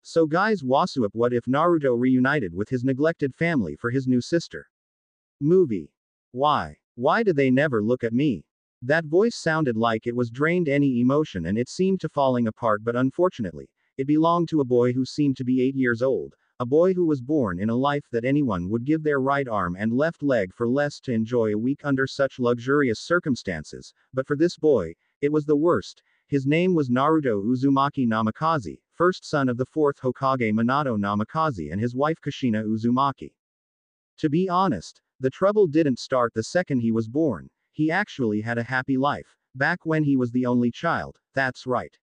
So guys, what's up? What if Naruto reunited with his neglected family for his new sister? Movie. Why? Why did they never look at me? That voice sounded like it was drained any emotion and it seemed to falling apart, but unfortunately, it belonged to a boy who seemed to be 8 years old, a boy who was born in a life that anyone would give their right arm and left leg for less to enjoy a week under such luxurious circumstances, but for this boy, it was the worst. His name was Naruto Uzumaki Namikaze, first son of the fourth Hokage Minato Namikaze and his wife Kushina Uzumaki. To be honest, the trouble didn't start the second he was born. He actually had a happy life, back when he was the only child, that's right.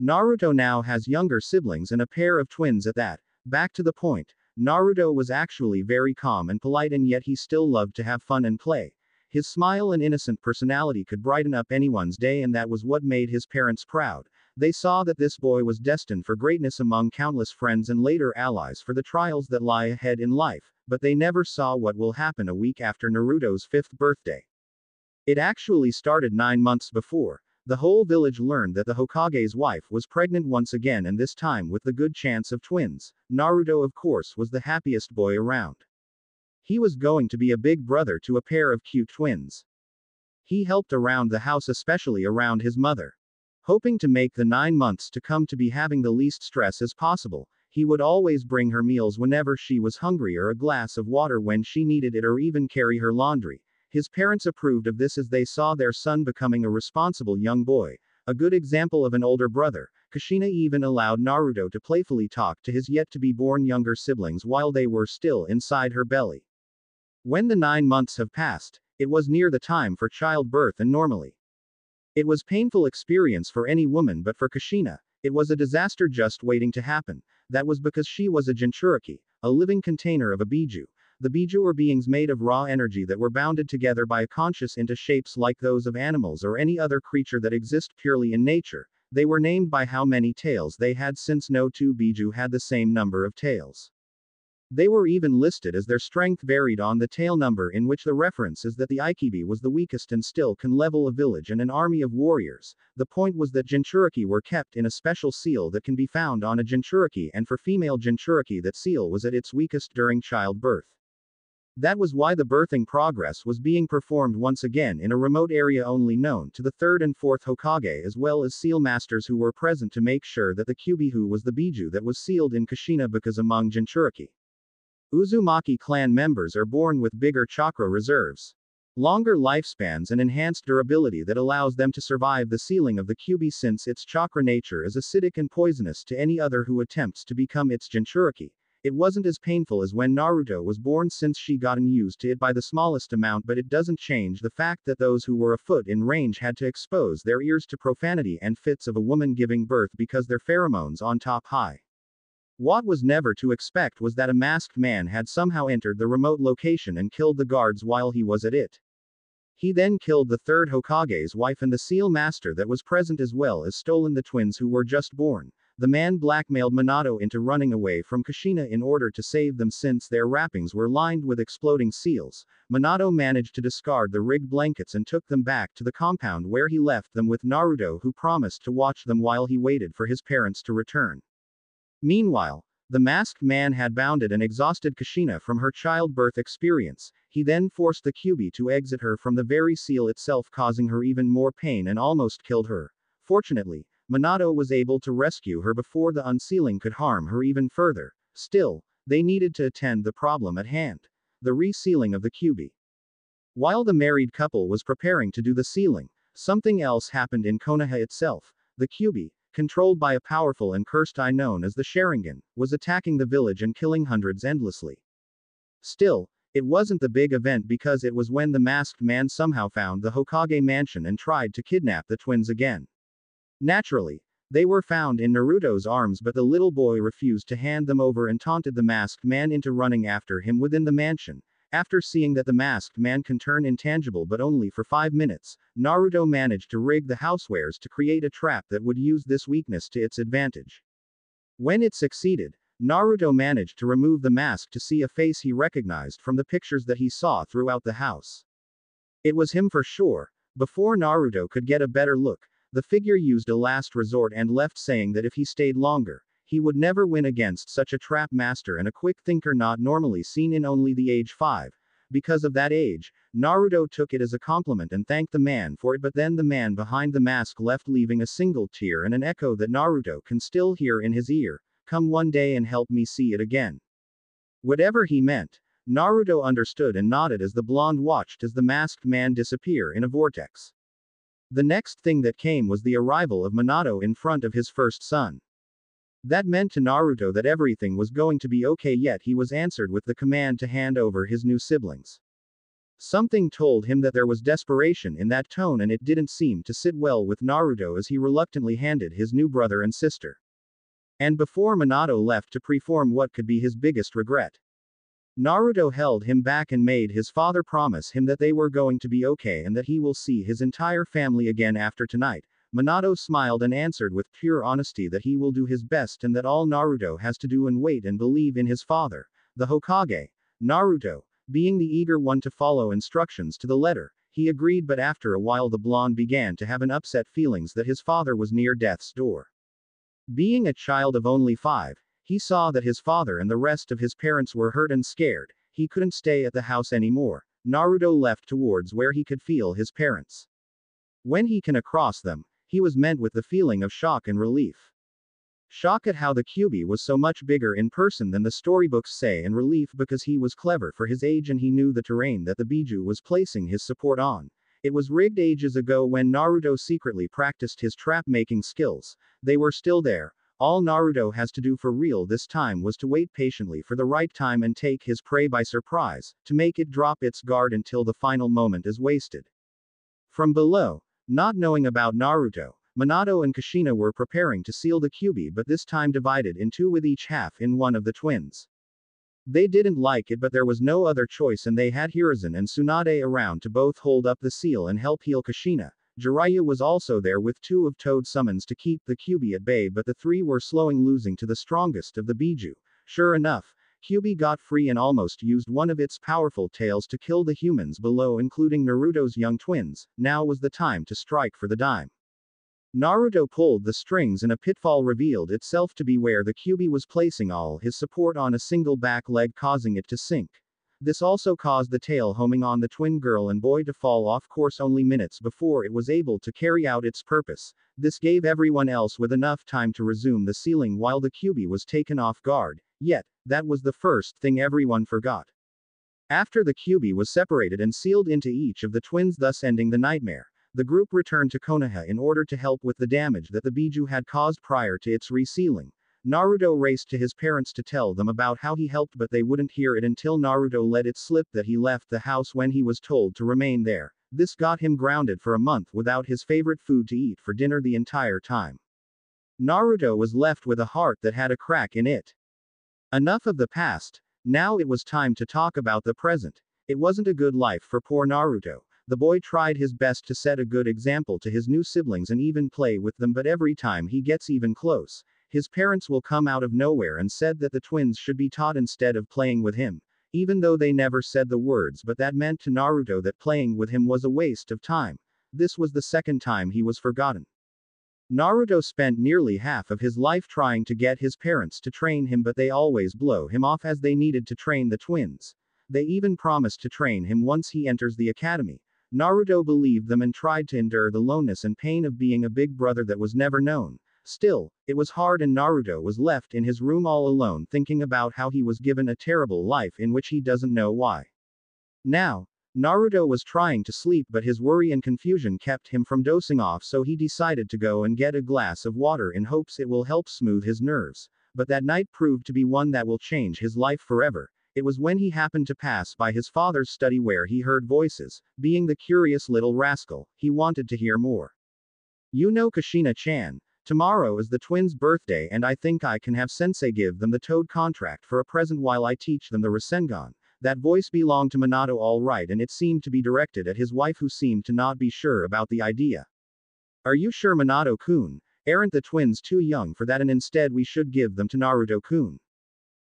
Naruto now has younger siblings and a pair of twins at that. Back to the point, Naruto was actually very calm and polite, and yet he still loved to have fun and play. His smile and innocent personality could brighten up anyone's day, and that was what made his parents proud. They saw that this boy was destined for greatness among countless friends and later allies for the trials that lie ahead in life, but they never saw what will happen a week after Naruto's 5th birthday. It actually started 9 months before. The whole village learned that the Hokage's wife was pregnant once again, and this time with the good chance of twins. Naruto, of course, was the happiest boy around. He was going to be a big brother to a pair of cute twins. He helped around the house, especially around his mother. Hoping to make the 9 months to come to be having the least stress as possible, he would always bring her meals whenever she was hungry, or a glass of water when she needed it, or even carry her laundry. His parents approved of this as they saw their son becoming a responsible young boy, a good example of an older brother. Kushina even allowed Naruto to playfully talk to his yet-to-be-born younger siblings while they were still inside her belly. When the 9 months have passed, it was near the time for childbirth, and normally it was painful experience for any woman, but for Kushina, it was a disaster just waiting to happen. That was because she was a Jinchuriki, a living container of a biju. The biju are beings made of raw energy that were bounded together by a conscious into shapes like those of animals or any other creature that exist purely in nature. They were named by how many tails they had, since no two biju had the same number of tails. They were even listed as their strength varied on the tail number, in which the reference is that the Ikibi was the weakest and still can level a village and an army of warriors. The point was that Jinchuriki were kept in a special seal that can be found on a Jinchuriki, and for female Jinchuriki that seal was at its weakest during childbirth. That was why the birthing progress was being performed once again in a remote area only known to the 3rd and 4th Hokage, as well as seal masters who were present to make sure that the Kyubihu was the biju that was sealed in Kushina, because among Jinchuriki, Uzumaki clan members are born with bigger chakra reserves, longer lifespans, and enhanced durability that allows them to survive the sealing of the Kyubi, since its chakra nature is acidic and poisonous to any other who attempts to become its Jinchuriki. It wasn't as painful as when Naruto was born, since she gotten used to it by the smallest amount, but it doesn't change the fact that those who were a foot in range had to expose their ears to profanity and fits of a woman giving birth because their pheromones on top high. What was never to expect was that a masked man had somehow entered the remote location and killed the guards while he was at it. He then killed the 3rd Hokage's wife and the seal master that was present, as well as stolen the twins who were just born. The man blackmailed Minato into running away from Kushina in order to save them, since their wrappings were lined with exploding seals. Minato managed to discard the rigged blankets and took them back to the compound, where he left them with Naruto, who promised to watch them while he waited for his parents to return. Meanwhile, the masked man had bounded and exhausted Kushina from her childbirth experience. He then forced the Kyubi to exit her from the very seal itself, causing her even more pain and almost killed her. Fortunately, Minato was able to rescue her before the unsealing could harm her even further. Still, they needed to attend the problem at hand: the resealing of the Kyubi. While the married couple was preparing to do the sealing, something else happened in Konoha itself. The Kyubi, controlled by a powerful and cursed eye known as the Sharingan, was attacking the village and killing hundreds endlessly. Still, it wasn't the big event, because it was when the masked man somehow found the Hokage mansion and tried to kidnap the twins again. Naturally, they were found in Naruto's arms, but the little boy refused to hand them over and taunted the masked man into running after him within the mansion. After seeing that the masked man can turn intangible but only for 5 minutes, Naruto managed to rig the housewares to create a trap that would use this weakness to its advantage. When it succeeded, Naruto managed to remove the mask to see a face he recognized from the pictures that he saw throughout the house. It was him for sure. Before Naruto could get a better look, the figure used a last resort and left, saying that if he stayed longer, He would never win against such a trap master and a quick thinker not normally seen in only the age 5. Because of that age, Naruto took it as a compliment and thanked the man for it, but then the man behind the mask left, leaving a single tear and an echo that Naruto can still hear in his ear. Come one day and help me see it again. Whatever he meant, Naruto understood and nodded as the blonde watched as the masked man disappear in a vortex. The next thing that came was the arrival of Minato in front of his first son. That meant to Naruto that everything was going to be okay, yet he was answered with the command to hand over his new siblings. Something told him that there was desperation in that tone, and it didn't seem to sit well with Naruto as he reluctantly handed his new brother and sister. And before Minato left to perform what could be his biggest regret, Naruto held him back and made his father promise him that they were going to be okay and that he will see his entire family again after tonight. Minato smiled and answered with pure honesty that he will do his best and that all Naruto has to do and wait and believe in his father, the Hokage. Naruto, being the eager one to follow instructions to the letter, he agreed, but after a while the blonde began to have an upset feelings that his father was near death's door. Being a child of only 5, he saw that his father and the rest of his parents were hurt and scared. He couldn't stay at the house anymore. Naruto left towards where he could feel his parents. When he came across them, he was met with the feeling of shock and relief. Shock at how the Kyuubi was so much bigger in person than the storybooks say, and relief because he was clever for his age and he knew the terrain that the Biju was placing his support on. It was rigged ages ago when Naruto secretly practiced his trap-making skills. They were still there. All Naruto has to do for real this time was to wait patiently for the right time and take his prey by surprise, to make it drop its guard until the final moment is wasted. From below, not knowing about Naruto, Minato and Kushina were preparing to seal the Kyuubi, but this time divided in two with each half in one of the twins. They didn't like it, but there was no other choice, and they had Hiruzen and Tsunade around to both hold up the seal and help heal Kushina. Jiraiya was also there with 2 of Toad's summons to keep the Kyuubi at bay, but the 3 were slowing, losing to the strongest of the Biju. Sure enough, Kyuubi got free and almost used one of its powerful tails to kill the humans below, including Naruto's young twins. Now was the time to strike for the dime. Naruto pulled the strings and a pitfall revealed itself to be where the Kyuubi was placing all his support on a single back leg, causing it to sink. This also caused the tail homing on the twin girl and boy to fall off course only minutes before it was able to carry out its purpose. This gave everyone else with enough time to resume the sealing while the Kyuubi was taken off guard. Yet, that was the first thing everyone forgot. After the Kyuubi was separated and sealed into each of the twins, thus ending the nightmare, the group returned to Konoha in order to help with the damage that the Biju had caused prior to its resealing. Naruto raced to his parents to tell them about how he helped, but they wouldn't hear it until Naruto let it slip that he left the house when he was told to remain there. This got him grounded for a month without his favorite food to eat for dinner the entire time. Naruto was left with a heart that had a crack in it. Enough of the past, now it was time to talk about the present. It wasn't a good life for poor Naruto. The boy tried his best to set a good example to his new siblings and even play with them, but every time he gets even close, his parents will come out of nowhere and said that the twins should be taught instead of playing with him. Even though they never said the words, but that meant to Naruto that playing with him was a waste of time. This was the second time he was forgotten. Naruto spent nearly half of his life trying to get his parents to train him, but they always blow him off as they needed to train the twins. They even promised to train him once he enters the academy. Naruto believed them and tried to endure the loneness and pain of being a big brother that was never known. Still, it was hard, and Naruto was left in his room all alone thinking about how he was given a terrible life in which he doesn't know why. Now, Naruto was trying to sleep, but his worry and confusion kept him from dozing off, so he decided to go and get a glass of water in hopes it will help smooth his nerves. But that night proved to be one that will change his life forever. It was when he happened to pass by his father's study where he heard voices. Being the curious little rascal, he wanted to hear more. You know, Kushina-chan, tomorrow is the twins' birthday and I think I can have sensei give them the Toad contract for a present while I teach them the Rasengan. That voice belonged to Minato all right, and it seemed to be directed at his wife, who seemed to not be sure about the idea. Are you sure, Minato-kun? Aren't the twins too young for that, and instead we should give them to Naruto-kun?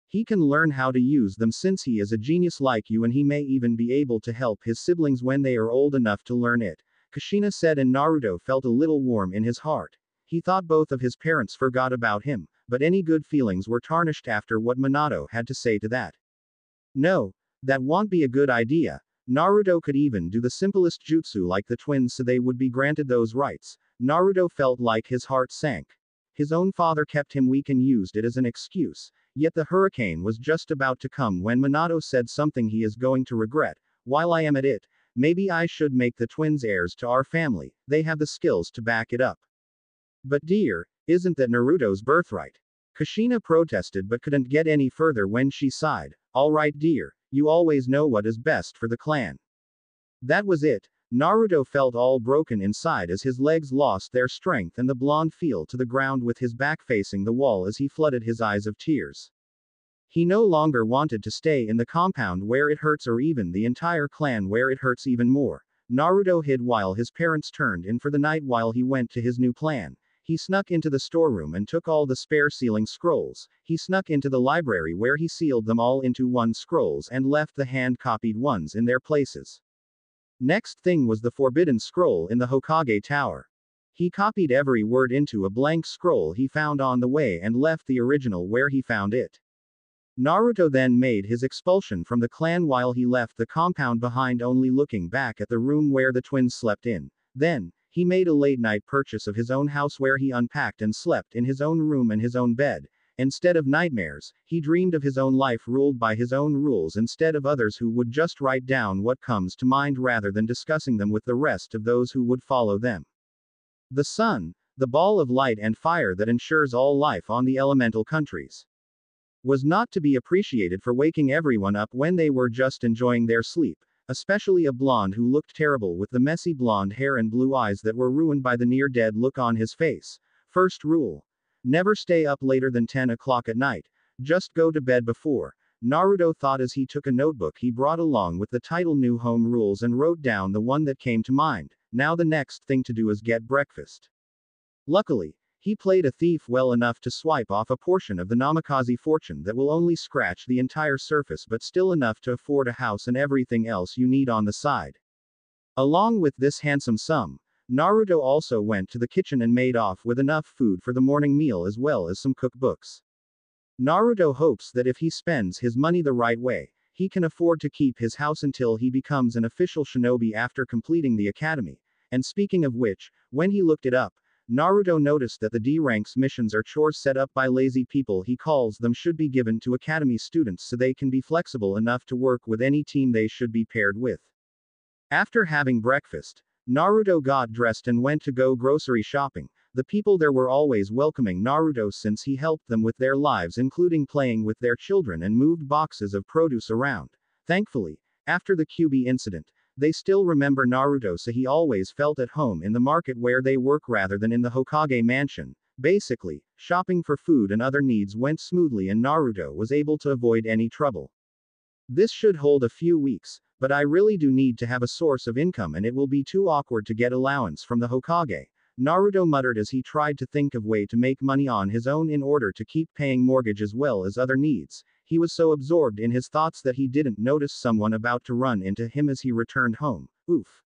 He can learn how to use them since he is a genius like you, and he may even be able to help his siblings when they are old enough to learn it, Kushina said, and Naruto felt a little warm in his heart. He thought both of his parents forgot about him, but any good feelings were tarnished after what Minato had to say to that. No, that won't be a good idea. Naruto could even do the simplest jutsu like the twins so they would be granted those rights. Naruto felt like his heart sank. His own father kept him weak and used it as an excuse. Yet the hurricane was just about to come when Minato said something he is going to regret. While I am at it, maybe I should make the twins heirs to our family. They have the skills to back it up. But dear, isn't that Naruto's birthright? Kushina protested but couldn't get any further when she sighed. All right dear, you always know what is best for the clan. That was it. Naruto felt all broken inside as his legs lost their strength and the blonde fell to the ground with his back facing the wall as he flooded his eyes of tears. He no longer wanted to stay in the compound where it hurts or even the entire clan where it hurts even more. Naruto hid while his parents turned in for the night while he went to his new plan. He snuck into the storeroom and took all the spare sealing scrolls. He snuck into the library where he sealed them all into one scrolls and left the hand-copied ones in their places. Next thing was the forbidden scroll in the Hokage Tower. He copied every word into a blank scroll he found on the way and left the original where he found it. Naruto then made his expulsion from the clan while he left the compound behind, only looking back at the room where the twins slept in. Then, he made a late-night purchase of his own house where he unpacked and slept in his own room and his own bed. Instead of nightmares, he dreamed of his own life ruled by his own rules instead of others who would just write down what comes to mind rather than discussing them with the rest of those who would follow them. The sun, the ball of light and fire that ensures all life on the elemental countries, was not to be appreciated for waking everyone up when they were just enjoying their sleep, especially a blonde who looked terrible with the messy blonde hair and blue eyes that were ruined by the near-dead look on his face. First rule: never stay up later than 10 o'clock at night. Just go to bed before. Naruto thought as he took a notebook he brought along with the title New Home Rules and wrote down the one that came to mind. Now the next thing to do is get breakfast. Luckily, he played a thief well enough to swipe off a portion of the Namikaze fortune that will only scratch the entire surface but still enough to afford a house and everything else you need on the side. Along with this handsome sum, Naruto also went to the kitchen and made off with enough food for the morning meal as well as some cookbooks. Naruto hopes that if he spends his money the right way, he can afford to keep his house until he becomes an official shinobi after completing the academy. And speaking of which, when he looked it up, Naruto noticed that the D-ranks missions are chores set up by lazy people he calls them should be given to academy students so they can be flexible enough to work with any team they should be paired with. After having breakfast, Naruto got dressed and went to go grocery shopping. The people there were always welcoming Naruto since he helped them with their lives, including playing with their children and moved boxes of produce around. Thankfully, after the QB incident, they still remember Naruto, so he always felt at home in the market where they work rather than in the Hokage mansion. Basically, shopping for food and other needs went smoothly and Naruto was able to avoid any trouble. This should hold a few weeks, but I really do need to have a source of income and it will be too awkward to get allowance from the Hokage. Naruto muttered as he tried to think of way to make money on his own in order to keep paying mortgage as well as other needs. He was so absorbed in his thoughts that he didn't notice someone about to run into him as he returned home. Oof.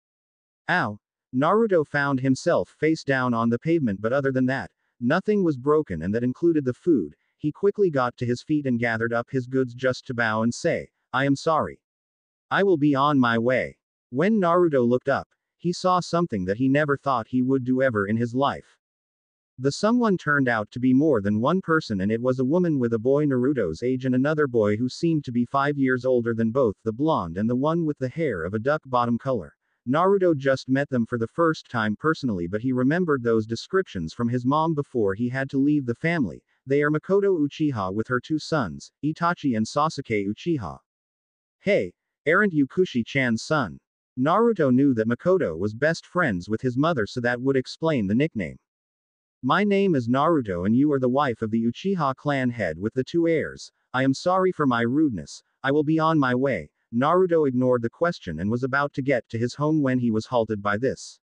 Ow. Naruto found himself face down on the pavement, but other than that, nothing was broken, and that included the food. He quickly got to his feet and gathered up his goods just to bow and say, "I am sorry. I will be on my way." When Naruto looked up, he saw something that he never thought he would do ever in his life. The someone turned out to be more than one person, and it was a woman with a boy Naruto's age and another boy who seemed to be 5 years older than both the blonde and the one with the hair of a duck bottom color. Naruto just met them for the first time personally, but he remembered those descriptions from his mom before he had to leave the family. They are Makoto Uchiha with her 2 sons, Itachi and Sasuke Uchiha. Hey, aren't you Kushi-chan's son? Naruto knew that Makoto was best friends with his mother, so that would explain the nickname. My name is Naruto and you are the wife of the Uchiha clan head with the 2 heirs. I am sorry for my rudeness. I will be on my way. Naruto ignored the question and was about to get to his home when he was halted by this.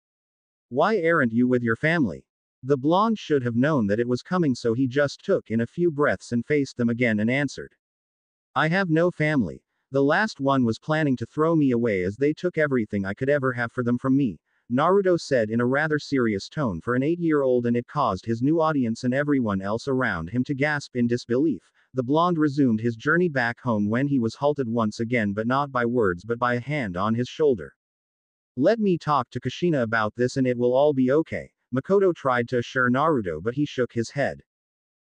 Why aren't you with your family? The blonde should have known that it was coming, so he just took in a few breaths and faced them again and answered. I have no family. The last one was planning to throw me away as they took everything I could ever have for them from me. Naruto said in a rather serious tone for an 8-year-old, and it caused his new audience and everyone else around him to gasp in disbelief. The blonde resumed his journey back home when he was halted once again, but not by words but by a hand on his shoulder. Let me talk to Kushina about this and it will all be okay. Makoto tried to assure Naruto, but he shook his head.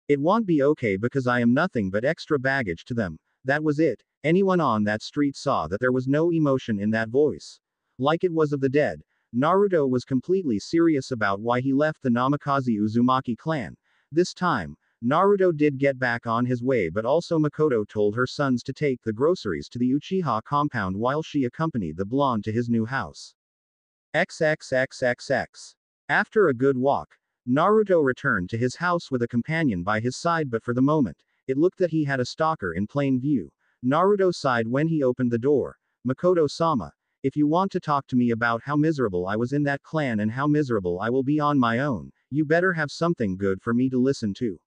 It won't be okay because I am nothing but extra baggage to them. That was it. Anyone on that street saw that there was no emotion in that voice. Like it was of the dead. Naruto was completely serious about why he left the Namikaze Uzumaki clan. This time, Naruto did get back on his way, but also Makoto told her sons to take the groceries to the Uchiha compound while she accompanied the blonde to his new house. XXXXX. After a good walk, Naruto returned to his house with a companion by his side, but for the moment, it looked that he had a stalker in plain view. Naruto sighed when he opened the door. Makoto-sama, if you want to talk to me about how miserable I was in that clan and how miserable I will be on my own, you better have something good for me to listen to.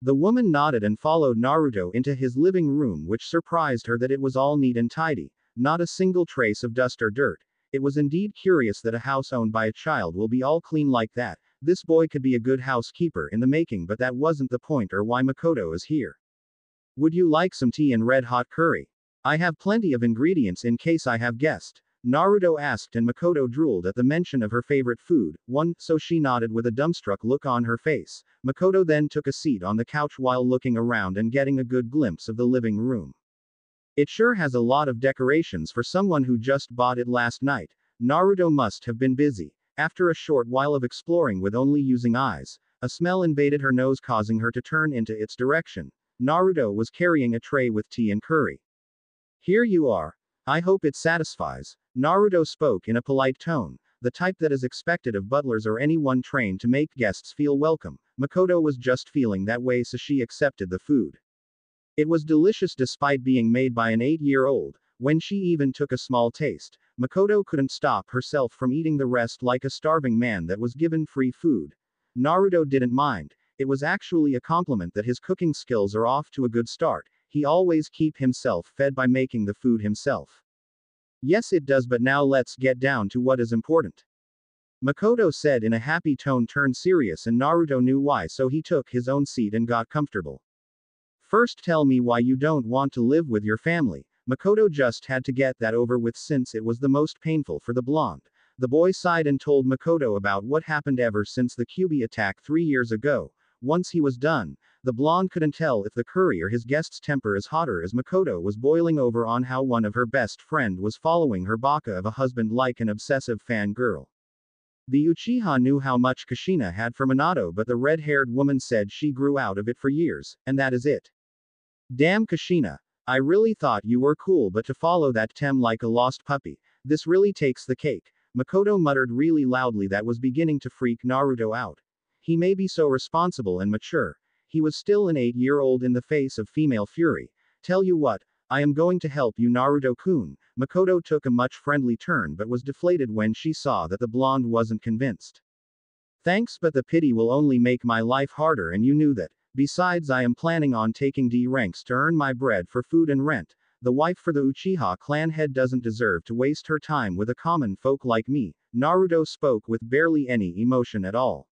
The woman nodded and followed Naruto into his living room, which surprised her that it was all neat and tidy, not a single trace of dust or dirt. It was indeed curious that a house owned by a child will be all clean like that. This boy could be a good housekeeper in the making, but that wasn't the point or why Makoto is here. Would you like some tea and red hot curry? I have plenty of ingredients in case I have guests. Naruto asked, and Makoto drooled at the mention of her favorite food, so she nodded with a dumbstruck look on her face. Makoto then took a seat on the couch while looking around and getting a good glimpse of the living room. It sure has a lot of decorations for someone who just bought it last night. Naruto must have been busy. After a short while of exploring with only using eyes, a smell invaded her nose, causing her to turn into its direction. Naruto was carrying a tray with tea and curry. Here you are. I hope it satisfies. Naruto spoke in a polite tone, the type that is expected of butlers or anyone trained to make guests feel welcome. Makoto was just feeling that way, so she accepted the food. It was delicious despite being made by an 8-year-old. When she even took a small taste, Makoto couldn't stop herself from eating the rest like a starving man that was given free food. Naruto didn't mind. It was actually a compliment that his cooking skills are off to a good start. He always keep himself fed by making the food himself. Yes, it does, but now let's get down to what is important. Makoto said in a happy tone, turned serious, and Naruto knew why, so he took his own seat and got comfortable. First, tell me why you don't want to live with your family. Makoto just had to get that over with since it was the most painful for the blonde. The boy sighed and told Makoto about what happened ever since the Kyuubi attack 3 years ago. Once he was done, the blonde couldn't tell if the curry or his guest's temper is hotter, as Makoto was boiling over on how one of her best friend was following her baka of a husband like an obsessive fangirl. The Uchiha knew how much Kushina had for Minato, but the red-haired woman said she grew out of it for years, and that is it. Damn Kushina. I really thought you were cool, but to follow that tem like a lost puppy, this really takes the cake. Makoto muttered really loudly that was beginning to freak Naruto out. He may be so responsible and mature. He was still an 8-year-old in the face of female fury. Tell you what, I am going to help you, Naruto-kun. Makoto took a much friendly turn but was deflated when she saw that the blonde wasn't convinced. Thanks, but the pity will only make my life harder, and you knew that. Besides, I am planning on taking D ranks to earn my bread for food and rent. The wife for the Uchiha clan head doesn't deserve to waste her time with a common folk like me. Naruto spoke with barely any emotion at all.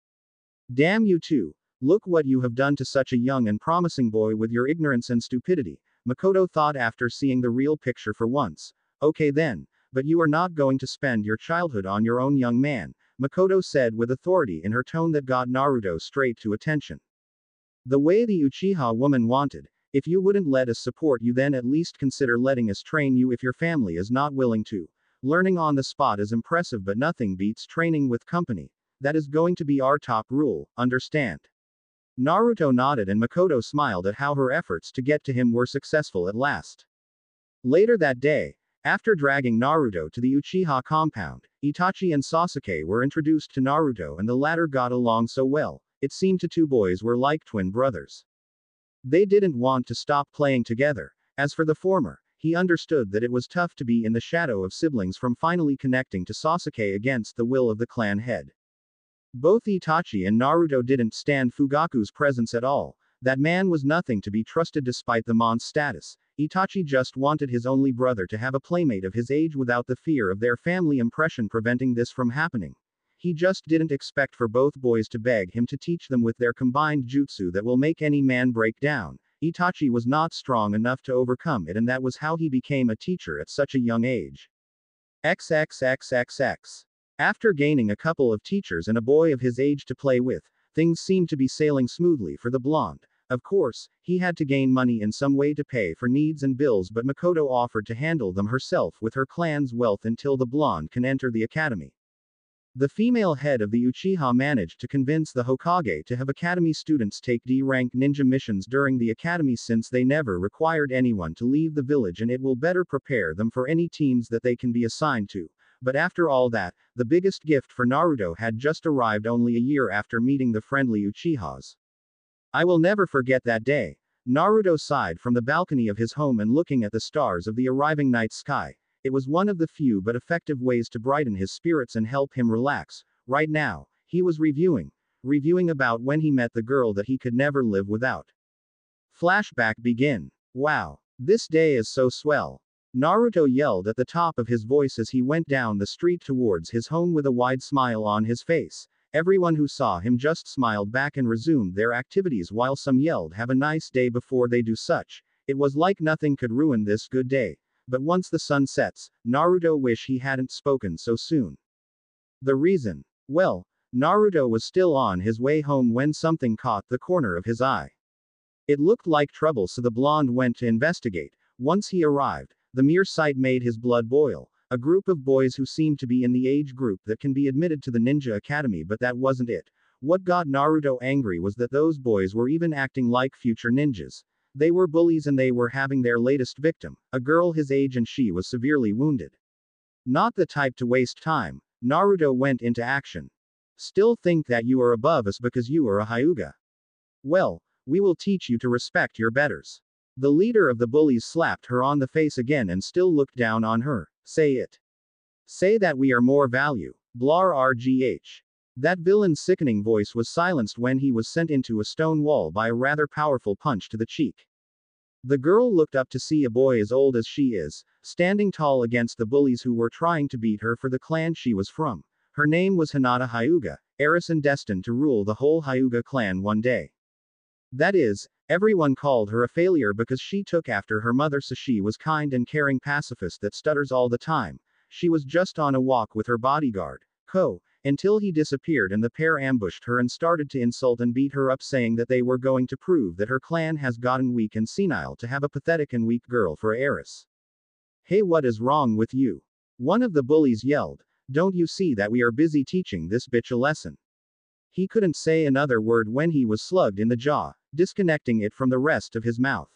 Damn you too. Look what you have done to such a young and promising boy with your ignorance and stupidity. Makoto thought after seeing the real picture for once. Okay then, but you are not going to spend your childhood on your own, young man, Makoto said with authority in her tone that got Naruto straight to attention. The way the Uchiha woman wanted. If you wouldn't let us support you, then at least consider letting us train you if your family is not willing to. Learning on the spot is impressive, but nothing beats training with company. That is going to be our top rule, understand? Naruto nodded and Makoto smiled at how her efforts to get to him were successful at last. Later that day, after dragging Naruto to the Uchiha compound, Itachi and Sasuke were introduced to Naruto, and the latter got along so well. It seemed the two boys were like twin brothers. They didn't want to stop playing together. As for the former, he understood that it was tough to be in the shadow of siblings from finally connecting to Sasuke against the will of the clan head. Both Itachi and Naruto didn't stand Fugaku's presence at all. That man was nothing to be trusted despite the mon's status. Itachi just wanted his only brother to have a playmate of his age without the fear of their family impression preventing this from happening. He just didn't expect for both boys to beg him to teach them with their combined jutsu that will make any man break down. Itachi was not strong enough to overcome it, and that was how he became a teacher at such a young age. XXXXX. After gaining a couple of teachers and a boy of his age to play with, things seemed to be sailing smoothly for the blonde. Of course, he had to gain money in some way to pay for needs and bills, but Makoto offered to handle them herself with her clan's wealth until the blonde can enter the academy. The female head of the Uchiha managed to convince the Hokage to have academy students take D-rank ninja missions during the academy since they never required anyone to leave the village and it will better prepare them for any teams that they can be assigned to. But after all that, the biggest gift for Naruto had just arrived only a year after meeting the friendly Uchihas. I will never forget that day. Naruto sighed from the balcony of his home and looking at the stars of the arriving night sky. It was one of the few but effective ways to brighten his spirits and help him relax. Right now, he was reviewing about when he met the girl that he could never live without. Flashback begin. Wow. This day is so swell. Naruto yelled at the top of his voice as he went down the street towards his home with a wide smile on his face. Everyone who saw him just smiled back and resumed their activities while some yelled have a nice day before they do such. It was like nothing could ruin this good day. But once the sun sets, Naruto wish he hadn't spoken so soon. The reason? Well, Naruto was still on his way home when something caught the corner of his eye. It looked like trouble, so the blonde went to investigate. Once he arrived, the mere sight made his blood boil. A group of boys who seemed to be in the age group that can be admitted to the ninja academy, but that wasn't it. What got Naruto angry was that those boys were even acting like future ninjas. They were bullies and they were having their latest victim, a girl his age, and she was severely wounded. Not the type to waste time, Naruto went into action. Still think that you are above us because you are a Hyuga? Well, we will teach you to respect your betters. The leader of the bullies slapped her on the face again and still looked down on her. Say it. Say that we are more value. Blar RGH. That villain's sickening voice was silenced when he was sent into a stone wall by a rather powerful punch to the cheek. The girl looked up to see a boy as old as she is, standing tall against the bullies who were trying to beat her for the clan she was from. Her name was Hinata Hyuga, heiress and destined to rule the whole Hyuga clan one day. That is, everyone called her a failure because she took after her mother, so she was kind and caring pacifist that stutters all the time. She was just on a walk with her bodyguard, Ko, until he disappeared and the pair ambushed her and started to insult and beat her up, saying that they were going to prove that her clan has gotten weak and senile to have a pathetic and weak girl for heiress. Hey, what is wrong with you? One of the bullies yelled. Don't you see that we are busy teaching this bitch a lesson? He couldn't say another word when he was slugged in the jaw, disconnecting it from the rest of his mouth.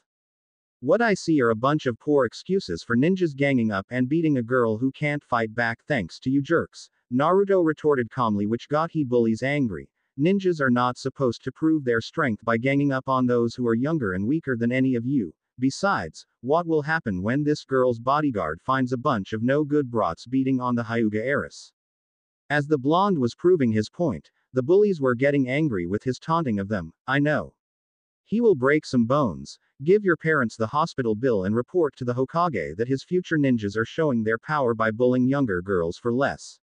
What I see are a bunch of poor excuses for ninjas ganging up and beating a girl who can't fight back thanks to you jerks, Naruto retorted calmly, which got he bullies angry. Ninjas are not supposed to prove their strength by ganging up on those who are younger and weaker than any of you. Besides, what will happen when this girl's bodyguard finds a bunch of no-good brats beating on the Hyuga heiress? As the blonde was proving his point, the bullies were getting angry with his taunting of them. I know. He will break some bones. Give your parents the hospital bill and report to the Hokage that his future ninjas are showing their power by bullying younger girls for less.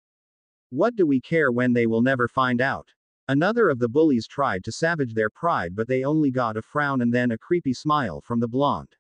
What do we care when they will never find out? Another of the bullies tried to savage their pride, but they only got a frown and then a creepy smile from the blonde.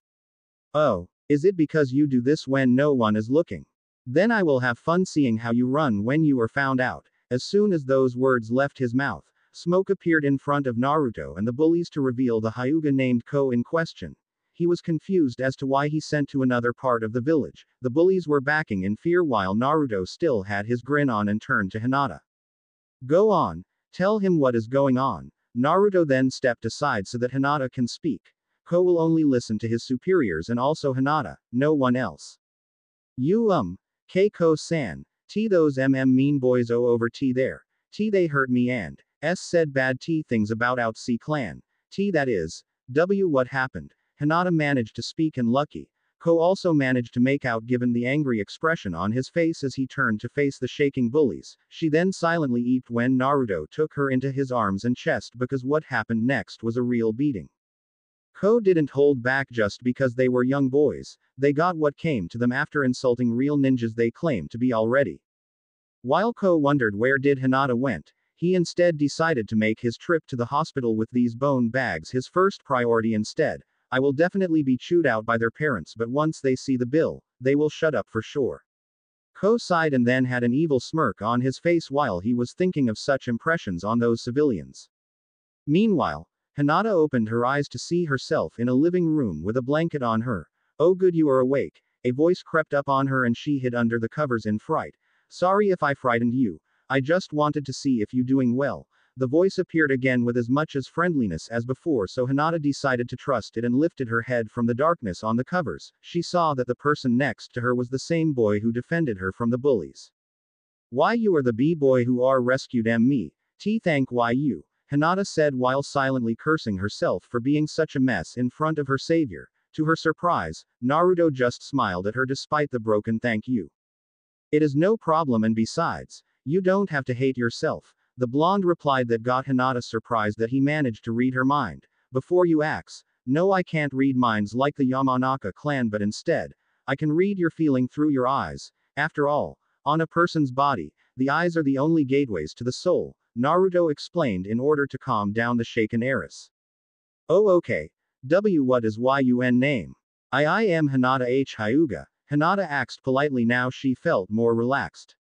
Oh, is it because you do this when no one is looking? Then I will have fun seeing how you run when you are found out. As soon as those words left his mouth, smoke appeared in front of Naruto and the bullies to reveal the Hyuga named Ko in question. He was confused as to why he sent to another part of the village. The bullies were backing in fear while Naruto still had his grin on and turned to Hinata. Go on. Tell him what is going on. Naruto then stepped aside so that Hinata can speak. Ko will only listen to his superiors and also Hinata, no one else. You Keiko-san. Those mean boys over there. They hurt me and said bad things about out C clan. That is. What happened? Hinata managed to speak and Lucky. Ko also managed to make out given the angry expression on his face as he turned to face the shaking bullies. She then silently eeped when Naruto took her into his arms and chest because what happened next was a real beating. Ko didn't hold back just because they were young boys, they got what came to them after insulting real ninjas they claimed to be already. While Ko wondered where did Hinata went, he instead decided to make his trip to the hospital with these bone bags his first priority instead. I will definitely be chewed out by their parents, but once they see the bill, they will shut up for sure. Ko sighed and then had an evil smirk on his face while he was thinking of such impressions on those civilians. Meanwhile, Hinata opened her eyes to see herself in a living room with a blanket on her. Oh good, you are awake. A voice crept up on her and she hid under the covers in fright. Sorry if I frightened you. I just wanted to see if you doing well. The voice appeared again with as much as friendliness as before, so Hinata decided to trust it and lifted her head from the darkness on the covers. She saw that the person next to her was the same boy who defended her from the bullies. Why you are the B-boy who are rescued me. Thank why you. Hinata said while silently cursing herself for being such a mess in front of her savior. To her surprise, Naruto just smiled at her despite the broken thank you. It is no problem, and besides, you don't have to hate yourself. The blonde replied that got Hinata surprised that he managed to read her mind. Before you ask, no, I can't read minds like the Yamanaka clan, but instead, I can read your feeling through your eyes. After all, on a person's body, the eyes are the only gateways to the soul, Naruto explained in order to calm down the shaken heiress. Oh okay. What is YUN name? I am Hinata H. Hyuga. Hinata asked politely now she felt more relaxed.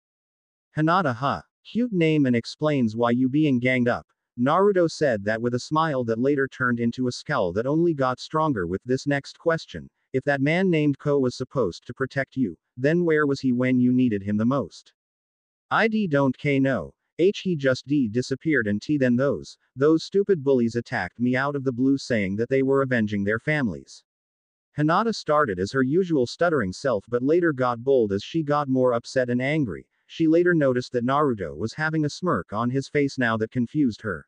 Hinata huh. Cute name and explains why you being ganged up. Naruto said that with a smile that later turned into a scowl that only got stronger with this next question. If that man named Ko was supposed to protect you, then where was he when you needed him the most? I don't know. He just disappeared and then those stupid bullies attacked me out of the blue saying that they were avenging their families. Hinata started as her usual stuttering self but later got bold as she got more upset and angry. She later noticed that Naruto was having a smirk on his face now that confused her.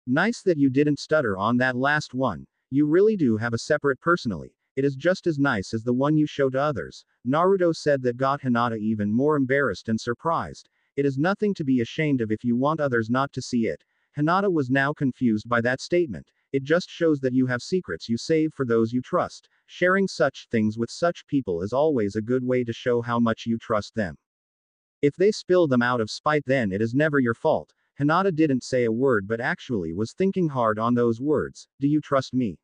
Nice that you didn't stutter on that last one. You really do have a separate personality. It is just as nice as the one you show to others. Naruto said that got Hinata even more embarrassed and surprised. It is nothing to be ashamed of if you want others not to see it. Hinata was now confused by that statement. It just shows that you have secrets you save for those you trust. Sharing such things with such people is always a good way to show how much you trust them. If they spill them out of spite, then it is never your fault. Hinata didn't say a word but actually was thinking hard on those words. Do you trust me?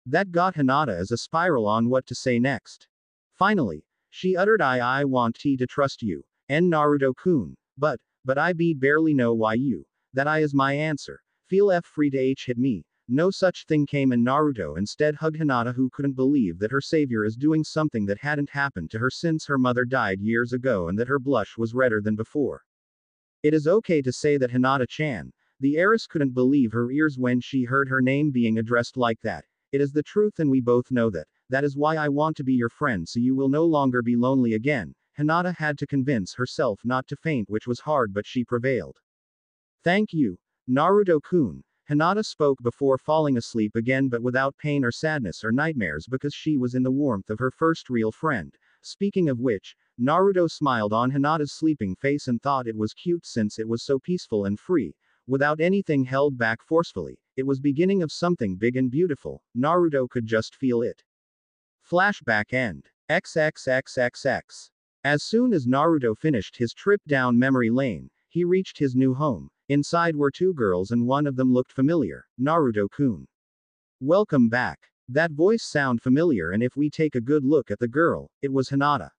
That got Hinata as a spiral on what to say next. Finally, she uttered I want to trust you. Naruto-kun. But I barely know why you. That is my answer. Feel free to hit me. No such thing came, and Naruto instead hugged Hinata, who couldn't believe that her savior is doing something that hadn't happened to her since her mother died years ago and that her blush was redder than before. It is okay to say that, Hinata-chan. The heiress couldn't believe her ears when she heard her name being addressed like that. It is the truth and we both know that. That is why I want to be your friend so you will no longer be lonely again. Hinata had to convince herself not to faint, which was hard, but she prevailed. Thank you, Naruto-kun. Hinata spoke before falling asleep again, but without pain or sadness or nightmares because she was in the warmth of her first real friend. Speaking of which, Naruto smiled on Hinata's sleeping face and thought it was cute since it was so peaceful and free, without anything held back forcefully. It was beginning of something big and beautiful. Naruto could just feel it. Flashback end. XXXXX. As soon as Naruto finished his trip down memory lane, he reached his new home. Inside were two girls and one of them looked familiar. Naruto-kun. Welcome back. That voice sound familiar, and if we take a good look at the girl, it was Hinata.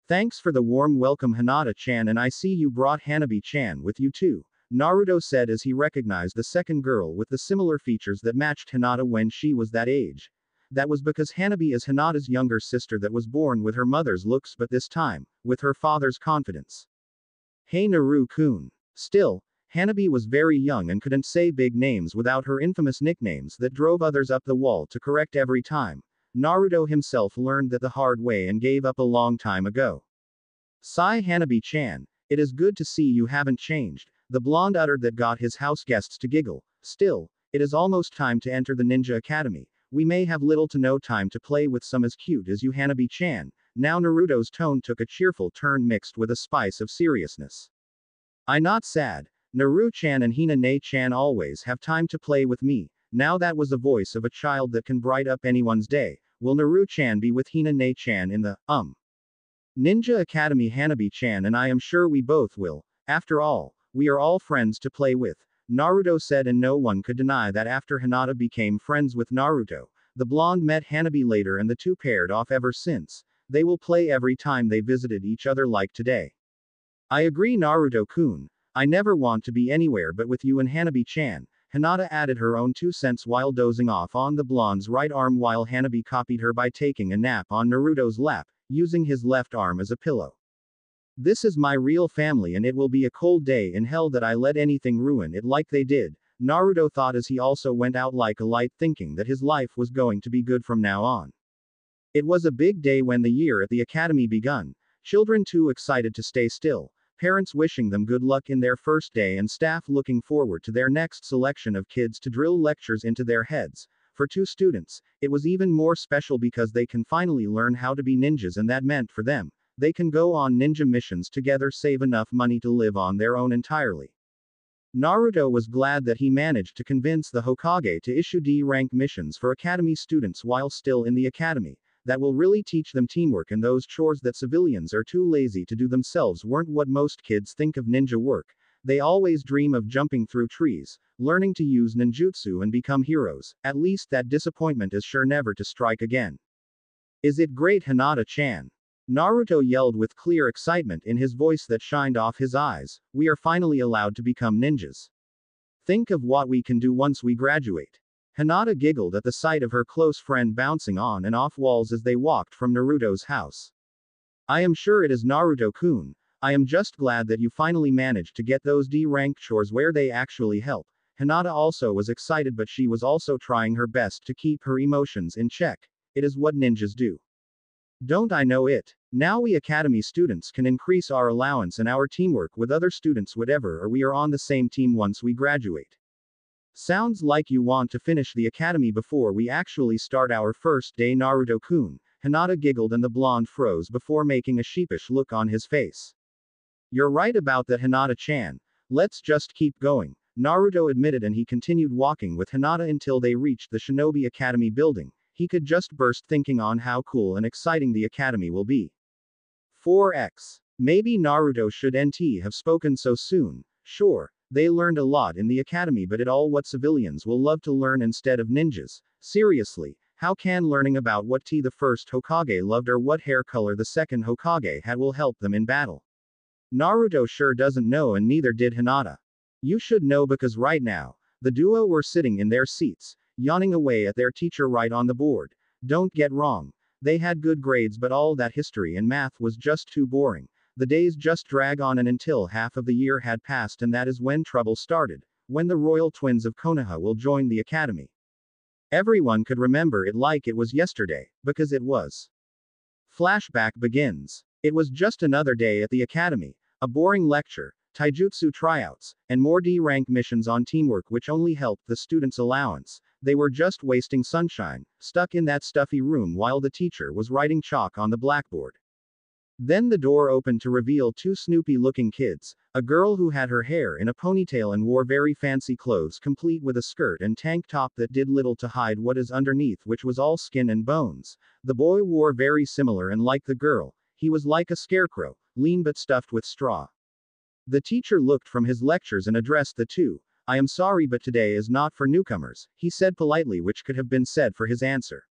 Thanks for the warm welcome, Hinata-chan, and I see you brought Hanabi-chan with you too, Naruto said as he recognized the second girl with the similar features that matched Hinata when she was that age. That was because Hanabi is Hinata's younger sister that was born with her mother's looks, but this time, with her father's confidence. Hey Naru-kun. Still, Hanabi was very young and couldn't say big names without her infamous nicknames that drove others up the wall to correct every time. Naruto himself learned that the hard way and gave up a long time ago. Sigh Hanabi-chan, it is good to see you haven't changed, the blonde uttered that got his house guests to giggle. Still, it is almost time to enter the ninja academy. We may have little to no time to play with some as cute as you, Hanabi-chan. Now Naruto's tone took a cheerful turn mixed with a spice of seriousness. I not sad. Naru-chan and Hina-ne-chan always have time to play with me. Now that was the voice of a child that can bright up anyone's day. Will Naru-chan be with Hina-ne-chan in the, Ninja Academy? Hanabi-chan and I am sure we both will. After all, we are all friends to play with, Naruto said, and no one could deny that after Hinata became friends with Naruto, the blonde met Hanabi later and the two paired off ever since. They will play every time they visited each other like today. I agree, Naruto-kun. I never want to be anywhere but with you and Hanabi-chan. Hinata added her own 2 cents while dozing off on the blonde's right arm while Hanabi copied her by taking a nap on Naruto's lap, using his left arm as a pillow. This is my real family and it will be a cold day in hell that I let anything ruin it like they did, Naruto thought as he also went out like a light, thinking that his life was going to be good from now on. It was a big day when the year at the academy begun, children too excited to stay still, parents wishing them good luck in their first day and staff looking forward to their next selection of kids to drill lectures into their heads. For 2 students, it was even more special because they can finally learn how to be ninjas, and that meant for them, they can go on ninja missions together, save enough money to live on their own entirely. Naruto was glad that he managed to convince the Hokage to issue D-rank missions for academy students while still in the academy. That will really teach them teamwork, and those chores that civilians are too lazy to do themselves weren't what most kids think of ninja work. They always dream of jumping through trees, learning to use ninjutsu and become heroes. At least that disappointment is sure never to strike again. Is it great, Hinata-chan? Naruto yelled with clear excitement in his voice that shined off his eyes. We are finally allowed to become ninjas. Think of what we can do once we graduate. Hinata giggled at the sight of her close friend bouncing on and off walls as they walked from Naruto's house. I am sure it is, Naruto-kun. I am just glad that you finally managed to get those D-rank chores where they actually help. Hinata also was excited, but she was also trying her best to keep her emotions in check. It is what ninjas do. Don't I know it? Now we academy students can increase our allowance and our teamwork with other students whatever, or we are on the same team once we graduate. Sounds like you want to finish the academy before we actually start our first day, Naruto-kun. Hinata giggled and the blonde froze before making a sheepish look on his face. You're right about that, Hinata-chan. Let's just keep going, Naruto admitted, and he continued walking with Hinata until they reached the Shinobi Academy building. He could just burst thinking on how cool and exciting the academy will be. 4x. Maybe Naruto shouldn't have spoken so soon. Sure, they learned a lot in the academy, but it all what civilians will love to learn instead of ninjas. Seriously, how can learning about what tea the first Hokage loved or what hair color the second Hokage had will help them in battle? Naruto sure doesn't know, and neither did Hinata. You should know, because right now, the duo were sitting in their seats, yawning away at their teacher right on the board. Don't get wrong, they had good grades, but all that history and math was just too boring. The days just drag on, and until half of the year had passed, and that is when trouble started, when the royal twins of Konoha will join the academy. Everyone could remember it like it was yesterday, because it was. Flashback begins. It was just another day at the academy, a boring lecture, taijutsu tryouts, and more D-rank missions on teamwork which only helped the students' allowance. They were just wasting sunshine, stuck in that stuffy room while the teacher was writing chalk on the blackboard. Then the door opened to reveal 2 Snoopy-looking kids, a girl who had her hair in a ponytail and wore very fancy clothes complete with a skirt and tank top that did little to hide what is underneath, which was all skin and bones. The boy wore very similar, and like the girl, he was like a scarecrow, lean but stuffed with straw. The teacher looked from his lectures and addressed the two. I am sorry, but today is not for newcomers, he said politely, which could have been said for his answer.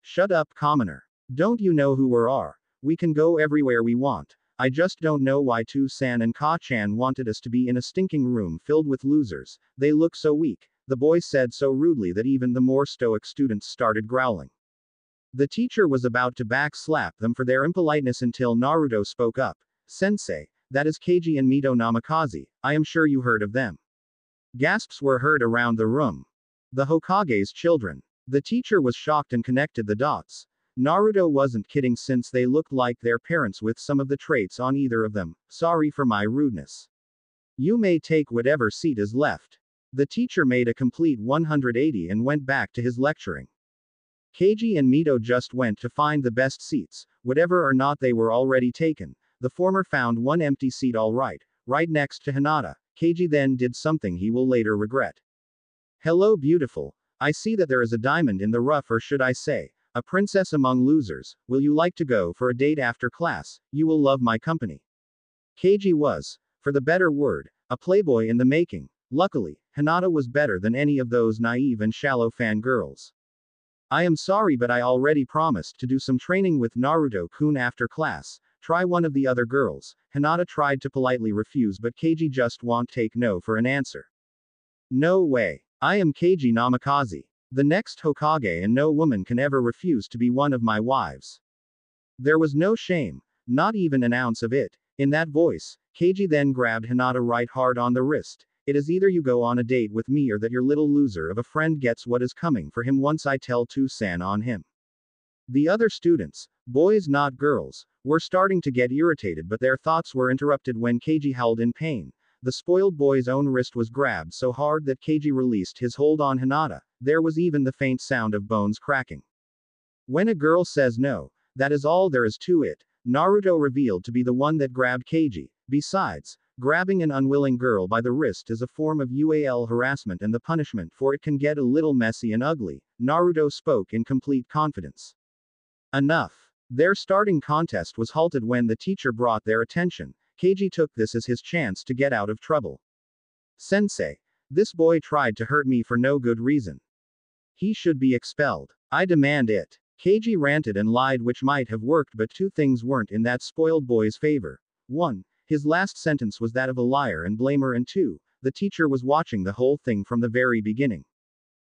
Shut up, commoner. Don't you know who we are? We can go everywhere we want. I just don't know why Tu-san and Ka-chan wanted us to be in a stinking room filled with losers. They look so weak, the boy said so rudely that even the more stoic students started growling. The teacher was about to backslap them for their impoliteness until Naruto spoke up. Sensei, that is Keiji and Mito Namikaze, I am sure you heard of them. Gasps were heard around the room. The Hokage's children. The teacher was shocked and connected the dots. Naruto wasn't kidding, since they looked like their parents with some of the traits on either of them. Sorry for my rudeness. You may take whatever seat is left. The teacher made a complete 180 and went back to his lecturing. Keiji and Mito just went to find the best seats, whatever or not they were already taken. The former found one empty seat all right next to Hinata. Keiji then did something he will later regret. Hello beautiful, I see that there is a diamond in the rough, or should I say, a princess among losers. Will you like to go for a date after class? You will love my company. Keiji was, for the better word, a playboy in the making. Luckily, Hinata was better than any of those naive and shallow fangirls. I am sorry, but I already promised to do some training with Naruto-kun after class. Try one of the other girls. Hinata tried to politely refuse, but Keiji just won't take no for an answer. No way. I am Keiji Namikaze, the next Hokage, and no woman can ever refuse to be one of my wives. There was no shame, not even an ounce of it, in that voice. Keiji then grabbed Hinata right hard on the wrist. It is either you go on a date with me or that your little loser of a friend gets what is coming for him once I tell Toussaint on him. The other students, boys not girls, were starting to get irritated, but their thoughts were interrupted when Keiji howled in pain. The spoiled boy's own wrist was grabbed so hard that Keiji released his hold on Hinata. There was even the faint sound of bones cracking. When a girl says no, that is all there is to it. Naruto revealed to be the one that grabbed Keiji. Besides, grabbing an unwilling girl by the wrist is a form of UAL harassment, and the punishment for it can get a little messy and ugly. Naruto spoke in complete confidence. Enough. Their starting contest was halted when the teacher brought their attention. Keiji took this as his chance to get out of trouble. Sensei, this boy tried to hurt me for no good reason. He should be expelled. I demand it. Keiji ranted and lied, which might have worked, but two things weren't in that spoiled boy's favor. 1. His last sentence was that of a liar and blamer, and 2. The teacher was watching the whole thing from the very beginning.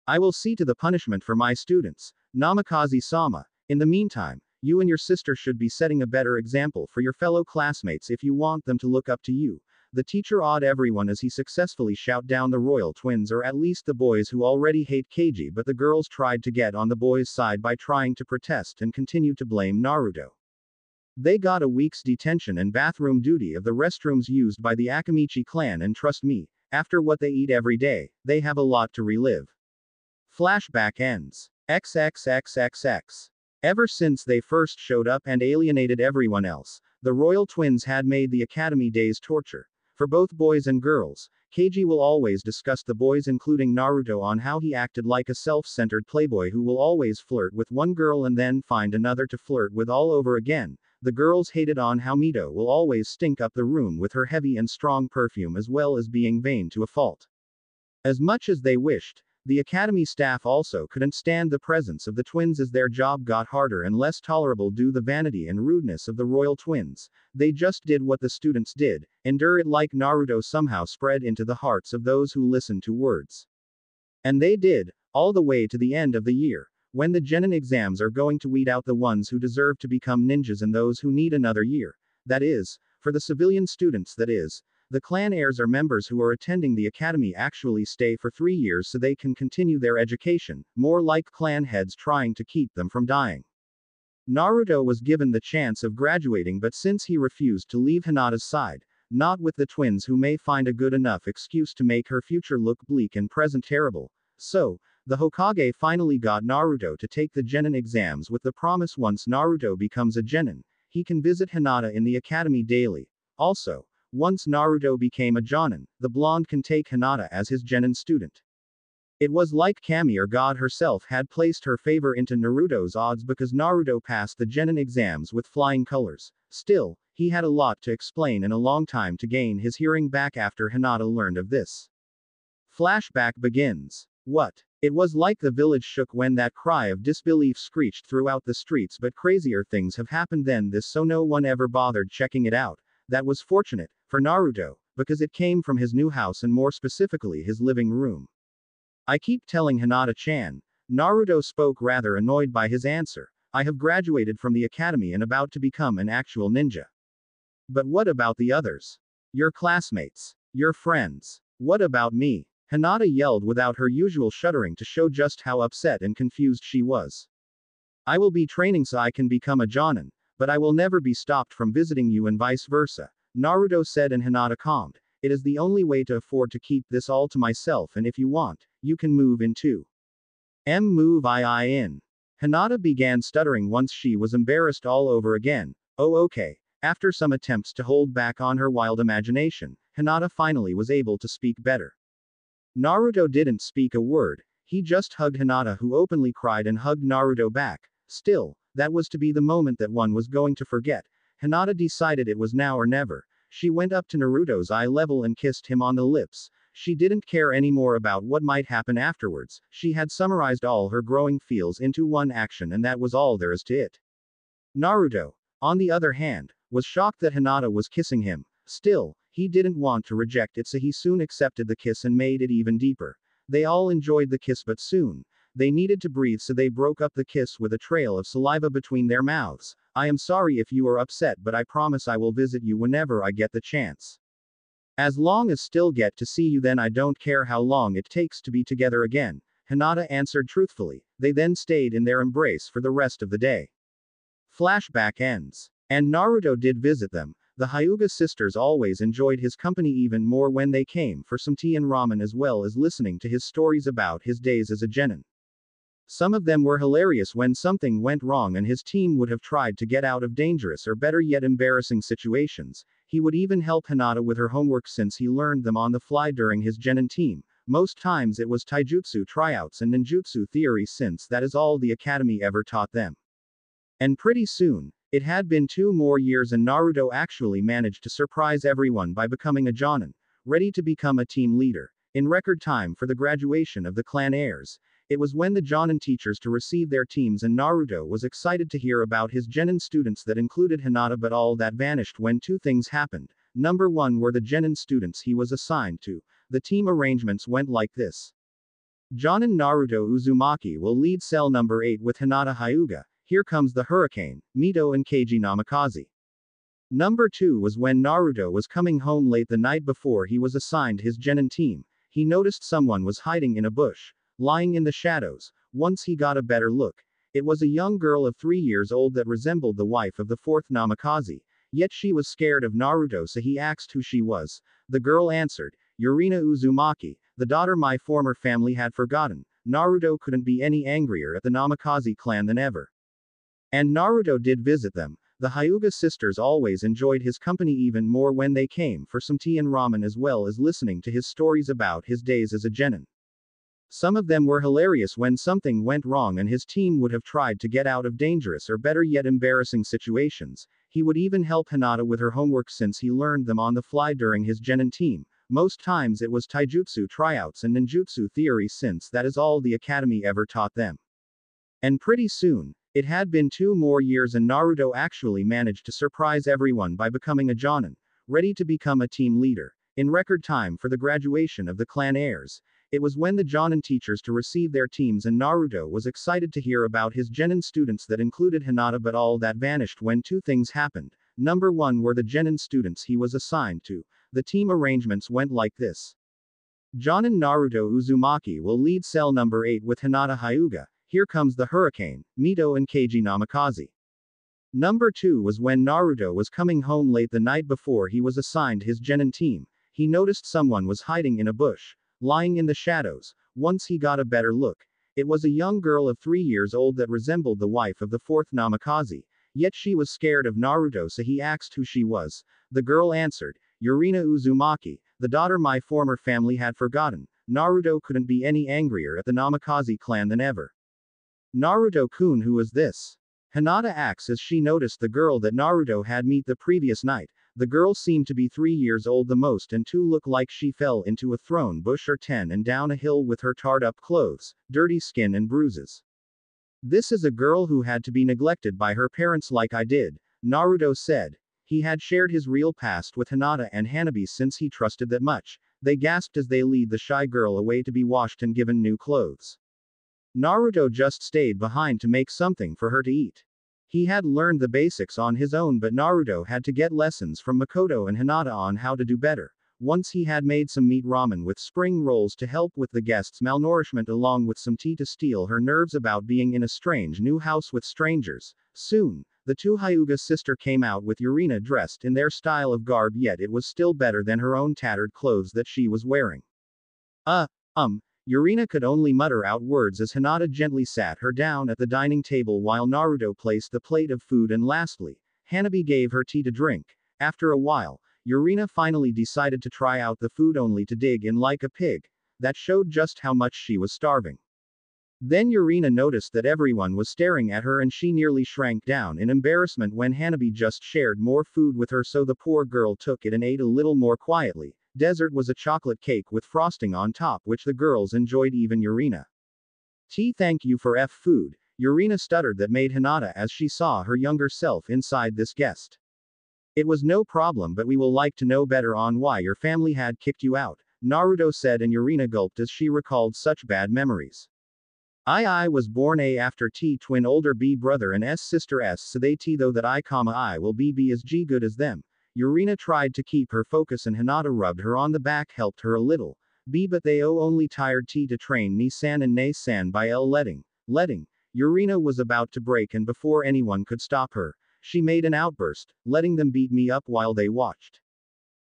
I will see to the punishment for my students, Namikaze-sama. In the meantime, you and your sister should be setting a better example for your fellow classmates if you want them to look up to you. The teacher awed everyone as he successfully shot down the royal twins, or at least the boys who already hate Keiji, but the girls tried to get on the boys' side by trying to protest and continue to blame Naruto. They got a week's detention and bathroom duty of the restrooms used by the Akamichi clan, and trust me, after what they eat every day, they have a lot to relive. Flashback ends. XXXXX. Ever since they first showed up and alienated everyone else, the royal twins had made the academy days torture. For both boys and girls, Keiji will always discuss the boys, including Naruto, on how he acted like a self-centered playboy who will always flirt with one girl and then find another to flirt with all over again. The girls hated on how Mito will always stink up the room with her heavy and strong perfume, as well as being vain to a fault. As much as they wished, the academy staff also couldn't stand the presence of the twins, as their job got harder and less tolerable due to the vanity and rudeness of the royal twins. They just did what the students did, endure it like Naruto somehow spread into the hearts of those who listened to words. And they did, all the way to the end of the year, when the genin exams are going to weed out the ones who deserve to become ninjas and those who need another year. That is, for the civilian students, that is. The clan heirs or members who are attending the academy actually stay for 3 years so they can continue their education, more like clan heads trying to keep them from dying. Naruto was given the chance of graduating, but since he refused to leave Hinata's side, not with the twins who may find a good enough excuse to make her future look bleak and present terrible, so, the Hokage finally got Naruto to take the genin exams with the promise once Naruto becomes a genin, he can visit Hinata in the academy daily. Also, once Naruto became a jonin, the blonde can take Hinata as his genin student. It was like Kami or God herself had placed her favor into Naruto's odds, because Naruto passed the genin exams with flying colors. Still, he had a lot to explain and a long time to gain his hearing back after Hinata learned of this. Flashback begins. What? It was like the village shook when that cry of disbelief screeched throughout the streets, but crazier things have happened than this, so no one ever bothered checking it out. That was fortunate for Naruto, because it came from his new house, and more specifically his living room. I keep telling Hinata-chan. Naruto spoke, rather annoyed by his answer. I have graduated from the academy and about to become an actual ninja. But what about the others? Your classmates? Your friends? What about me? Hinata yelled without her usual shuddering to show just how upset and confused she was. I will be training so I can become a jonin, but I will never be stopped from visiting you and vice versa, Naruto said, and Hinata calmed. It is the only way to afford to keep this all to myself, and if you want, you can move in too. Move in. Hinata began stuttering once she was embarrassed all over again. Oh okay. After some attempts to hold back on her wild imagination, Hinata finally was able to speak better. Naruto didn't speak a word. He just hugged Hinata, who openly cried and hugged Naruto back. Still, that was to be the moment that one was going to forget. Hinata decided it was now or never. She went up to Naruto's eye level and kissed him on the lips. She didn't care anymore about what might happen afterwards. She had summarized all her growing feels into one action, and that was all there is to it. Naruto, on the other hand, was shocked that Hinata was kissing him. Still, he didn't want to reject it, so he soon accepted the kiss and made it even deeper. They all enjoyed the kiss, but soon they needed to breathe, so they broke up the kiss with a trail of saliva between their mouths. I am sorry if you are upset, but I promise I will visit you whenever I get the chance. As long as still get to see you, then I don't care how long it takes to be together again, Hinata answered truthfully. They then stayed in their embrace for the rest of the day. Flashback ends. And Naruto did visit them. The Hyuga sisters always enjoyed his company even more when they came for some tea and ramen, as well as listening to his stories about his days as a genin. Some of them were hilarious when something went wrong and his team would have tried to get out of dangerous or better yet embarrassing situations. He would even help Hinata with her homework since he learned them on the fly during his genin team. Most times it was taijutsu tryouts and ninjutsu theory, since that is all the academy ever taught them. And pretty soon, it had been 2 more years and Naruto actually managed to surprise everyone by becoming a jonin, ready to become a team leader, in record time for the graduation of the clan heirs. It was when the jonin teachers to receive their teams, and Naruto was excited to hear about his genin students that included Hinata, but all that vanished when 2 things happened. Number 1 were the genin students he was assigned to. The team arrangements went like this. Jonin Naruto Uzumaki will lead cell number 8 with Hinata Hyuga. Here comes the hurricane, Mito and Keiji Namikaze. Number 2 was when Naruto was coming home late the night before he was assigned his genin team. He noticed someone was hiding in a bush, lying in the shadows. Once he got a better look, it was a young girl of 3 years old that resembled the wife of the 4th Namikaze. Yet she was scared of Naruto, so he asked who she was. The girl answered, Yurina Uzumaki, the daughter my former family had forgotten. Naruto couldn't be any angrier at the Namikaze clan than ever. And Naruto did visit them. The Hyuga sisters always enjoyed his company even more when they came for some tea and ramen, as well as listening to his stories about his days as a genin. Some of them were hilarious when something went wrong and his team would have tried to get out of dangerous or better yet embarrassing situations. He would even help Hinata with her homework since he learned them on the fly during his genin team. Most times it was taijutsu tryouts and ninjutsu theory, since that is all the academy ever taught them. And pretty soon, it had been 2 more years and Naruto actually managed to surprise everyone by becoming a jonin, ready to become a team leader, in record time for the graduation of the clan heirs. It was when the jonin teachers to receive their teams, and Naruto was excited to hear about his genin students that included Hinata, but all that vanished when 2 things happened. Number 1 were the genin students he was assigned to. The team arrangements went like this. Jonin Naruto Uzumaki will lead cell number 8 with Hinata Hyuga. Here comes the hurricane, Mito and Keiji Namikaze. Number 2 was when Naruto was coming home late the night before he was assigned his genin team. He noticed someone was hiding in a bush, lying in the shadows. Once he got a better look, it was a young girl of 3 years old that resembled the wife of the 4th Namikaze. Yet she was scared of Naruto, so he asked who she was. The girl answered, Yurina Uzumaki, the daughter my former family had forgotten. Naruto couldn't be any angrier at the Namikaze clan than ever. Naruto-kun, who is this? Hinata asks as she noticed the girl that Naruto had met the previous night. The girl seemed to be 3 years old the most, and to look like she fell into a thorn bush or 10 and down a hill with her tarred up clothes, dirty skin and bruises. This is a girl who had to be neglected by her parents like I did, Naruto said. He had shared his real past with Hinata and Hanabi since he trusted that much. They gasped as they lead the shy girl away to be washed and given new clothes. Naruto just stayed behind to make something for her to eat. He had learned the basics on his own, but Naruto had to get lessons from Makoto and Hinata on how to do better. Once he had made some meat ramen with spring rolls to help with the guests' malnourishment, along with some tea to steel her nerves about being in a strange new house with strangers. Soon, the 2 Hyuga sisters came out with Yurina dressed in their style of garb, yet it was still better than her own tattered clothes that she was wearing. Yurina could only mutter out words as Hinata gently sat her down at the dining table while Naruto placed the plate of food, and lastly, Hanabi gave her tea to drink. After a while, Yurina finally decided to try out the food, only to dig in like a pig. That showed just how much she was starving. Then Yurina noticed that everyone was staring at her and she nearly shrank down in embarrassment when Hanabi just shared more food with her, so the poor girl took it and ate a little more quietly. Dessert was a chocolate cake with frosting on top, which the girls enjoyed, even Yurina. Thank you for food, Yurina stuttered, that made Hinata as she saw her younger self inside this guest. It was no problem, but we will like to know better on why your family had kicked you out, Naruto said, and Yurina gulped as she recalled such bad memories. I was born A after T twin older B brother and S sister S, so they T though that I will be as G good as them. Yurina tried to keep her focus and Hinata rubbed her on the back, helped her a little. B but they only tired T to train Ni-san and Ne-san by L letting. Yurina was about to break, and before anyone could stop her, she made an outburst, letting them beat me up while they watched.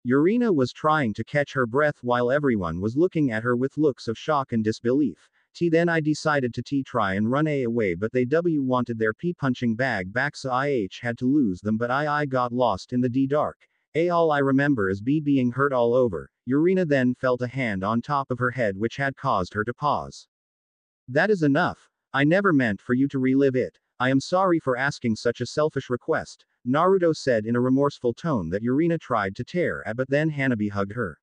Yurina was trying to catch her breath while everyone was looking at her with looks of shock and disbelief. Then I decided to try and run away, but they wanted their punching bag back, so I had to lose them, but I got lost in the dark. All I remember is B being hurt all over. Yurina then felt a hand on top of her head which had caused her to pause. That is enough. I never meant for you to relive it. I am sorry for asking such a selfish request, Naruto said in a remorseful tone that Yurina tried to tear at, but then Hanabi hugged her.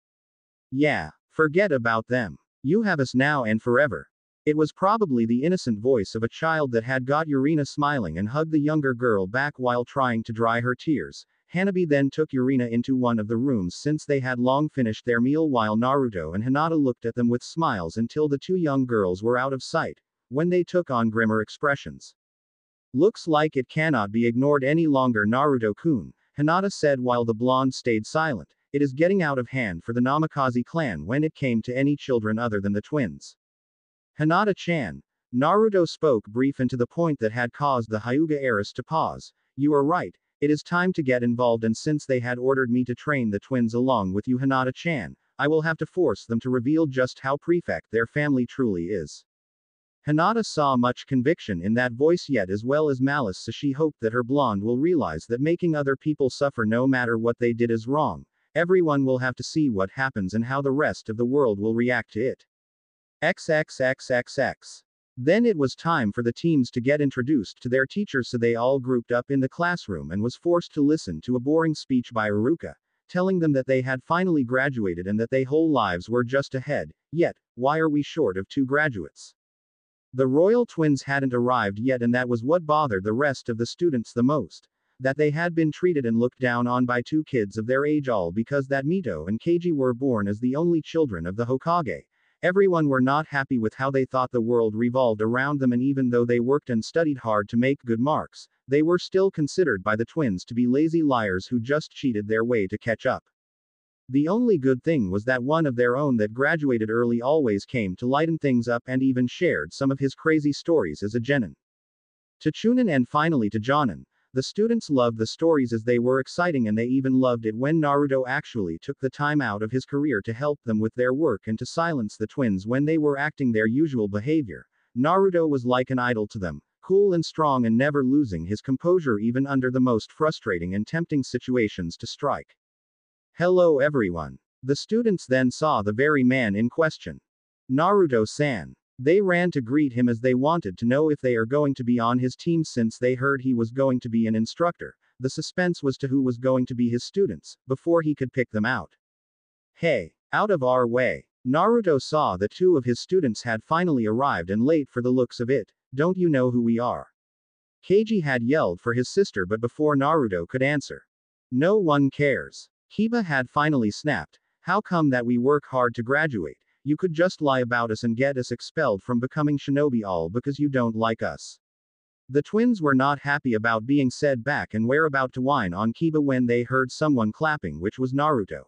Yeah, forget about them. You have us now and forever. It was probably the innocent voice of a child that had got Yurina smiling and hugged the younger girl back while trying to dry her tears. Hanabi then took Yurina into one of the rooms since they had long finished their meal, while Naruto and Hinata looked at them with smiles until the two young girls were out of sight, when they took on grimmer expressions. Looks like it cannot be ignored any longer, Naruto-kun, Hinata said while the blonde stayed silent. It is getting out of hand for the Namikaze clan when it came to any children other than the twins. Hinata-chan. Naruto spoke brief and to the point that had caused the Hyuga heiress to pause. You are right, it is time to get involved, and since they had ordered me to train the twins along with you, Hinata-chan, I will have to force them to reveal just how perfect their family truly is. Hinata saw much conviction in that voice, yet as well as malice, so she hoped that her blonde will realize that making other people suffer no matter what they did is wrong. Everyone will have to see what happens and how the rest of the world will react to it. XXXXX. Then it was time for the teams to get introduced to their teachers, so they all grouped up in the classroom and was forced to listen to a boring speech by Iruka, telling them that they had finally graduated and that their whole lives were just ahead. Yet, why are we short of 2 graduates? The royal twins hadn't arrived yet, and that was what bothered the rest of the students the most. That they had been treated and looked down on by 2 kids of their age, all because that Mito and Keiji were born as the only children of the Hokage. Everyone were not happy with how they thought the world revolved around them, and even though they worked and studied hard to make good marks, they were still considered by the twins to be lazy liars who just cheated their way to catch up. The only good thing was that one of their own that graduated early always came to lighten things up and even shared some of his crazy stories as a genin. To Chunin and finally to Jonin, the students loved the stories as they were exciting, and they even loved it when Naruto actually took the time out of his career to help them with their work and to silence the twins when they were acting their usual behavior. Naruto was like an idol to them, cool and strong and never losing his composure even under the most frustrating and tempting situations to strike. Hello everyone. The students then saw the very man in question. Naruto-san. They ran to greet him as they wanted to know if they are going to be on his team since they heard he was going to be an instructor. The suspense was to who was going to be his students, before he could pick them out. Hey, out of our way. Naruto saw that 2 of his students had finally arrived and late for the looks of it. Don't you know who we are? Keiji had yelled for his sister, but before Naruto could answer. No one cares. Kiba had finally snapped. How come that we work hard to graduate? You could just lie about us and get us expelled from becoming shinobi all because you don't like us. The twins were not happy about being said back and were about to whine on Kiba when they heard someone clapping, which was Naruto.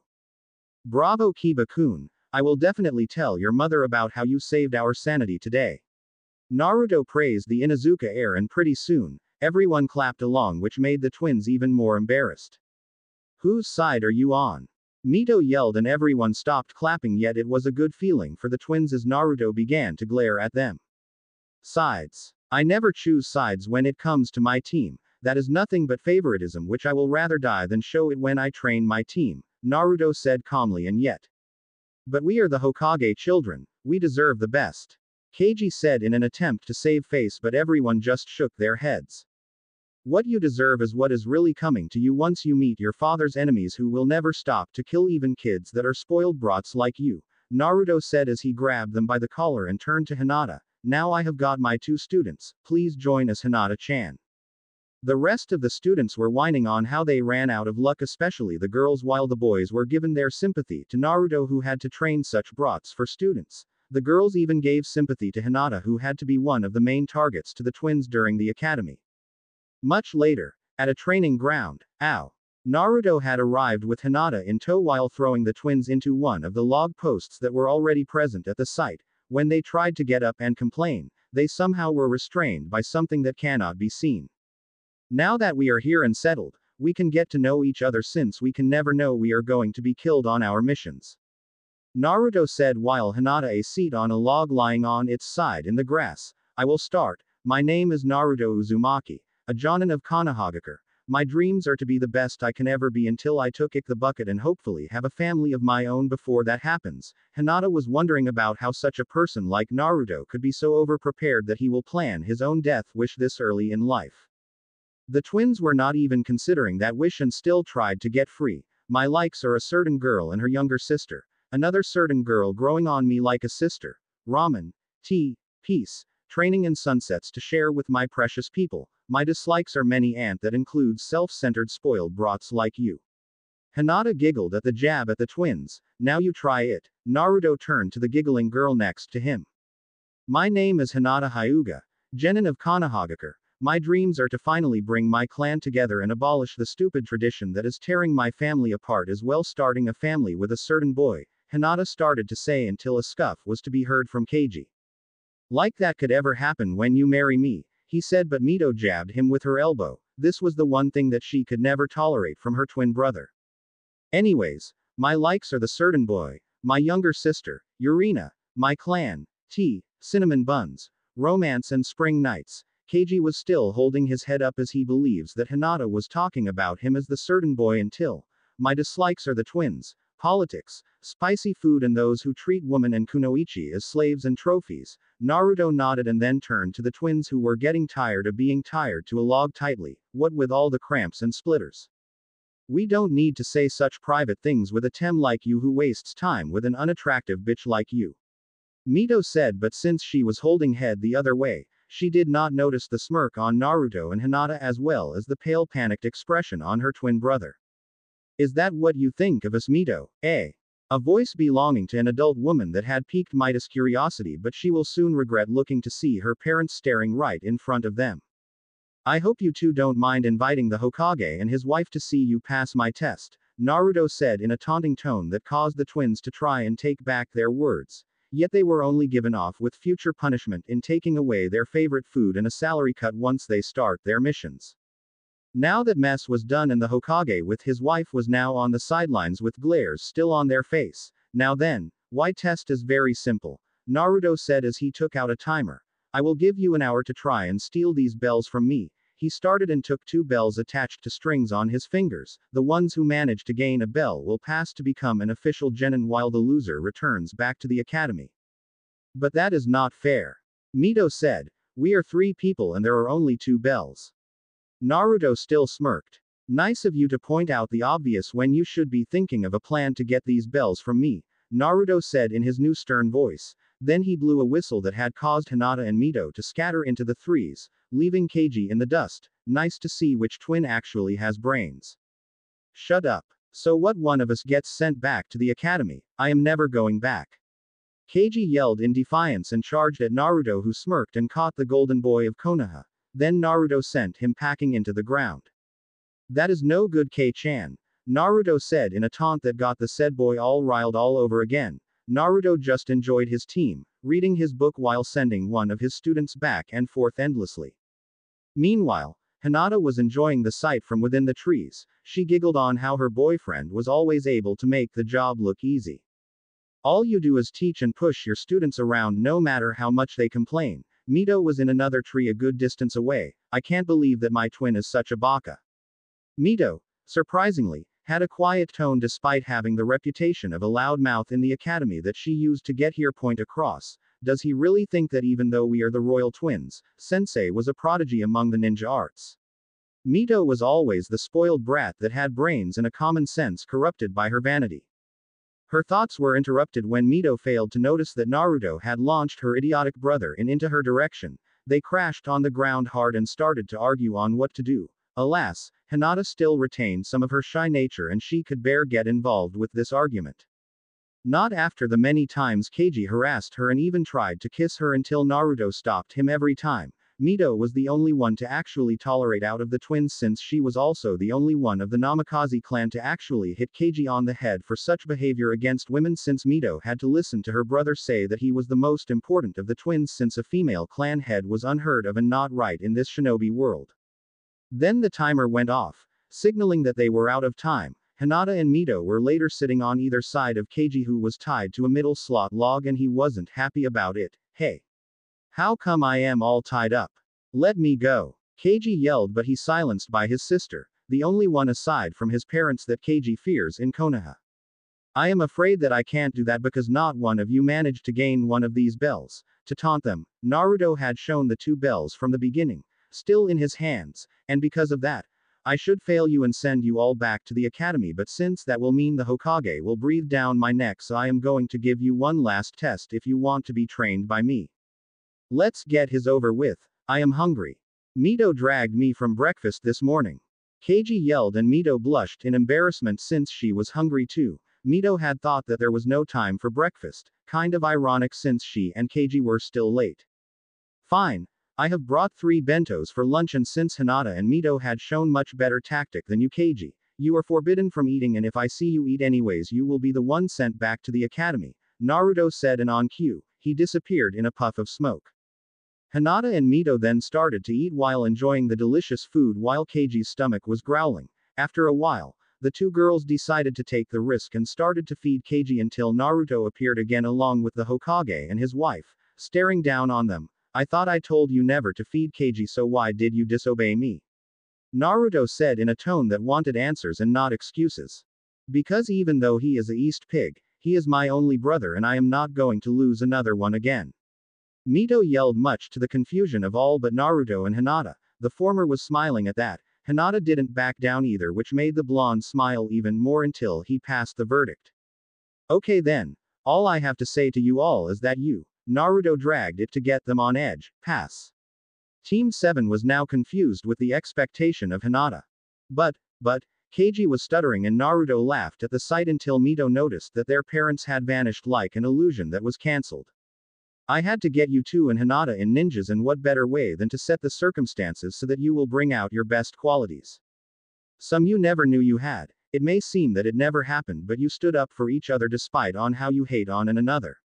Bravo Kiba-kun, I will definitely tell your mother about how you saved our sanity today. Naruto praised the Inuzuka heir, and pretty soon, everyone clapped along, which made the twins even more embarrassed. Whose side are you on? Mito yelled and everyone stopped clapping, yet it was a good feeling for the twins as Naruto began to glare at them. Sides. I never choose sides when it comes to my team. That is nothing but favoritism, which I will rather die than show it when I train my team, Naruto said calmly, and yet. But we are the Hokage children, we deserve the best. Keiji said in an attempt to save face, but everyone just shook their heads. What you deserve is what is really coming to you once you meet your father's enemies who will never stop to kill even kids that are spoiled brats like you, Naruto said as he grabbed them by the collar and turned to Hinata. Now I have got my 2 students, please join us, Hinata-chan. The rest of the students were whining on how they ran out of luck, especially the girls, while the boys were given their sympathy to Naruto who had to train such brats for students. The girls even gave sympathy to Hinata who had to be one of the main targets to the twins during the academy. Much later, at a training ground, Naruto had arrived with Hinata in tow while throwing the twins into one of the log posts that were already present at the site. When they tried to get up and complain, they somehow were restrained by something that cannot be seen. Now that we are here and settled, we can get to know each other since we can never know we are going to be killed on our missions. Naruto said while Hinata a seat on a log lying on its side in the grass. I will start. My name is Naruto Uzumaki, a Jonin of Konohagakure. My dreams are to be the best I can ever be until I took the bucket and hopefully have a family of my own before that happens. Hinata was wondering about how such a person like Naruto could be so over-prepared that he will plan his own death wish this early in life. The twins were not even considering that wish and still tried to get free. My likes are a certain girl and her younger sister. Another certain girl growing on me like a sister. Ramen, tea, peace, training and sunsets to share with my precious people. My dislikes are many and that includes self-centered spoiled brats like you. Hinata giggled at the jab at the twins. Now you try it. Naruto turned to the giggling girl next to him. My name is Hinata Hyuga, Genin of Konohagakure. My dreams are to finally bring my clan together and abolish the stupid tradition that is tearing my family apart as well, starting a family with a certain boy, Hinata started to say until a scuff was to be heard from Keiji. Like that could ever happen when you marry me, he said, but Mito jabbed him with her elbow. This was the one thing that she could never tolerate from her twin brother. Anyways, my likes are the certain boy, my younger sister, Urina, my clan, tea, cinnamon buns, romance and spring nights. Keiji was still holding his head up as he believes that Hinata was talking about him as the certain boy until. My dislikes are the twins, politics, spicy food and those who treat women and kunoichi as slaves and trophies. Naruto nodded and then turned to the twins who were getting tired of being tied to a log tightly, what with all the cramps and splitters. We don't need to say such private things with a tem like you who wastes time with an unattractive bitch like you. Mito said, but since she was holding head the other way, she did not notice the smirk on Naruto and Hinata as well as the pale panicked expression on her twin brother. Is that what you think of us, Mito? A voice belonging to an adult woman that had piqued Mito's curiosity, but she will soon regret looking to see her parents staring right in front of them. I hope you two don't mind inviting the Hokage and his wife to see you pass my test, Naruto said in a taunting tone that caused the twins to try and take back their words. Yet they were only given off with future punishment in taking away their favorite food and a salary cut once they start their missions. Now that mess was done and the Hokage with his wife was now on the sidelines with glares still on their face. Now then, why test is very simple, Naruto said as he took out a timer. I will give you an hour to try and steal these bells from me. He started and took 2 bells attached to strings on his fingers. The ones who manage to gain a bell will pass to become an official genin while the loser returns back to the academy. But that is not fair, Mito said. We are 3 people and there are only 2 bells. Naruto still smirked. Nice of you to point out the obvious when you should be thinking of a plan to get these bells from me, Naruto said in his new stern voice. Then he blew a whistle that had caused Hinata and Mito to scatter into the threes, leaving Keiji in the dust. Nice to see which twin actually has brains. Shut up. So what, one of us gets sent back to the academy? I am never going back. Keiji yelled in defiance and charged at Naruto, who smirked and caught the golden boy of Konoha. Then Naruto sent him packing into the ground. That is no good, Kei-chan, Naruto said in a taunt that got the said boy all riled all over again. Naruto just enjoyed his team, reading his book while sending one of his students back and forth endlessly. Meanwhile, Hinata was enjoying the sight from within the trees. She giggled on how her boyfriend was always able to make the job look easy. All you do is teach and push your students around no matter how much they complain. Mito was in another tree a good distance away. I can't believe that my twin is such a baka. Mito, surprisingly, had a quiet tone despite having the reputation of a loud mouth in the academy that she used to get her point across. does he really think that even though we are the royal twins, Sensei was a prodigy among the ninja arts? Mito was always the spoiled brat that had brains and a common sense corrupted by her vanity. Her thoughts were interrupted when Mito failed to notice that Naruto had launched her idiotic brother into her direction. They crashed on the ground hard and started to argue on what to do. Alas, Hinata still retained some of her shy nature and she could bear get involved with this argument. Not after the many times Keiji harassed her and even tried to kiss her until Naruto stopped him every time. Mito was the only one to actually tolerate out of the twins since she was also the only one of the Namikaze clan to actually hit Keiji on the head for such behavior against women since Mito had to listen to her brother say that he was the most important of the twins since a female clan head was unheard of and not right in this shinobi world. Then the timer went off, signaling that they were out of time. Hinata and Mito were later sitting on either side of Keiji who was tied to a middle slot log and he wasn't happy about it. Hey! How come I am all tied up? Let me go. Keiji yelled but he silenced by his sister, the only one aside from his parents that Keiji fears in Konoha. I am afraid that I can't do that because not one of you managed to gain one of these bells. To taunt them, Naruto had shown the two bells from the beginning, still in his hands, and because of that, I should fail you and send you all back to the academy but since that will mean the Hokage will breathe down my neck so I am going to give you one last test if you want to be trained by me. Let's get his over with. I am hungry. Mito dragged me from breakfast this morning. Keiji yelled and Mito blushed in embarrassment since she was hungry too. Mito had thought that there was no time for breakfast, kind of ironic since she and Keiji were still late. Fine. I have brought 3 bentos for lunch and since Hinata and Mito had shown much better tactic than you Keiji, you are forbidden from eating and if I see you eat anyways you will be the one sent back to the academy, Naruto said and on cue, he disappeared in a puff of smoke. Hinata and Mito then started to eat while enjoying the delicious food while Keiji's stomach was growling. After a while, the two girls decided to take the risk and started to feed Keiji until Naruto appeared again along with the Hokage and his wife, staring down on them. I thought I told you never to feed Keiji so why did you disobey me? Naruto said in a tone that wanted answers and not excuses. Because even though he is a East Pig, he is my only brother and I am not going to lose another one again. Mito yelled much to the confusion of all but Naruto and Hinata. The former was smiling at that. Hinata didn't back down either which made the blonde smile even more until he passed the verdict. Okay then. All I have to say to you all is that you, Naruto dragged it to get them on edge. Pass. Team 7 was now confused with the expectation of Hinata. But, Keiji was stuttering and Naruto laughed at the sight until Mito noticed that their parents had vanished like an illusion that was cancelled. I had to get you two and Hinata in ninjas and what better way than to set the circumstances so that you will bring out your best qualities. Some you never knew you had. It may seem that it never happened but you stood up for each other despite on how you hate on another.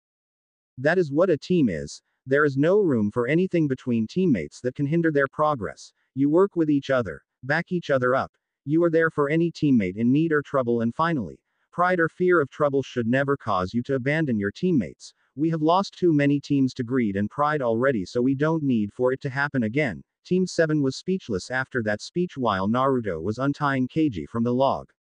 That is what a team is. There is no room for anything between teammates that can hinder their progress. You work with each other, back each other up. You are there for any teammate in need or trouble and finally, pride or fear of trouble should never cause you to abandon your teammates. We have lost too many teams to greed and pride already so we don't need for it to happen again. Team 7 was speechless after that speech while Naruto was untying Keiji from the log.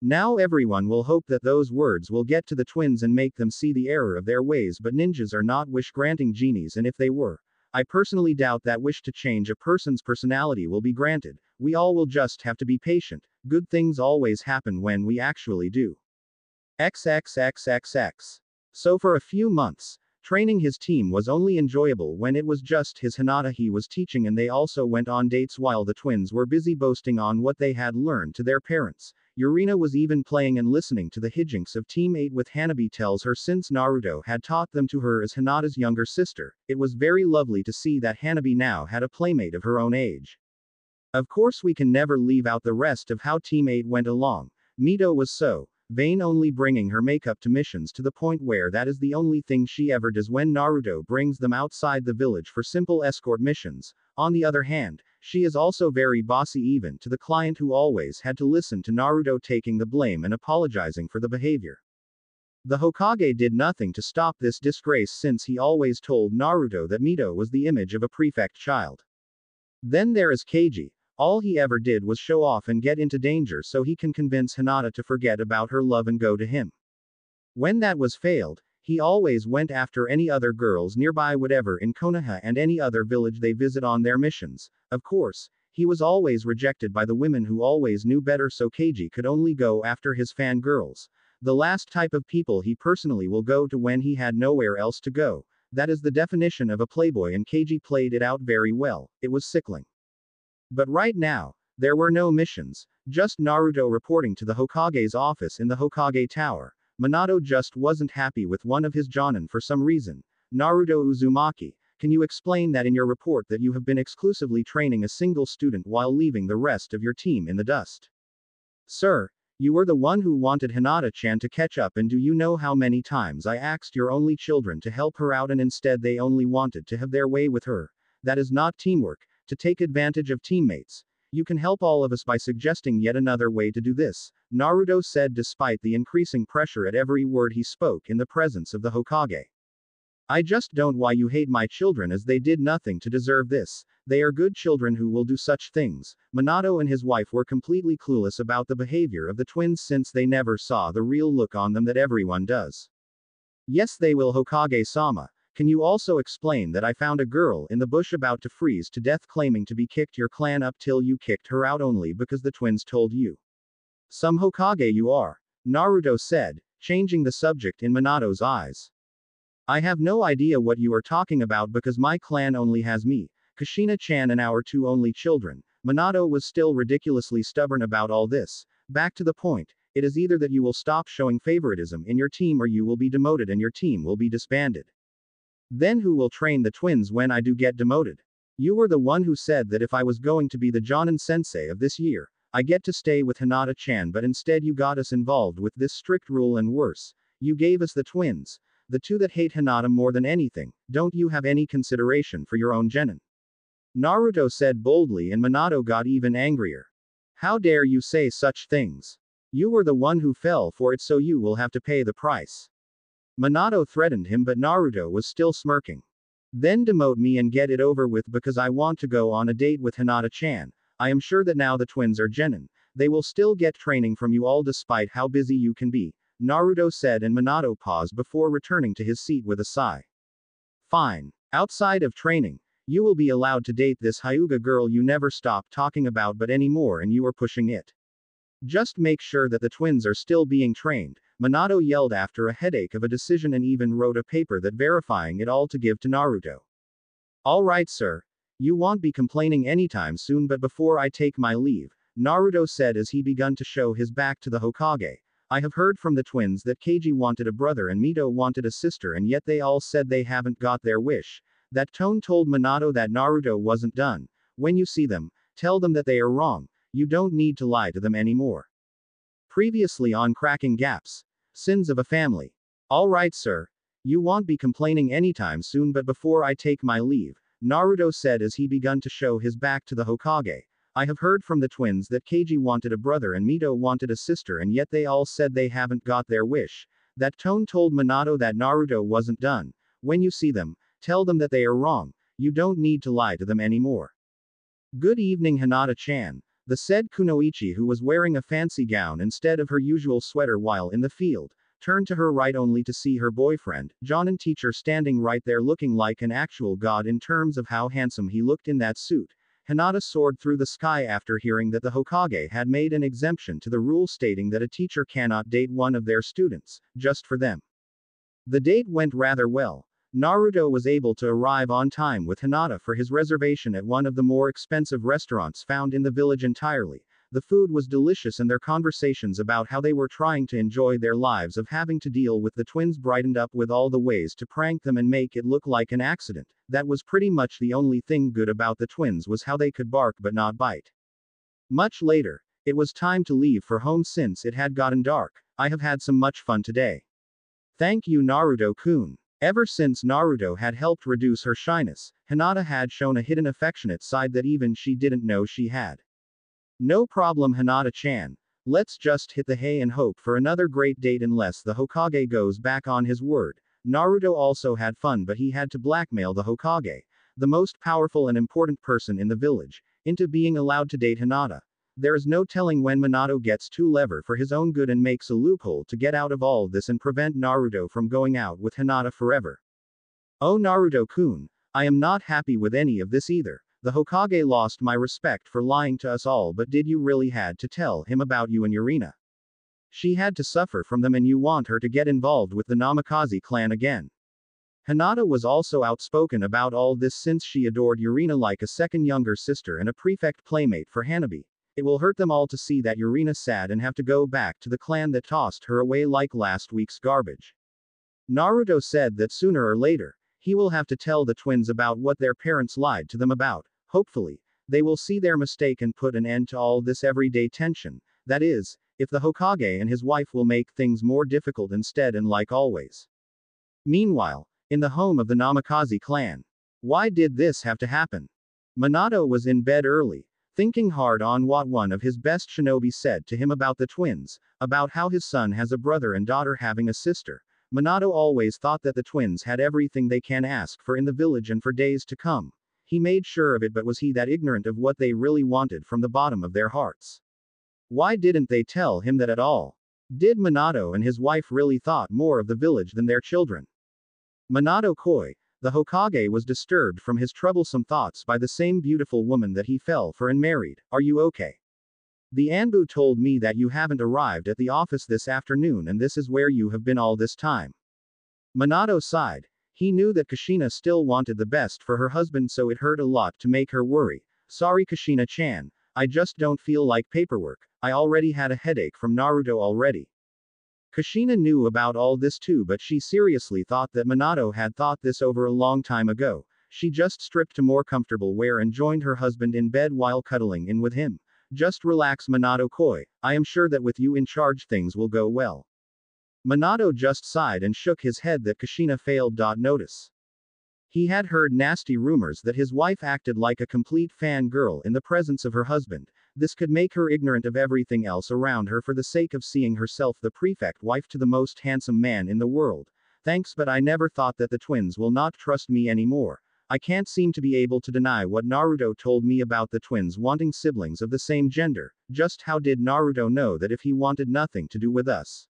Now everyone will hope that those words will get to the twins and make them see the error of their ways but ninjas are not wish-granting genies and if they were, I personally doubt that wish to change a person's personality will be granted. We all will just have to be patient. Good things always happen when we actually do. XXXXX. So for a few months, training his team was only enjoyable when it was just his Hinata he was teaching and they also went on dates while the twins were busy boasting on what they had learned to their parents. Yurina was even playing and listening to the hijinks of Team 8 with Hanabi tells her since Naruto had taught them to her as Hinata's younger sister, it was very lovely to see that Hanabi now had a playmate of her own age. Of course we can never leave out the rest of how Team 8 went along. Mito was so vain only bringing her makeup to missions to the point where that is the only thing she ever does when Naruto brings them outside the village for simple escort missions. On the other hand, she is also very bossy even to the client who always had to listen to Naruto taking the blame and apologizing for the behavior. The Hokage did nothing to stop this disgrace since he always told Naruto that Mito was the image of a prefect child. Then there is Keiji. All he ever did was show off and get into danger so he can convince Hinata to forget about her love and go to him. When that was failed, He always went after any other girls nearby, whatever in Konoha and any other village they visit on their missions. Of course, he was always rejected by the women who always knew better, so Keiji could only go after his fan girls. The last type of people he personally will go to when he had nowhere else to go. That is the definition of a playboy, and Keiji played it out very well. It was sickling. But right now, there were no missions, just Naruto reporting to the Hokage's office in the Hokage Tower. Minato just wasn't happy with one of his jonin for some reason. Naruto Uzumaki, can you explain that in your report that you have been exclusively training a single student while leaving the rest of your team in the dust? Sir, you were the one who wanted Hinata-chan to catch up, and do you know how many times I asked your only children to help her out and instead they only wanted to have their way with her? That is not teamwork, to take advantage of teammates. You can help all of us by suggesting yet another way to do this, Naruto said despite the increasing pressure at every word he spoke in the presence of the Hokage. I just don't why you hate my children, as they did nothing to deserve this. They are good children who will do such things. Minato and his wife were completely clueless about the behavior of the twins since they never saw the real look on them that everyone does. Yes, they will, Hokage-sama. Can you also explain that I found a girl in the bush about to freeze to death claiming to be kicked your clan up till you kicked her out only because the twins told you? Some Hokage you are, Naruto said, changing the subject in Minato's eyes. I have no idea what you are talking about because my clan only has me, Kushina-chan, and our two only children. Minato was still ridiculously stubborn about all this. Back to the point, it is either that you will stop showing favoritism in your team or you will be demoted and your team will be disbanded. Then who will train the twins when I do get demoted? You were the one who said that if I was going to be the Jonin sensei of this year, I get to stay with Hinata-chan, but instead you got us involved with this strict rule, and worse, you gave us the twins. The two that hate Hinata more than anything. Don't you have any consideration for your own genin? Naruto said boldly, and Minato got even angrier. How dare you say such things? You were the one who fell for it, so you will have to pay the price. Minato threatened him, but Naruto was still smirking. Then demote me and get it over with, because I want to go on a date with Hinata-chan. I am sure that now the twins are genin, they will still get training from you all despite how busy you can be, Naruto said, and Minato paused before returning to his seat with a sigh. Fine. Outside of training, you will be allowed to date this Hyuga girl you never stop talking about but anymore, and you are pushing it. Just make sure that the twins are still being trained, Minato yelled after a headache of a decision, and even wrote a paper that verifying it all to give to Naruto. Alright sir. You won't be complaining anytime soon, but before I take my leave, Naruto said as he begun to show his back to the Hokage. I have heard from the twins that Keiji wanted a brother and Mito wanted a sister, and yet they all said they haven't got their wish. That tone told Minato that Naruto wasn't done. When you see them, tell them that they are wrong. You don't need to lie to them anymore. Previously on Cracking Gaps. Sins of a Family. Alright sir. You won't be complaining anytime soon, but before I take my leave, Naruto said as he begun to show his back to the Hokage. I have heard from the twins that Keiji wanted a brother and Mito wanted a sister, and yet they all said they haven't got their wish. That tone told Minato that Naruto wasn't done. When you see them, tell them that they are wrong. You don't need to lie to them anymore. Good evening, Hinata-chan. The said Kunoichi, who was wearing a fancy gown instead of her usual sweater while in the field, turned to her right only to see her boyfriend, Jonin teacher, standing right there looking like an actual god in terms of how handsome he looked in that suit. Hinata soared through the sky after hearing that the Hokage had made an exemption to the rule stating that a teacher cannot date one of their students, just for them. The date went rather well. Naruto was able to arrive on time with Hinata for his reservation at one of the more expensive restaurants found in the village entirely. The food was delicious, and their conversations about how they were trying to enjoy their lives of having to deal with the twins brightened up with all the ways to prank them and make it look like an accident. That was pretty much the only thing good about the twins, was how they could bark but not bite. Much later, it was time to leave for home since it had gotten dark. I have had some much fun today. Thank you, Naruto-kun. Ever since Naruto had helped reduce her shyness, Hinata had shown a hidden affectionate side that even she didn't know she had. No problem, Hinata-chan. Let's just hit the hay and hope for another great date unless the Hokage goes back on his word. Naruto also had fun, but he had to blackmail the Hokage, the most powerful and important person in the village, into being allowed to date Hinata. There is no telling when Minato gets too clever for his own good and makes a loophole to get out of all this and prevent Naruto from going out with Hinata forever. Oh Naruto-kun, I am not happy with any of this either. The Hokage lost my respect for lying to us all, but did you really had to tell him about you and Yurina? She had to suffer from them and you want her to get involved with the Namikaze clan again. Hinata was also outspoken about all this since she adored Yurina like a second younger sister and a prefect playmate for Hanabi. It will hurt them all to see that Yurina's sad and have to go back to the clan that tossed her away like last week's garbage. Naruto said that sooner or later, he will have to tell the twins about what their parents lied to them about. Hopefully, they will see their mistake and put an end to all this everyday tension. That is, if the Hokage and his wife will make things more difficult instead and like always. Meanwhile, in the home of the Namikaze clan. Why did this have to happen? Minato was in bed early, thinking hard on what one of his best shinobi said to him about the twins, about how his son has a brother and daughter having a sister. Minato always thought that the twins had everything they can ask for in the village and for days to come. He made sure of it, but was he that ignorant of what they really wanted from the bottom of their hearts? Why didn't they tell him that at all? Did Minato and his wife really thought more of the village than their children? Minato Koi, the Hokage, was disturbed from his troublesome thoughts by the same beautiful woman that he fell for and married. Are you okay? The Anbu told me that you haven't arrived at the office this afternoon and this is where you have been all this time. Minato sighed. He knew that Kushina still wanted the best for her husband, so it hurt a lot to make her worry. Sorry Kushina-chan, I just don't feel like paperwork. I already had a headache from Naruto already. Kushina knew about all this too, but she seriously thought that Minato had thought this over a long time ago. She just stripped to more comfortable wear and joined her husband in bed while cuddling in with him. Just relax Minato Koi, I am sure that with you in charge things will go well. Minato just sighed and shook his head that Kushina failed. Notice. He had heard nasty rumors that his wife acted like a complete fangirl in the presence of her husband. This could make her ignorant of everything else around her for the sake of seeing herself the prefect wife to the most handsome man in the world. Thanks, but I never thought that the twins will not trust me anymore. I can't seem to be able to deny what Naruto told me about the twins wanting siblings of the same gender. Just how did Naruto know that if he wanted nothing to do with us?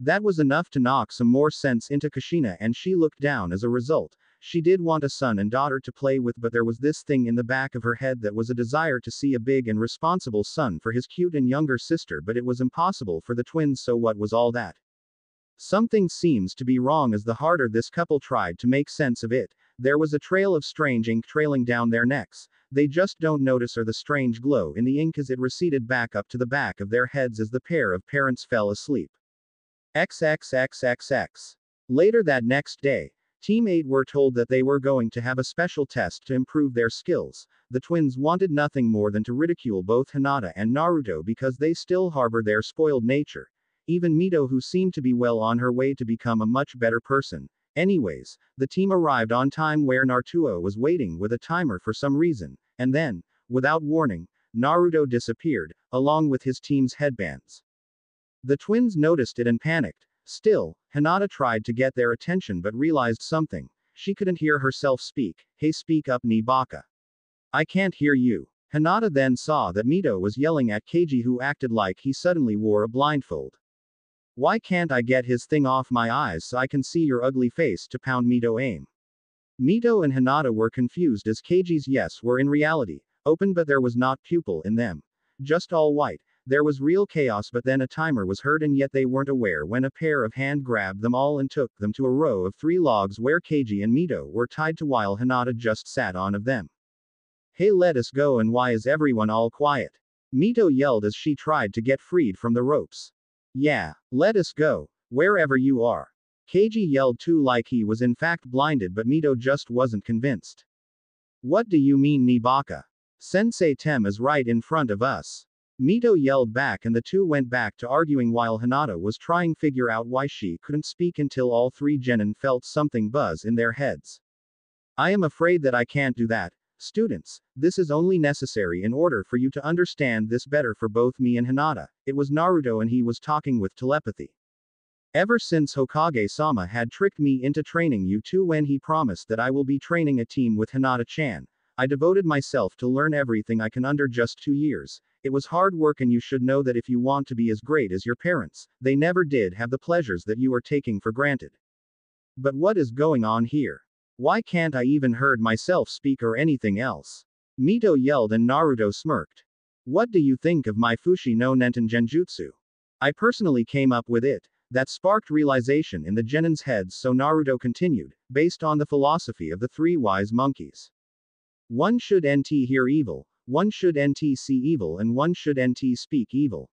That was enough to knock some more sense into Kushina, and she looked down as a result. She did want a son and daughter to play with, but there was this thing in the back of her head that was a desire to see a big and responsible son for his cute and younger sister, but it was impossible for the twins, so what was all that? Something seems to be wrong. As the harder this couple tried to make sense of it, there was a trail of strange ink trailing down their necks. They just don't notice or the strange glow in the ink as it receded back up to the back of their heads as the pair of parents fell asleep. XXXXX. Later that next day, Team 8 were told that they were going to have a special test to improve their skills. The twins wanted nothing more than to ridicule both Hinata and Naruto because they still harbor their spoiled nature. Even Mito, who seemed to be well on her way to become a much better person. Anyways, the team arrived on time where Naruto was waiting with a timer for some reason, and then, without warning, Naruto disappeared, along with his team's headbands. The twins noticed it and panicked. Still, Hinata tried to get their attention but realized something. She couldn't hear herself speak. Hey, speak up, Nibaka. I can't hear you. Hinata then saw that Mito was yelling at Keiji, who acted like he suddenly wore a blindfold. Why can't I get his thing off my eyes so I can see your ugly face? To pound Mito aim. Mito and Hinata were confused as Keiji's yes were in reality open, but there was not pupil in them. Just all white. There was real chaos, but then a timer was heard, and yet they weren't aware when a pair of hands grabbed them all and took them to a row of 3 logs where Keiji and Mito were tied to while Hinata just sat on of them. Hey, let us go, and why is everyone all quiet? Mito yelled as she tried to get freed from the ropes. Yeah, let us go, wherever you are. Keiji yelled too, like he was in fact blinded, but Mito just wasn't convinced. What do you mean, Nibaka? Sensei Tem is right in front of us. Mito yelled back, and the two went back to arguing while Hinata was trying to figure out why she couldn't speak until all 3 genin felt something buzz in their heads. I am afraid that I can't do that. Students, this is only necessary in order for you to understand this better for both me and Hinata. It was Naruto, and he was talking with telepathy. Ever since Hokage-sama had tricked me into training you two when he promised that I will be training a team with Hinata-chan, I devoted myself to learn everything I can under just 2 years. It was hard work, and you should know that if you want to be as great as your parents, they never did have the pleasures that you are taking for granted. But what is going on here? Why can't I even heard myself speak or anything else? Mito yelled and Naruto smirked. What do you think of my Fushi no Nenten Genjutsu? I personally came up with it. That sparked realization in the Genin's heads, so Naruto continued, based on the philosophy of the three wise monkeys. One should nt hear evil, one should nt see evil, and one should nt speak evil.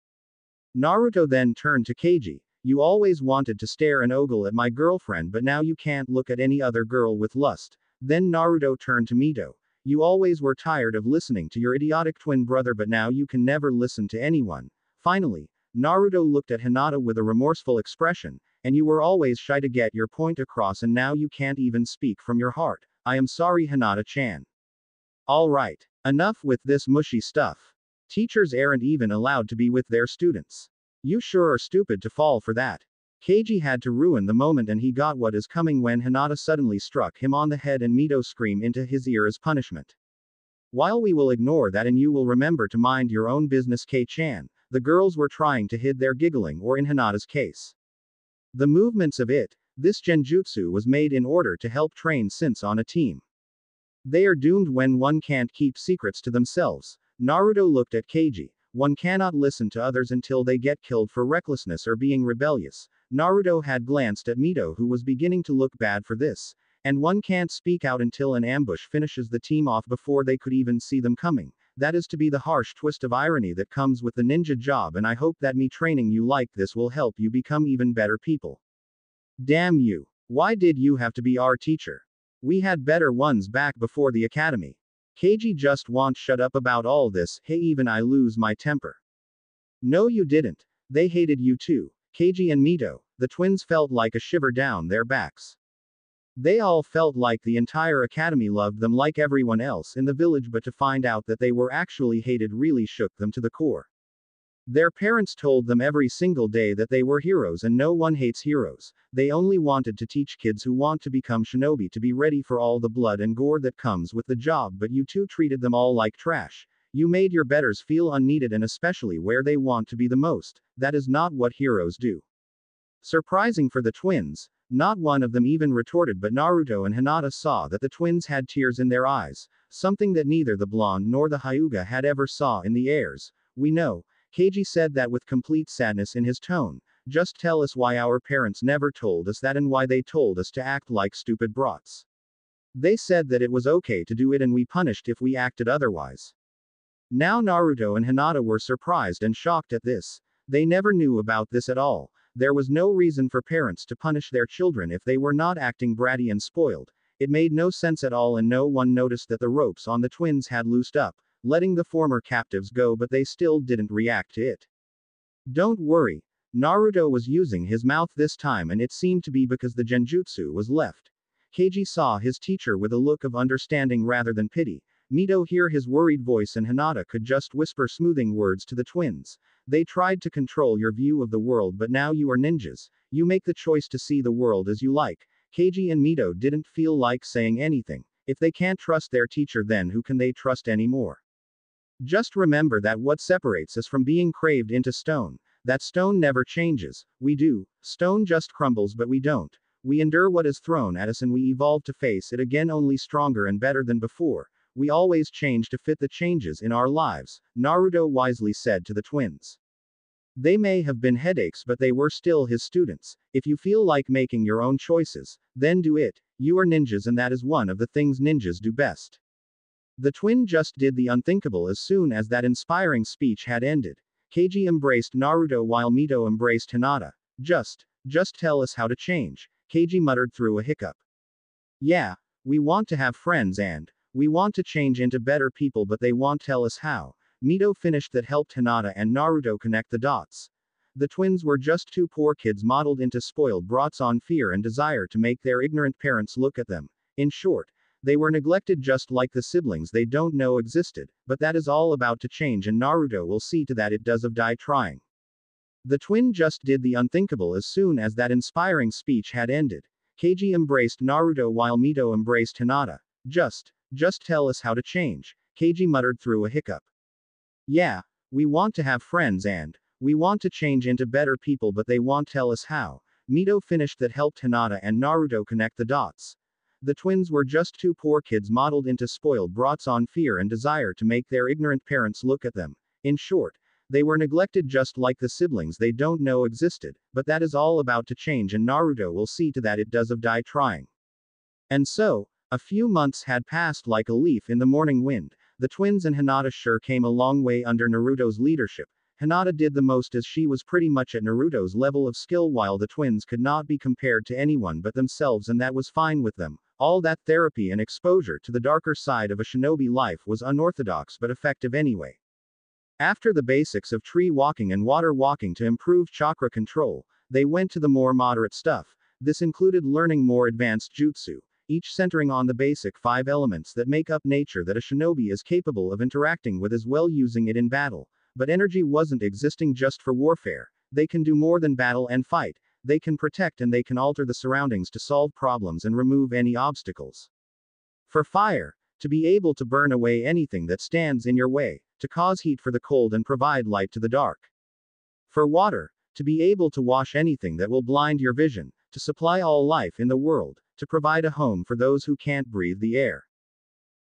Naruto then turned to Keiji. You always wanted to stare and ogle at my girlfriend, but now you can't look at any other girl with lust. Then Naruto turned to Mito. You always were tired of listening to your idiotic twin brother, but now you can never listen to anyone. Finally, Naruto looked at Hinata with a remorseful expression, and you were always shy to get your point across, and now you can't even speak from your heart. I am sorry, Hinata-chan. Alright. Enough with this mushy stuff. Teachers aren't even allowed to be with their students. You sure are stupid to fall for that. Keiji had to ruin the moment, and he got what is coming when Hinata suddenly struck him on the head and Mito screamed into his ear as punishment. While we will ignore that and you will remember to mind your own business, Kei-chan, the girls were trying to hide their giggling, or in Hinata's case, the movements of it. This genjutsu was made in order to help train since on a team. They are doomed when one can't keep secrets to themselves. Naruto looked at Keiji. One cannot listen to others until they get killed for recklessness or being rebellious. Naruto had glanced at Mito, who was beginning to look bad for this. And one can't speak out until an ambush finishes the team off before they could even see them coming. That is to be the harsh twist of irony that comes with the ninja job, and I hope that me training you like this will help you become even better people. Damn you. Why did you have to be our teacher? We had better ones back before the academy. Keiji just won't shut up about all this. Hey, even I lose my temper. No, you didn't. They hated you too. Keiji and Mito, the twins, felt like a shiver down their backs. They all felt like the entire academy loved them like everyone else in the village, but to find out that they were actually hated really shook them to the core. Their parents told them every single day that they were heroes, and no one hates heroes. They only wanted to teach kids who want to become shinobi to be ready for all the blood and gore that comes with the job, but you two treated them all like trash. You made your betters feel unneeded, and especially where they want to be the most. That is not what heroes do. Surprising for the twins, not one of them even retorted, but Naruto and Hinata saw that the twins had tears in their eyes, something that neither the blonde nor the Hyuga had ever saw in the airs. We know. Keiji said that with complete sadness in his tone. Just tell us why our parents never told us that, and why they told us to act like stupid brats. They said that it was okay to do it, and we punished if we acted otherwise. Now Naruto and Hinata were surprised and shocked at this. They never knew about this at all. There was no reason for parents to punish their children if they were not acting bratty and spoiled. It made no sense at all, and no one noticed that the ropes on the twins had loosed up, letting the former captives go, but they still didn't react to it. Don't worry. Naruto was using his mouth this time, and it seemed to be because the genjutsu was left. Keiji saw his teacher with a look of understanding rather than pity. Mito heard his worried voice, and Hinata could just whisper smoothing words to the twins. They tried to control your view of the world, but now you are ninjas. You make the choice to see the world as you like. Keiji and Mito didn't feel like saying anything. If they can't trust their teacher, then who can they trust anymore? Just remember that what separates us from being craved into stone, that stone never changes. We do. Stone just crumbles, but we don't. We endure what is thrown at us, and we evolve to face it again, only stronger and better than before. We always change to fit the changes in our lives, Naruto wisely said to the twins. They may have been headaches, but they were still his students. If you feel like making your own choices, then do it. You are ninjas, and that is one of the things ninjas do best. The twin just did the unthinkable as soon as that inspiring speech had ended. Keiji embraced Naruto while Mito embraced Hinata. Just tell us how to change, Keiji muttered through a hiccup. Yeah, we want to have friends and we want to change into better people, but they won't tell us how. Mito finished that helped Hinata and Naruto connect the dots. The twins were just two poor kids modeled into spoiled brats on fear and desire to make their ignorant parents look at them. In short, they were neglected just like the siblings they don't know existed, but that is all about to change, and Naruto will see to that it does of die trying. The twin just did the unthinkable as soon as that inspiring speech had ended. Keiji embraced Naruto while Mito embraced Hinata. Just tell us how to change, Keiji muttered through a hiccup. Yeah, We want to have friends and we want to change into better people, but they won't tell us how. Mito finished that helped Hinata and Naruto connect the dots. The twins were just two poor kids modeled into spoiled brats on fear and desire to make their ignorant parents look at them. In short, they were neglected just like the siblings they don't know existed, but that is all about to change and Naruto will see to that it does of die trying. And so, a few months had passed like a leaf in the morning wind. The twins and Hinata sure came a long way under Naruto's leadership. Hinata did the most as she was pretty much at Naruto's level of skill while the twins could not be compared to anyone but themselves and that was fine with them. All that therapy and exposure to the darker side of a shinobi life was unorthodox but effective anyway. After the basics of tree walking and water walking to improve chakra control, they went to the more moderate stuff. This included learning more advanced jutsu, each centering on the basic 5 elements that make up nature that a shinobi is capable of interacting with as well using it in battle. But energy wasn't existing just for warfare. They can do more than battle and fight. They can protect and they can alter the surroundings to solve problems and remove any obstacles. For fire, to be able to burn away anything that stands in your way, to cause heat for the cold and provide light to the dark. For water, to be able to wash anything that will blind your vision, to supply all life in the world, to provide a home for those who can't breathe the air.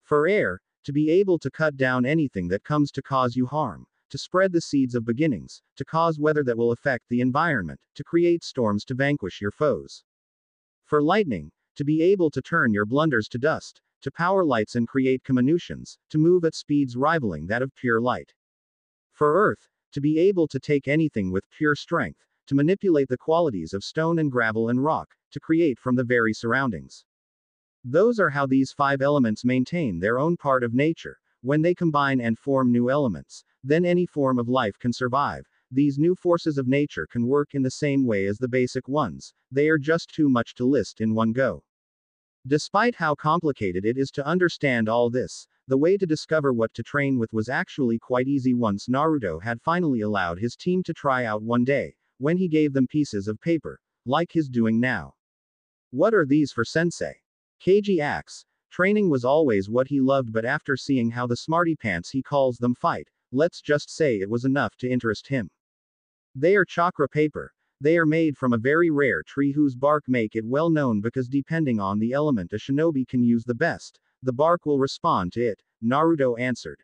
For air, to be able to cut down anything that comes to cause you harm, to spread the seeds of beginnings, to cause weather that will affect the environment, to create storms to vanquish your foes. For lightning, to be able to turn your blunders to dust, to power lights and create combinations, to move at speeds rivaling that of pure light. For earth, to be able to take anything with pure strength, to manipulate the qualities of stone and gravel and rock, to create from the very surroundings. Those are how these 5 elements maintain their own part of nature. When they combine and form new elements, then any form of life can survive. These new forces of nature can work in the same way as the basic ones, they are just too much to list in one go. Despite how complicated it is to understand all this, the way to discover what to train with was actually quite easy once Naruto had finally allowed his team to try out one day, when he gave them pieces of paper, like he's doing now. What are these for sensei? Keiji asks. Training was always what he loved, but after seeing how the smarty pants he calls them fight, let's just say it was enough to interest him. They are chakra paper. They are made from a very rare tree whose bark make it well known because depending on the element a shinobi can use the best, the bark will respond to it, Naruto answered.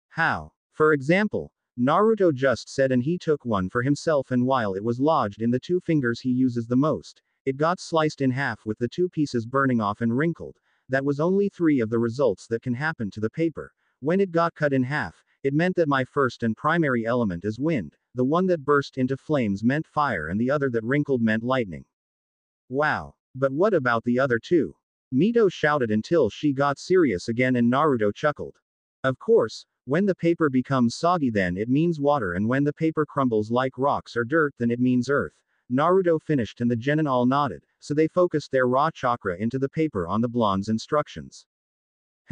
How? For example, Naruto just said and he took one for himself and while it was lodged in the 2 fingers he uses the most, it got sliced in half with the 2 pieces burning off and wrinkled. That was only 3 of the results that can happen to the paper. When it got cut in half, it meant that my first and primary element is wind, the one that burst into flames meant fire and the other that wrinkled meant lightning. Wow. But what about the other 2? Mito shouted until she got serious again and Naruto chuckled. Of course, when the paper becomes soggy then it means water and when the paper crumbles like rocks or dirt then it means earth. Naruto finished and the genin all nodded, so they focused their raw chakra into the paper on the blonde's instructions.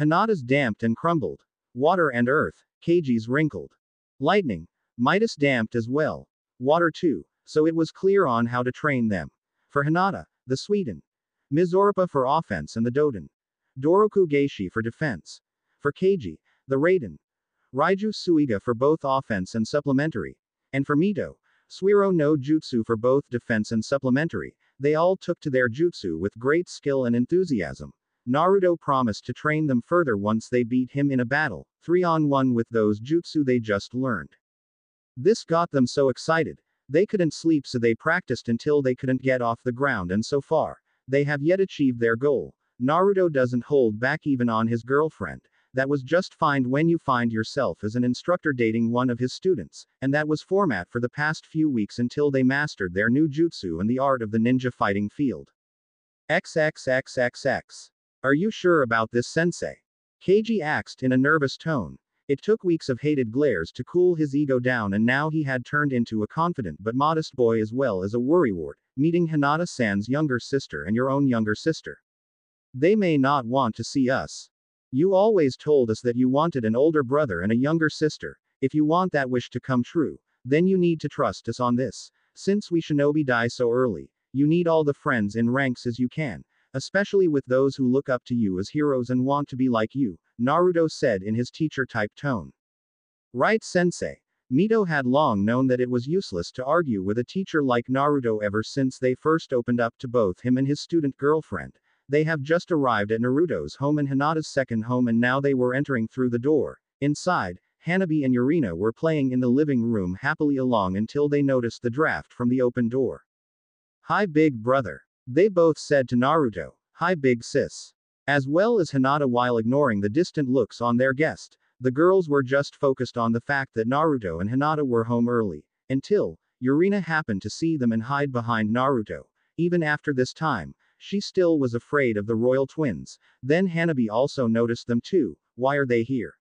Hinata's damped and crumbled. Water and earth, Keiji's wrinkled. Lightning, Midas damped as well. Water too, so it was clear on how to train them. For Hinata, the Suiden. Mizorupa for offense and the Doden. Doroku Geishi for defense. For Keiji, the Raiden. Raiju Suiga for both offense and supplementary. And for Mito, Suiro no Jutsu for both defense and supplementary. They all took to their jutsu with great skill and enthusiasm. Naruto promised to train them further once they beat him in a battle, 3-on-1 with those jutsu they just learned. This got them so excited. They couldn't sleep so they practiced until they couldn't get off the ground and so far, they have yet achieved their goal. Naruto doesn't hold back even on his girlfriend. That was just fine when you find yourself as an instructor dating one of his students, and that was format for the past few weeks until they mastered their new jutsu and the art of the ninja fighting field. XXXXX. Are you sure about this, sensei? Keiji asked in a nervous tone. It took weeks of hated glares to cool his ego down and now he had turned into a confident but modest boy as well as a worrywart, meeting Hinata-san's younger sister and your own younger sister. They may not want to see us. You always told us that you wanted an older brother and a younger sister. If you want that wish to come true, then you need to trust us on this. Since we shinobi die so early, you need all the friends in ranks as you can, especially with those who look up to you as heroes and want to be like you, Naruto said in his teacher-type tone. Right, sensei. Mito had long known that it was useless to argue with a teacher like Naruto ever since they first opened up to both him and his student girlfriend. They have just arrived at Naruto's home and Hinata's second home, and now they were entering through the door. Inside, Hanabi and Yurina were playing in the living room happily along until they noticed the draft from the open door. "Hi big brother," they both said to Naruto. "Hi big sis," as well as Hinata, while ignoring the distant looks on their guest. The girls were just focused on the fact that Naruto and Hinata were home early, until Yurina happened to see them and hide behind Naruto. Even after this time, she still was afraid of the royal twins. Then Hanabi also noticed them too. "Why are they here?"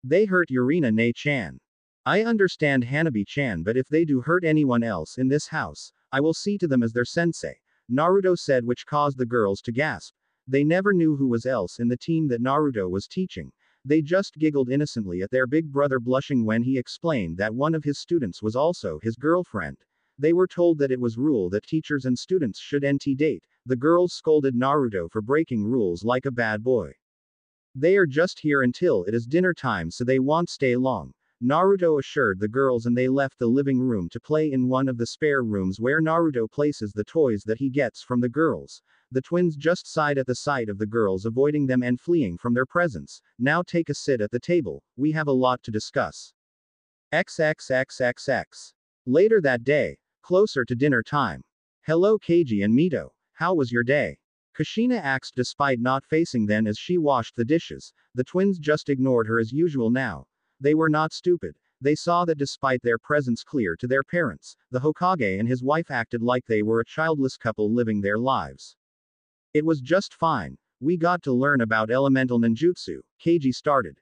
"They hurt Yurina Ne-chan." "I understand Hanabi-chan, but if they do hurt anyone else in this house, I will see to them as their sensei," Naruto said, which caused the girls to gasp. They never knew who was else in the team that Naruto was teaching. They just giggled innocently at their big brother blushing when he explained that one of his students was also his girlfriend. They were told that it was rule that teachers and students should date. The girls scolded Naruto for breaking rules like a bad boy. "They are just here until it is dinner time, so they won't stay long," Naruto assured the girls, and they left the living room to play in one of the spare rooms where Naruto places the toys that he gets from the girls. The twins just sighed at the sight of the girls avoiding them and fleeing from their presence. "Now take a sit at the table, we have a lot to discuss." XXXXX. Later that day, closer to dinner time. "Hello Keiji and Mito, how was your day?" Kushina asked despite not facing them as she washed the dishes. The twins just ignored her as usual now. They were not stupid. They saw that despite their presence clear to their parents, the Hokage and his wife acted like they were a childless couple living their lives. "It was just fine. We got to learn about elemental ninjutsu," Keiji started.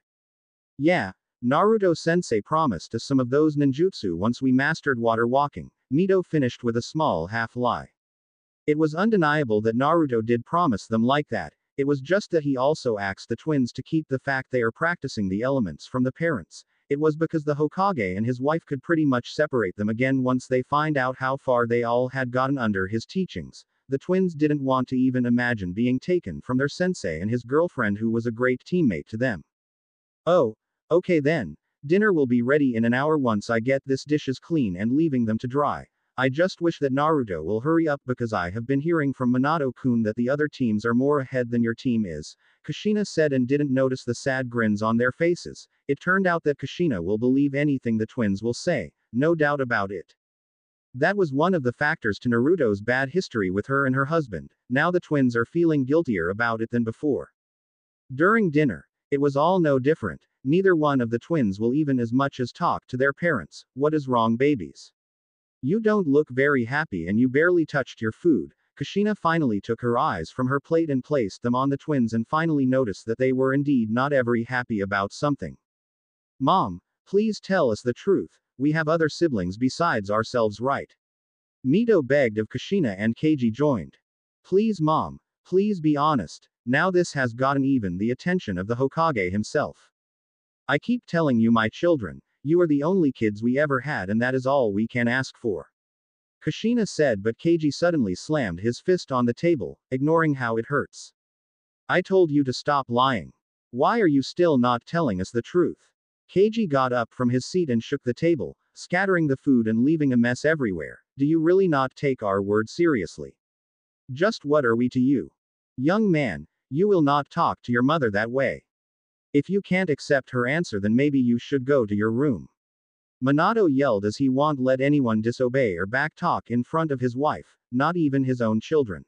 "Yeah, Naruto-sensei promised us some of those ninjutsu once we mastered water walking," Mito finished with a small half-lie. It was undeniable that Naruto did promise them like that. It was just that he also asked the twins to keep the fact they are practicing the elements from the parents. It was because the Hokage and his wife could pretty much separate them again once they find out how far they all had gotten under his teachings. The twins didn't want to even imagine being taken from their sensei and his girlfriend, who was a great teammate to them. "Oh, okay then. Dinner will be ready in an hour once I get this dishes clean and leaving them to dry. I just wish that Naruto will hurry up because I have been hearing from Minato-kun that the other teams are more ahead than your team is," Kushina said, and didn't notice the sad grins on their faces. It turned out that Kushina will believe anything the twins will say, no doubt about it. That was one of the factors to Naruto's bad history with her and her husband. Now the twins are feeling guiltier about it than before. During dinner, it was all no different. Neither one of the twins will even as much as talk to their parents. "What is wrong, babies? You don't look very happy and you barely touched your food." Kushina finally took her eyes from her plate and placed them on the twins and finally noticed that they were indeed not very happy about something. "Mom, please tell us the truth. We have other siblings besides ourselves, right?" Mito begged of Kushina, and Keiji joined. "Please mom, please be honest." Now this has gotten even the attention of the Hokage himself. "I keep telling you, my children, you are the only kids we ever had, and that is all we can ask for," Kushina said, but Keiji suddenly slammed his fist on the table, ignoring how it hurts. "I told you to stop lying. Why are you still not telling us the truth?" Keiji got up from his seat and shook the table, scattering the food and leaving a mess everywhere. "Do you really not take our word seriously? Just what are we to you? Young man, you will not talk to your mother that way. If you can't accept her answer, then maybe you should go to your room." Minato yelled as he won't let anyone disobey or backtalk in front of his wife, not even his own children.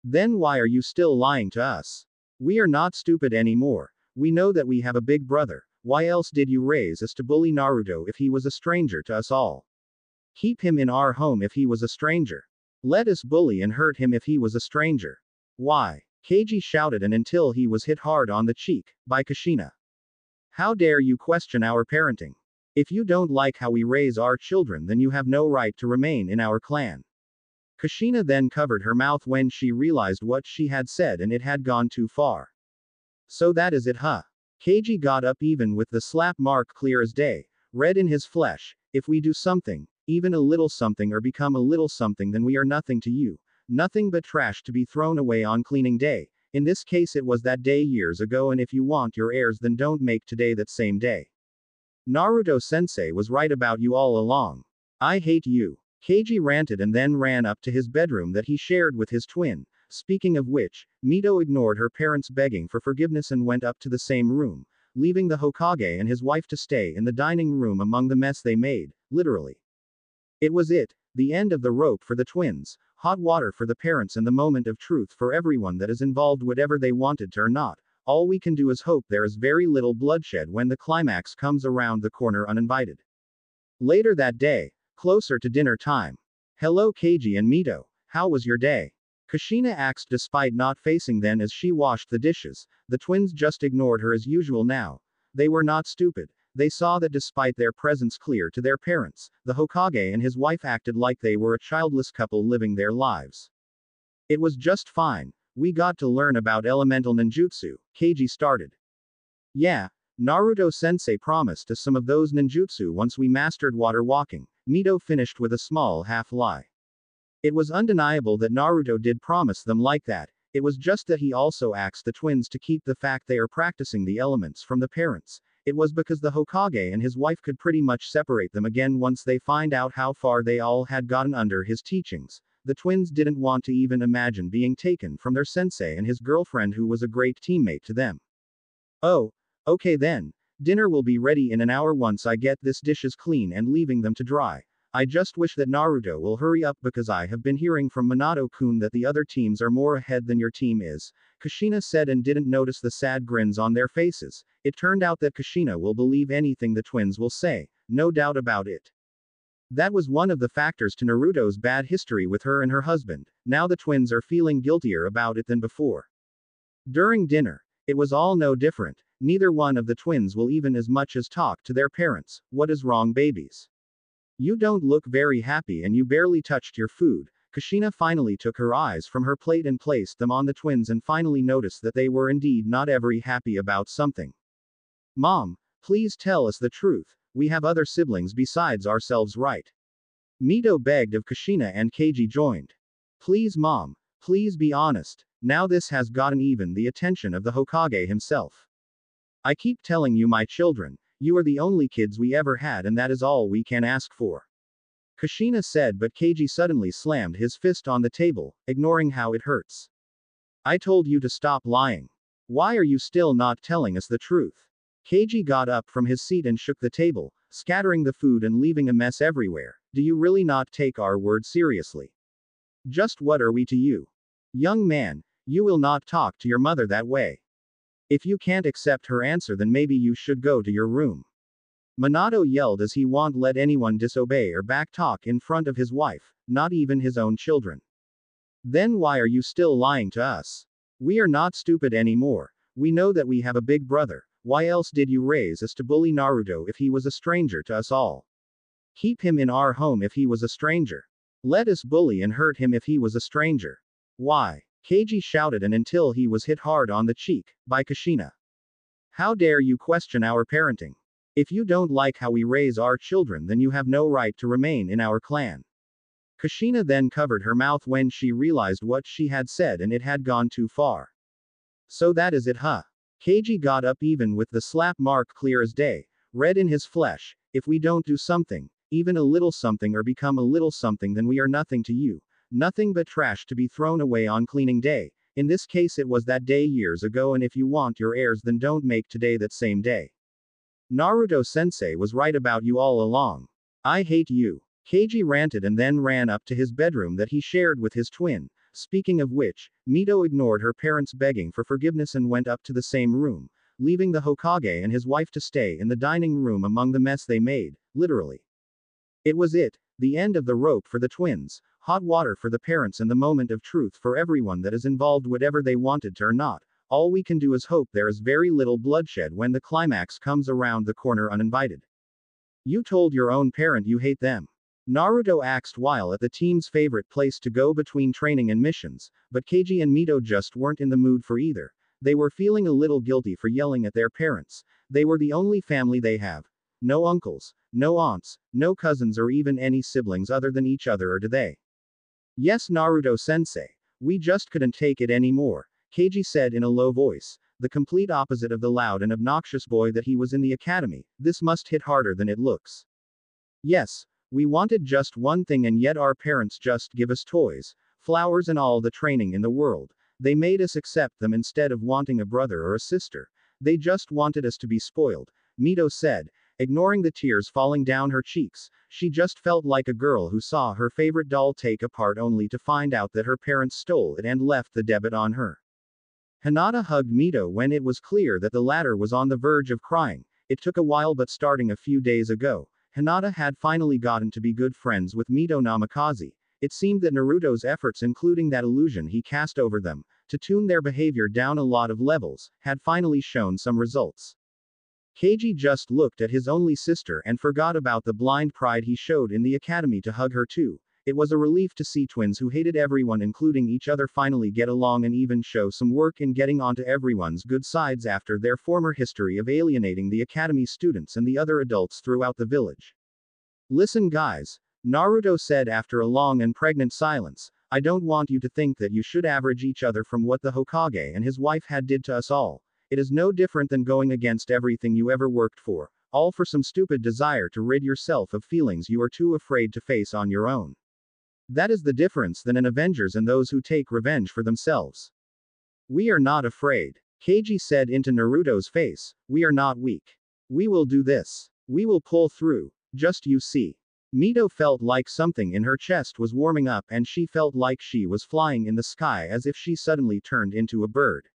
"Then why are you still lying to us? We are not stupid anymore. We know that we have a big brother. Why else did you raise us to bully Naruto if he was a stranger to us all? Keep him in our home if he was a stranger. Let us bully and hurt him if he was a stranger. Why?" Keiji shouted, and until he was hit hard on the cheek by Kushina. "How dare you question our parenting? If you don't like how we raise our children, then you have no right to remain in our clan." Kushina then covered her mouth when she realized what she had said and it had gone too far. "So that is it, huh?" Keiji got up, even with the slap mark clear as day, red in his flesh. "If we do something, even a little something, or become a little something, then we are nothing to you. Nothing but trash to be thrown away on cleaning day. In this case it was that day years ago, and if you want your heirs, then don't make today that same day. Naruto-sensei was right about you all along. I hate you. Keiji ranted and then ran up to his bedroom that he shared with his twin. Speaking of which, Mito ignored her parents' begging for forgiveness and went up to the same room, leaving the Hokage and his wife to stay in the dining room among the mess they made, literally. It was it, the end of the rope for the twins, hot water for the parents and the moment of truth for everyone that is involved whatever they wanted to or not. All we can do is hope there is very little bloodshed when the climax comes around the corner uninvited. Later that day, closer to dinner time. Hello Keiji and Mito, how was your day? Kushina asked despite not facing them as she washed the dishes. The twins just ignored her as usual now. They were not stupid. They saw that despite their presence clear to their parents, the Hokage and his wife acted like they were a childless couple living their lives. It was just fine. We got to learn about elemental ninjutsu, Keiji started. Yeah, Naruto-sensei promised us some of those ninjutsu once we mastered water walking, Mito finished with a small half-lie. It was undeniable that Naruto did promise them like that, it was just that he also asked the twins to keep the fact they are practicing the elements from the parents. It was because the Hokage and his wife could pretty much separate them again once they find out how far they all had gotten under his teachings. The twins didn't want to even imagine being taken from their sensei and his girlfriend who was a great teammate to them. Oh, okay then. Dinner will be ready in an hour once I get this dishes clean and leaving them to dry. I just wish that Naruto will hurry up because I have been hearing from Minato-kun that the other teams are more ahead than your team is, Kushina said and didn't notice the sad grins on their faces. It turned out that Kushina will believe anything the twins will say, no doubt about it. That was one of the factors to Naruto's bad history with her and her husband. Now the twins are feeling guiltier about it than before. During dinner, it was all no different. Neither one of the twins will even as much as talk to their parents. What is wrong, babies? You don't look very happy and you barely touched your food. Kushina finally took her eyes from her plate and placed them on the twins and finally noticed that they were indeed not very happy about something. Mom, please tell us the truth. We have other siblings besides ourselves, right? Mito begged of Kushina and Keiji joined. Please mom, please be honest. Now this has gotten even the attention of the Hokage himself. I keep telling you my children, you are the only kids we ever had and that is all we can ask for. Kushina said but Keiji suddenly slammed his fist on the table, ignoring how it hurts. I told you to stop lying. Why are you still not telling us the truth? Keiji got up from his seat and shook the table, scattering the food and leaving a mess everywhere. Do you really not take our word seriously? Just what are we to you? Young man, you will not talk to your mother that way. If you can't accept her answer then maybe you should go to your room. Minato yelled as he won't let anyone disobey or backtalk in front of his wife, not even his own children. Then why are you still lying to us? We are not stupid anymore. We know that we have a big brother. Why else did you raise us to bully Naruto if he was a stranger to us all? Keep him in our home if he was a stranger. Let us bully and hurt him if he was a stranger. Why? Keiji shouted and until he was hit hard on the cheek, by Kushina. How dare you question our parenting? If you don't like how we raise our children then you have no right to remain in our clan. Kushina then covered her mouth when she realized what she had said and it had gone too far. So that is it, huh? Keiji got up even with the slap mark clear as day, red in his flesh. If we don't do something, even a little something or become a little something then we are nothing to you. Nothing but trash to be thrown away on cleaning day. In this case it was that day years ago and if you want your heirs then don't make today that same day. Naruto-sensei was right about you all along. I hate you. Keiji ranted and then ran up to his bedroom that he shared with his twin. Speaking of which, Mito ignored her parents' begging for forgiveness and went up to the same room, leaving the Hokage and his wife to stay in the dining room among the mess they made, literally. It was it, the end of the rope for the twins, hot water for the parents and the moment of truth for everyone that is involved whatever they wanted to or not. All we can do is hope there is very little bloodshed when the climax comes around the corner uninvited. You told your own parent you hate them. Naruto asked while at the team's favorite place to go between training and missions, but Keiji and Mito just weren't in the mood for either. They were feeling a little guilty for yelling at their parents. They were the only family they have. No uncles, no aunts, no cousins or even any siblings other than each other or do they? Yes Naruto-sensei. We just couldn't take it anymore, Keiji said in a low voice. the complete opposite of the loud and obnoxious boy that he was in the academy. This must hit harder than it looks. Yes, we wanted just one thing and yet our parents just give us toys, flowers and all the training in the world. They made us accept them instead of wanting a brother or a sister. They just wanted us to be spoiled, Mito said, ignoring the tears falling down her cheeks. She just felt like a girl who saw her favorite doll take apart only to find out that her parents stole it and left the debit on her. Hinata hugged Mito when it was clear that the latter was on the verge of crying. It took a while, but starting a few days ago, Hinata had finally gotten to be good friends with Mito Namikaze. It seemed that Naruto's efforts, including that illusion he cast over them, to tune their behavior down a lot of levels, had finally shown some results. Keiji just looked at his only sister and forgot about the blind pride he showed in the academy to hug her too. It was a relief to see twins who hated everyone including each other finally get along and even show some work in getting onto everyone's good sides after their former history of alienating the academy students and the other adults throughout the village. Listen guys, Naruto said after a long and pregnant silence, I don't want you to think that you should average each other from what the Hokage and his wife had did to us all. It is no different than going against everything you ever worked for, all for some stupid desire to rid yourself of feelings you are too afraid to face on your own. That is the difference than an Avengers and those who take revenge for themselves. We are not afraid. Keiji said into Naruto's face, we are not weak. We will do this. We will pull through. Just you see. Mito felt like something in her chest was warming up and she felt like she was flying in the sky as if she suddenly turned into a bird.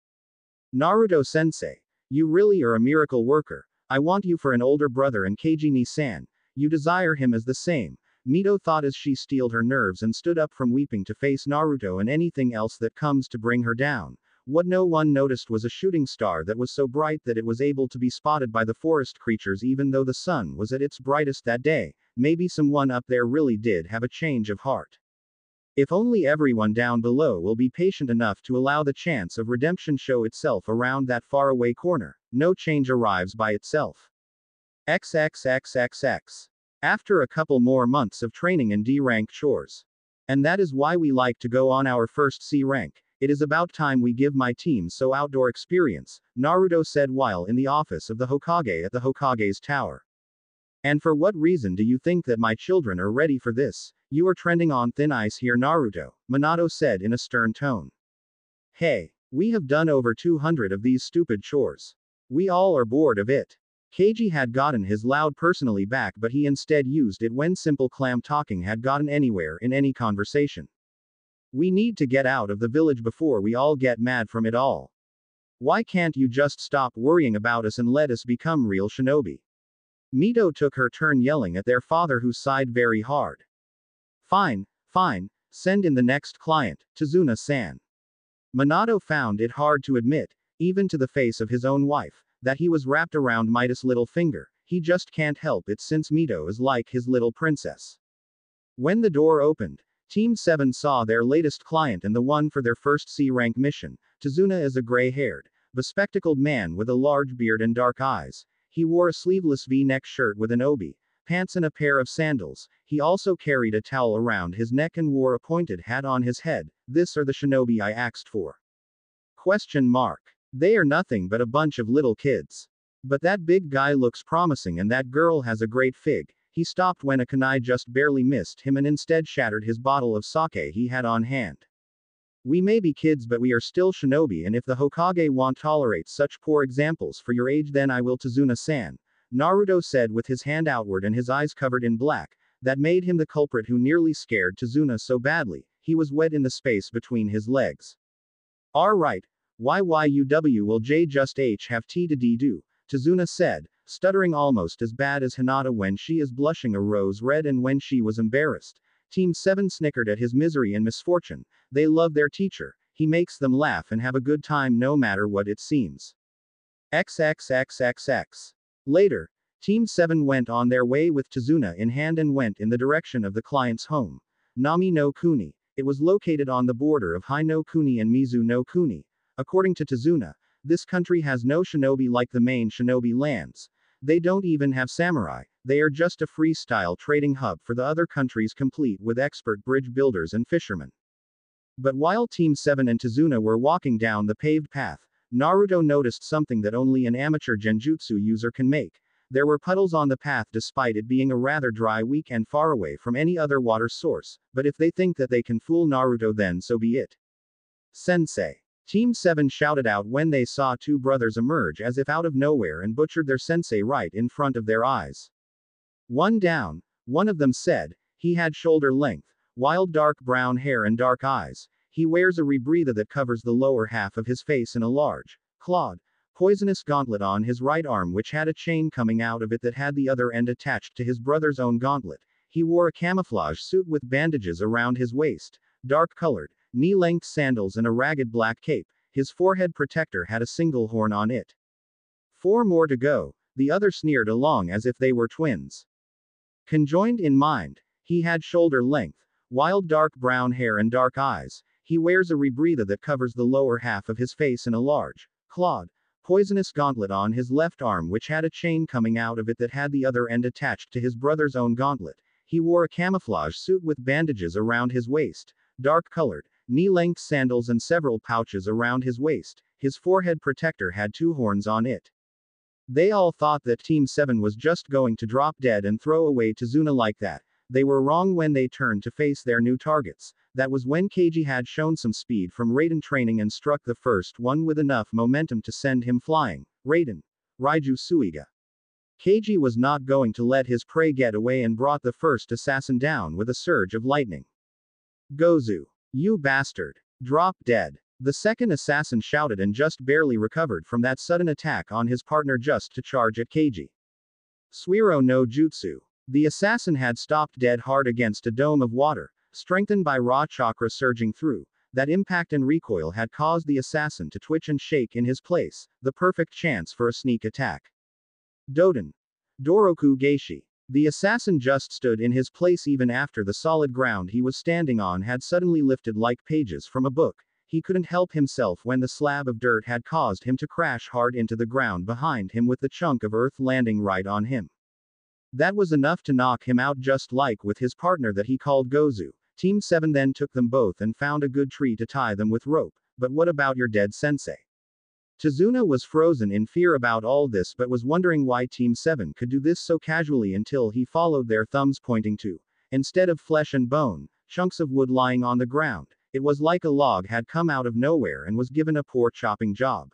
Naruto-sensei, you really are a miracle worker. I want you for an older brother and Keiji-ni-san. You desire him as the same. Mito thought as she steeled her nerves and stood up from weeping to face Naruto and anything else that comes to bring her down. What no one noticed was a shooting star that was so bright that it was able to be spotted by the forest creatures even though the sun was at its brightest that day. Maybe someone up there really did have a change of heart. If only everyone down below will be patient enough to allow the chance of redemption show itself around that faraway corner, no change arrives by itself. XXXXX. After a couple more months of training in D-rank chores. And that is why we like to go on our first C rank. It is about time we give my team so outdoor experience, Naruto said while in the office of the Hokage at the Hokage's tower. And for what reason do you think that my children are ready for this? You are treading on thin ice here, Naruto, Minato said in a stern tone. Hey, we have done over 200 of these stupid chores. We all are bored of it. Keiji had gotten his loud personally back, but he instead used it when simple clam talking had gotten anywhere in any conversation. We need to get out of the village before we all get mad from it all. Why can't you just stop worrying about us and let us become real shinobi? Mito took her turn yelling at their father, who sighed very hard. Fine, fine, send in the next client, Tazuna-san. Minato found it hard to admit, even to the face of his own wife, that he was wrapped around Mito's little finger. He just can't help it since Mito is like his little princess. When the door opened, Team 7 saw their latest client and the one for their first C-rank mission. Tazuna is a gray-haired, bespectacled man with a large beard and dark eyes. He wore a sleeveless V-neck shirt with an obi, pants and a pair of sandals. He also carried a towel around his neck and wore a pointed hat on his head. This are the shinobi I asked for. Question mark. They are nothing but a bunch of little kids. But that big guy looks promising and that girl has a great fig. He stopped when a kunai just barely missed him and instead shattered his bottle of sake he had on hand. We may be kids but we are still shinobi, and if the Hokage won't tolerate such poor examples for your age then I will, Tazuna-san, Naruto said with his hand outward and his eyes covered in black. That made him the culprit who nearly scared Tazuna so badly, he was wet in the space between his legs. Alright, YYUW will J just H have T to D do, Tazuna said, stuttering almost as bad as Hinata when she is blushing a rose red and when she was embarrassed. Team 7 snickered at his misery and misfortune. They love their teacher. He makes them laugh and have a good time no matter what it seems. XXXXX. Later, Team 7 went on their way with Tazuna in hand and went in the direction of the client's home. Nami no Kuni. It was located on the border of Hai no Kuni and Mizu no Kuni. According to Tazuna, this country has no shinobi like the main shinobi lands. They don't even have samurai. They are just a freestyle trading hub for the other countries, complete with expert bridge builders and fishermen. But while Team 7 and Tazuna were walking down the paved path, Naruto noticed something that only an amateur genjutsu user can make. There were puddles on the path despite it being a rather dry week and far away from any other water source, but if they think that they can fool Naruto then so be it. Sensei. Team 7 shouted out when they saw two brothers emerge as if out of nowhere and butchered their sensei right in front of their eyes. One down, one of them said. He had shoulder length, wild dark brown hair and dark eyes. He wears a rebreather that covers the lower half of his face and a large, clawed, poisonous gauntlet on his right arm which had a chain coming out of it that had the other end attached to his brother's own gauntlet. He wore a camouflage suit with bandages around his waist, dark-colored, knee-length sandals and a ragged black cape. His forehead protector had a single horn on it. 4 more to go, the other sneered along as if they were twins. Conjoined in mind, he had shoulder length, wild dark brown hair and dark eyes. He wears a rebreather that covers the lower half of his face and a large, clawed, poisonous gauntlet on his left arm which had a chain coming out of it that had the other end attached to his brother's own gauntlet. He wore a camouflage suit with bandages around his waist, dark-colored, knee-length sandals and several pouches around his waist. His forehead protector had 2 horns on it. They all thought that Team 7 was just going to drop dead and throw away Tazuna like that. They were wrong when they turned to face their new targets. That was when Keiji had shown some speed from Raiden training and struck the first one with enough momentum to send him flying. Raiden. Raiju Suiga. Keiji was not going to let his prey get away and brought the first assassin down with a surge of lightning. Gozu. You bastard. Drop dead. The second assassin shouted and just barely recovered from that sudden attack on his partner just to charge at Keiji. Suiro no Jutsu. The assassin had stopped dead hard against a dome of water, strengthened by raw chakra surging through. That impact and recoil had caused the assassin to twitch and shake in his place, the perfect chance for a sneak attack. Doden. Doroku Geishi. The assassin just stood in his place even after the solid ground he was standing on had suddenly lifted like pages from a book. He couldn't help himself when the slab of dirt had caused him to crash hard into the ground behind him with the chunk of earth landing right on him. That was enough to knock him out just like with his partner that he called Gozu. Team 7 then took them both and found a good tree to tie them with rope. But what about your dead sensei? Tazuna was frozen in fear about all this but was wondering why Team 7 could do this so casually until he followed their thumbs pointing to, instead of flesh and bone, chunks of wood lying on the ground. It was like a log had come out of nowhere and was given a poor chopping job.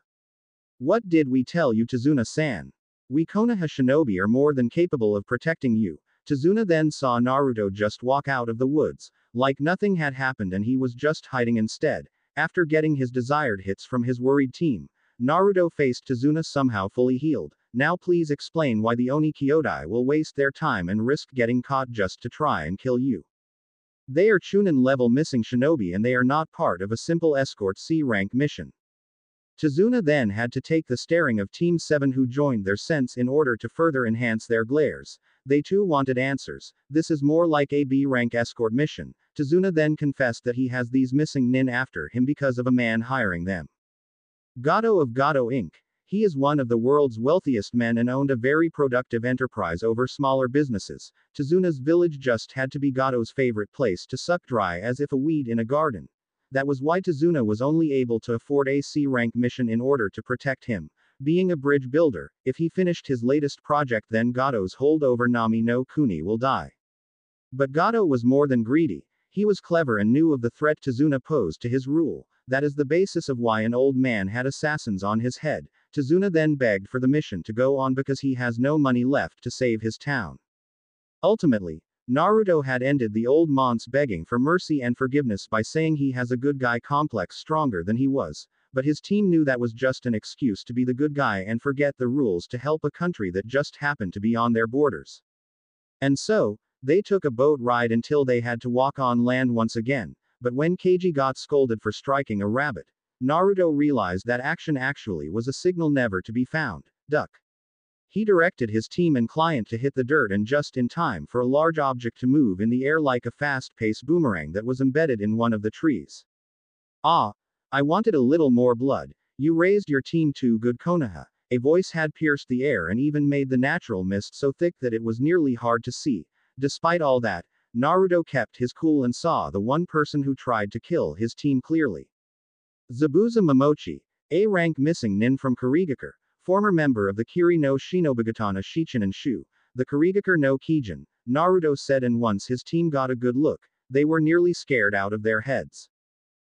What did we tell you, Tazuna-san? We Konoha shinobi are more than capable of protecting you. Tazuna then saw Naruto just walk out of the woods, like nothing had happened and he was just hiding instead. After getting his desired hits from his worried team, Naruto faced Tazuna somehow fully healed. Now please explain why the Oni Kyodai will waste their time and risk getting caught just to try and kill you. They are Chunin level missing shinobi and they are not part of a simple escort C rank mission. Tazuna then had to take the staring of Team 7 who joined their sense in order to further enhance their glares. They too wanted answers. This is more like a B rank escort mission. Tazuna then confessed that he has these missing nin after him because of a man hiring them. Gato of Gato Inc. He is one of the world's wealthiest men and owned a very productive enterprise over smaller businesses. Tazuna's village just had to be Gato's favorite place to suck dry as if a weed in a garden. That was why Tazuna was only able to afford a C-rank mission in order to protect him. Being a bridge builder, if he finished his latest project then Gato's holdover Nami no Kuni will die. But Gato was more than greedy. He was clever and knew of the threat Tazuna posed to his rule. That is the basis of why an old man had assassins on his head. Tazuna then begged for the mission to go on because he has no money left to save his town. Ultimately, Naruto had ended the old man's begging for mercy and forgiveness by saying he has a good guy complex stronger than he was, but his team knew that was just an excuse to be the good guy and forget the rules to help a country that just happened to be on their borders. And so, they took a boat ride until they had to walk on land once again, but when Keiji got scolded for striking a rabbit, Naruto realized that action actually was a signal never to be found. Duck. He directed his team and client to hit the dirt and just in time for a large object to move in the air like a fast-paced boomerang that was embedded in one of the trees. Ah, I wanted a little more blood. You raised your team too good Konoha. A voice had pierced the air and even made the natural mist so thick that it was nearly hard to see. Despite all that, Naruto kept his cool and saw the one person who tried to kill his team clearly. Zabuza Momochi. A rank missing nin from Kurigakure, former member of the Kiri no Shinobugatana Shichinen Shu, the Kurigakure no Kijin, Naruto said, and once his team got a good look, they were nearly scared out of their heads.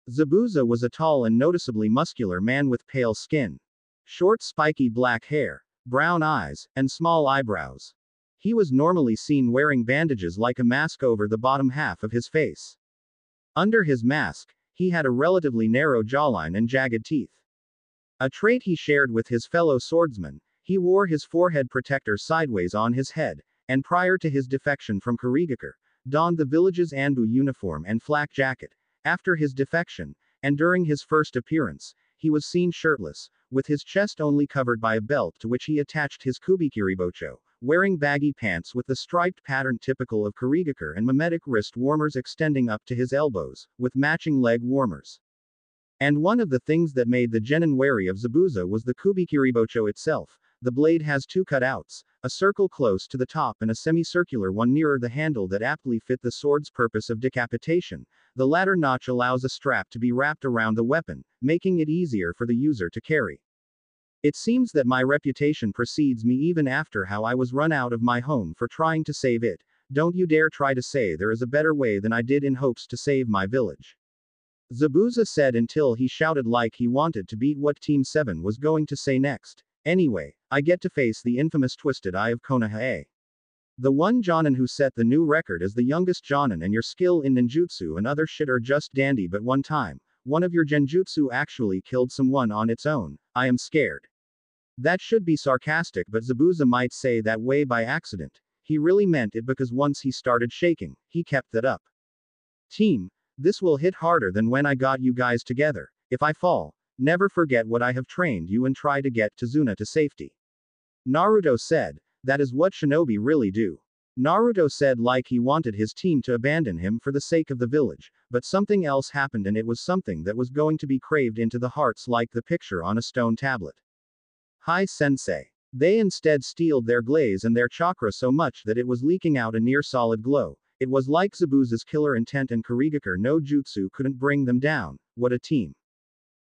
Zabuza was a tall and noticeably muscular man with pale skin. Short spiky black hair, brown eyes, and small eyebrows. He was normally seen wearing bandages like a mask over the bottom half of his face. Under his mask, he had a relatively narrow jawline and jagged teeth. A trait he shared with his fellow swordsmen, he wore his forehead protector sideways on his head, and prior to his defection from Kurigakure, donned the village's Anbu uniform and flak jacket. After his defection, and during his first appearance, he was seen shirtless, with his chest only covered by a belt to which he attached his kubikiribocho, wearing baggy pants with the striped pattern typical of Kurigakure and mimetic wrist warmers extending up to his elbows, with matching leg warmers. And one of the things that made the genin wary of Zabuza was the kubikiribocho itself. The blade has two cutouts, a circle close to the top and a semicircular one nearer the handle that aptly fit the sword's purpose of decapitation. The latter notch allows a strap to be wrapped around the weapon, making it easier for the user to carry. It seems that my reputation precedes me even after how I was run out of my home for trying to save it. Don't you dare try to say there is a better way than I did in hopes to save my village. Zabuza said until he shouted like he wanted to beat what Team 7 was going to say next. Anyway, I get to face the infamous Twisted Eye of Konoha. The one Jonin who set the new record as the youngest Jonin, and your skill in ninjutsu and other shit are just dandy, but one time, one of your genjutsu actually killed someone on its own. I am scared. That should be sarcastic, but Zabuza might say that way by accident. He really meant it because once he started shaking, he kept that up. Team, this will hit harder than when I got you guys together. If I fall, never forget what I have trained you and try to get Tazuna to safety. Naruto said, that is what shinobi really do. Naruto said like he wanted his team to abandon him for the sake of the village, but something else happened, and it was something that was going to be craved into the hearts like the picture on a stone tablet. Hi sensei. They instead steeled their glaze and their chakra so much that it was leaking out a near solid glow. It was like Zabuza's killer intent, and Kurigakure no jutsu couldn't bring them down. What a team.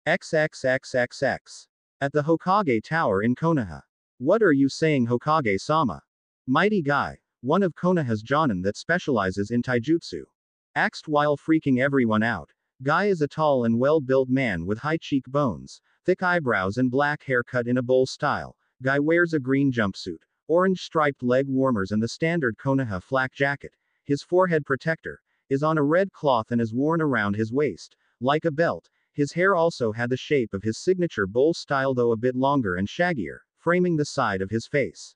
XXXXX. At the Hokage Tower in Konoha. What are you saying, Hokage-sama? Mighty Guy, one of Konoha's jonin that specializes in taijutsu, asked while freaking everyone out. Guy is a tall and well-built man with high cheekbones, thick eyebrows and black hair cut in a bowl style. Guy wears a green jumpsuit, orange striped leg warmers and the standard Konoha flak jacket. His forehead protector is on a red cloth and is worn around his waist, like a belt. His hair also had the shape of his signature bowl style, though a bit longer and shaggier, framing the side of his face.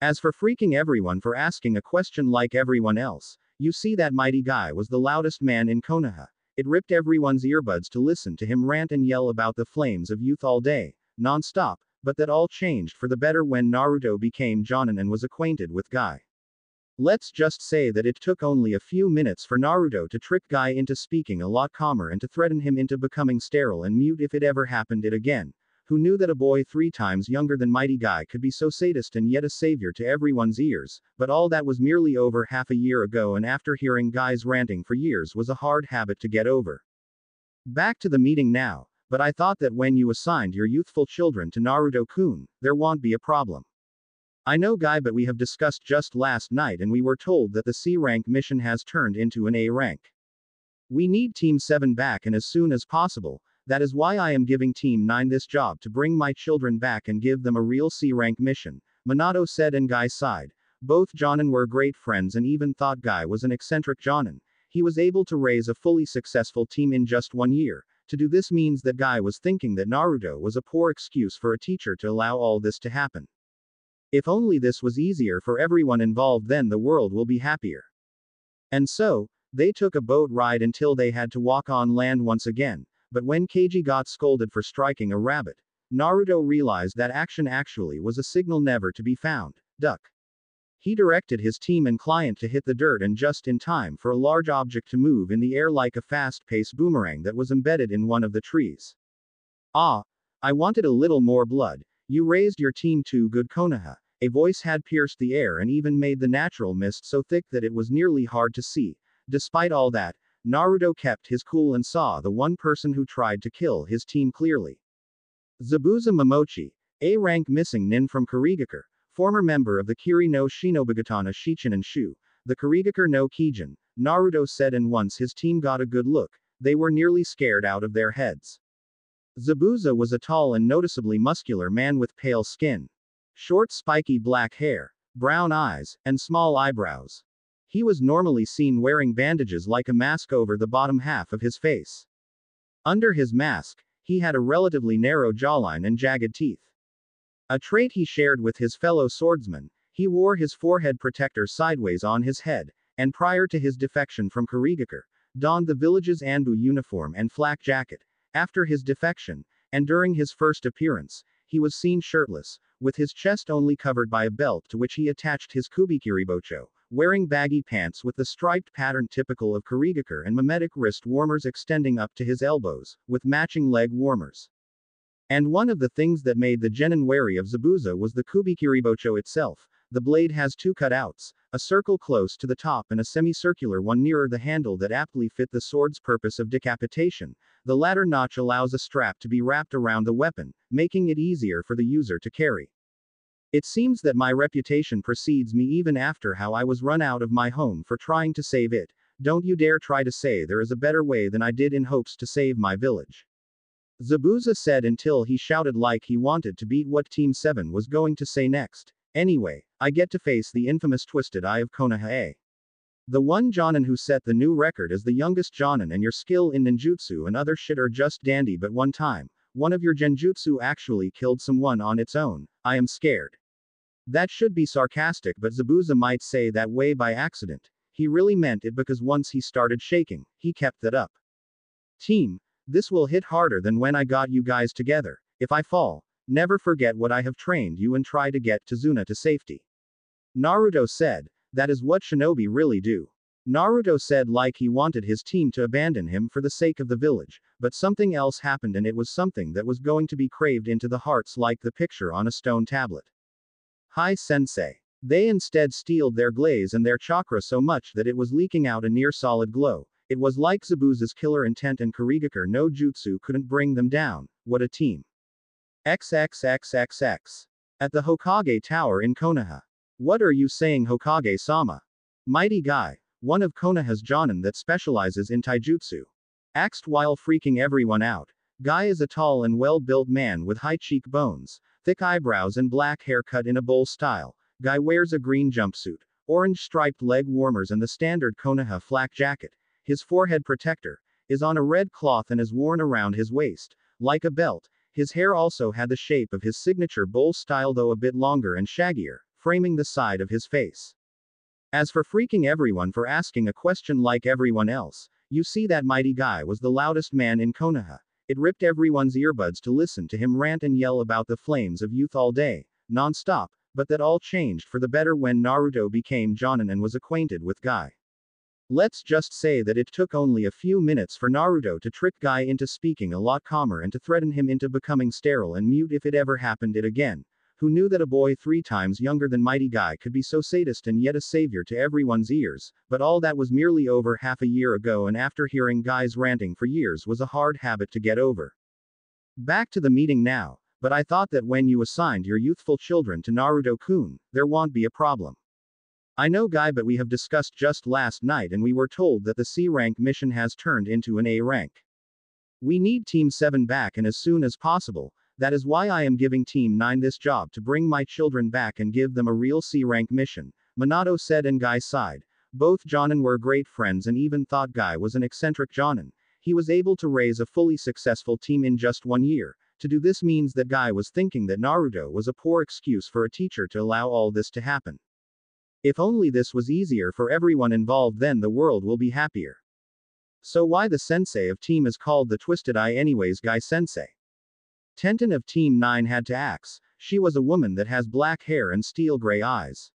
As for freaking everyone for asking a question like everyone else, you see, that Mighty Guy was the loudest man in Konoha. It ripped everyone's earbuds to listen to him rant and yell about the flames of youth all day, non-stop, but that all changed for the better when Naruto became Jonin and was acquainted with Guy. Let's just say that it took only a few minutes for Naruto to trick Guy into speaking a lot calmer and to threaten him into becoming sterile and mute if it ever happened it again. Who knew that a boy 3 times younger than Mighty Guy could be so sadist and yet a savior to everyone's ears? But all that was merely over half a year ago, and after hearing Guy's ranting for years was a hard habit to get over. Back to the meeting now, but I thought that when you assigned your youthful children to Naruto-kun, there won't be a problem. I know, Guy, but we have discussed just last night and we were told that the C rank mission has turned into an A rank. We need Team 7 back, and as soon as possible. That is why I am giving Team 9 this job, to bring my children back and give them a real C rank mission, Minato said, and Guy sighed. Both Jonin were great friends and even thought Guy was an eccentric Jonin. He was able to raise a fully successful team in just 1 year. To do this means that Guy was thinking that Naruto was a poor excuse for a teacher to allow all this to happen. If only this was easier for everyone involved, then the world will be happier. And so, they took a boat ride until they had to walk on land once again. But when Keiji got scolded for striking a rabbit, Naruto realized that action actually was a signal never to be found. Duck. He directed his team and client to hit the dirt, and just in time for a large object to move in the air like a fast-paced boomerang that was embedded in one of the trees. Ah, I wanted a little more blood. You raised your team too good, Konoha. A voice had pierced the air and even made the natural mist so thick that it was nearly hard to see. Despite all that, Naruto kept his cool and saw the one person who tried to kill his team clearly. Zabuza Momochi, A rank missing nin from Kurigakure, former member of the Kiri no Shinobugatana Shichinen Shu, the Kurigakure no Kijin, Naruto said, and once his team got a good look, they were nearly scared out of their heads. Zabuza was a tall and noticeably muscular man with pale skin, short spiky black hair, brown eyes, and small eyebrows. He was normally seen wearing bandages like a mask over the bottom half of his face. Under his mask, he had a relatively narrow jawline and jagged teeth. A trait he shared with his fellow swordsmen. He wore his forehead protector sideways on his head, and prior to his defection from Kurigakure, donned the village's Anbu uniform and flak jacket. After his defection, and during his first appearance, he was seen shirtless, with his chest only covered by a belt to which he attached his kubikiribocho, wearing baggy pants with the striped pattern typical of Kurigakure and mimetic wrist warmers extending up to his elbows, with matching leg warmers. And one of the things that made the genin wary of Zabuza was the kubikiribocho itself. The blade has two cutouts, a circle close to the top and a semicircular one nearer the handle that aptly fit the sword's purpose of decapitation. The latter notch allows a strap to be wrapped around the weapon, making it easier for the user to carry. It seems that my reputation precedes me even after how I was run out of my home for trying to save it. Don't you dare try to say there is a better way than I did in hopes to save my village. Zabuza said until he shouted like he wanted to beat what Team 7 was going to say next. Anyway, I get to face the infamous Twisted Eye of Konoha. The one Jonin who set the new record as the youngest Jonin, and your skill in ninjutsu and other shit are just dandy, but one time, one of your genjutsu actually killed someone on its own. I am scared. That should be sarcastic, but Zabuza might say that way by accident. He really meant it because once he started shaking, he kept that up. Team, this will hit harder than when I got you guys together. If I fall, never forget what I have trained you and try to get Tazuna to safety. Naruto said, that is what shinobi really do. Naruto said like he wanted his team to abandon him for the sake of the village, but something else happened, and it was something that was going to be craved into the hearts like the picture on a stone tablet. Hi sensei. They instead steeled their glaze and their chakra so much that it was leaking out a near solid glow. It was like Zabuza's killer intent, and Kurigakure no jutsu couldn't bring them down. What a team. XXXXX. At the Hokage Tower in Konoha. What are you saying, Hokage-sama? Mighty Guy, one of Konoha's jonin that specializes in taijutsu, asked while freaking everyone out. Guy is a tall and well-built man with high cheekbones, thick eyebrows and black hair cut in a bowl style. Guy wears a green jumpsuit, orange striped leg warmers and the standard Konoha flak jacket. His forehead protector is on a red cloth and is worn around his waist, like a belt. His hair also had the shape of his signature bowl style, though a bit longer and shaggier, framing the side of his face. As for freaking everyone for asking a question like everyone else, you see, that Mighty Guy was the loudest man in Konoha. It ripped everyone's earbuds to listen to him rant and yell about the flames of youth all day, non-stop, but that all changed for the better when Naruto became Jonin and was acquainted with Guy. Let's just say that it took only a few minutes for Naruto to trick Guy into speaking a lot calmer and to threaten him into becoming sterile and mute if it ever happened it again. Who knew that a boy 3 times younger than Mighty Guy could be so sadist and yet a savior to everyone's ears? But all that was merely over half a year ago, and after hearing Guy's ranting for years was a hard habit to get over. Back to the meeting now, but I thought that when you assigned your youthful children to Naruto-kun, there won't be a problem. I know, Guy, but we have discussed just last night and we were told that the C rank mission has turned into an A rank. We need Team 7 back and as soon as possible. That is why I am giving Team 9 this job, to bring my children back and give them a real C rank mission, Minato said, and Guy sighed. Both Jonin were great friends and even thought Guy was an eccentric Jonin. He was able to raise a fully successful team in just 1 year. To do this means that Guy was thinking that Naruto was a poor excuse for a teacher to allow all this to happen. If only this was easier for everyone involved, then the world will be happier. So why the sensei of team is called the Twisted Eye anyways, Guy sensei? Tenten of Team 9 had to ask. She was a woman that has black hair and steel gray eyes.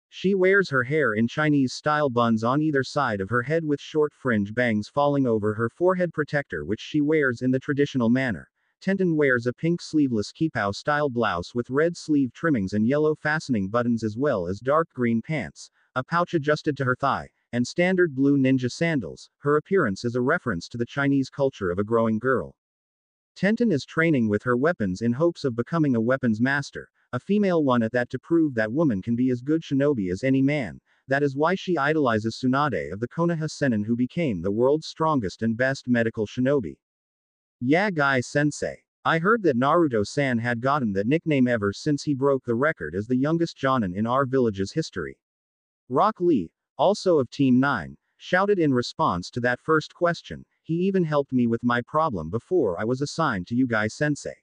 She wears her hair in Chinese-style buns on either side of her head with short fringe bangs falling over her forehead protector, which she wears in the traditional manner. Tenten wears a pink sleeveless kipao-style blouse with red sleeve trimmings and yellow fastening buttons, as well as dark green pants, a pouch adjusted to her thigh, and standard blue ninja sandals. Her appearance is a reference to the Chinese culture of a growing girl. Tenten is training with her weapons in hopes of becoming a weapons master, a female one at that, to prove that woman can be as good shinobi as any man. That is why she idolizes Tsunade of the Konoha Sennin, who became the world's strongest and best medical shinobi. Yeah, Guy-sensei. I heard that Naruto-san had gotten that nickname ever since he broke the record as the youngest Jonin in our village's history. Rock Lee, also of Team 9, shouted in response to that first question. He even helped me with my problem before I was assigned to you, Guy-sensei.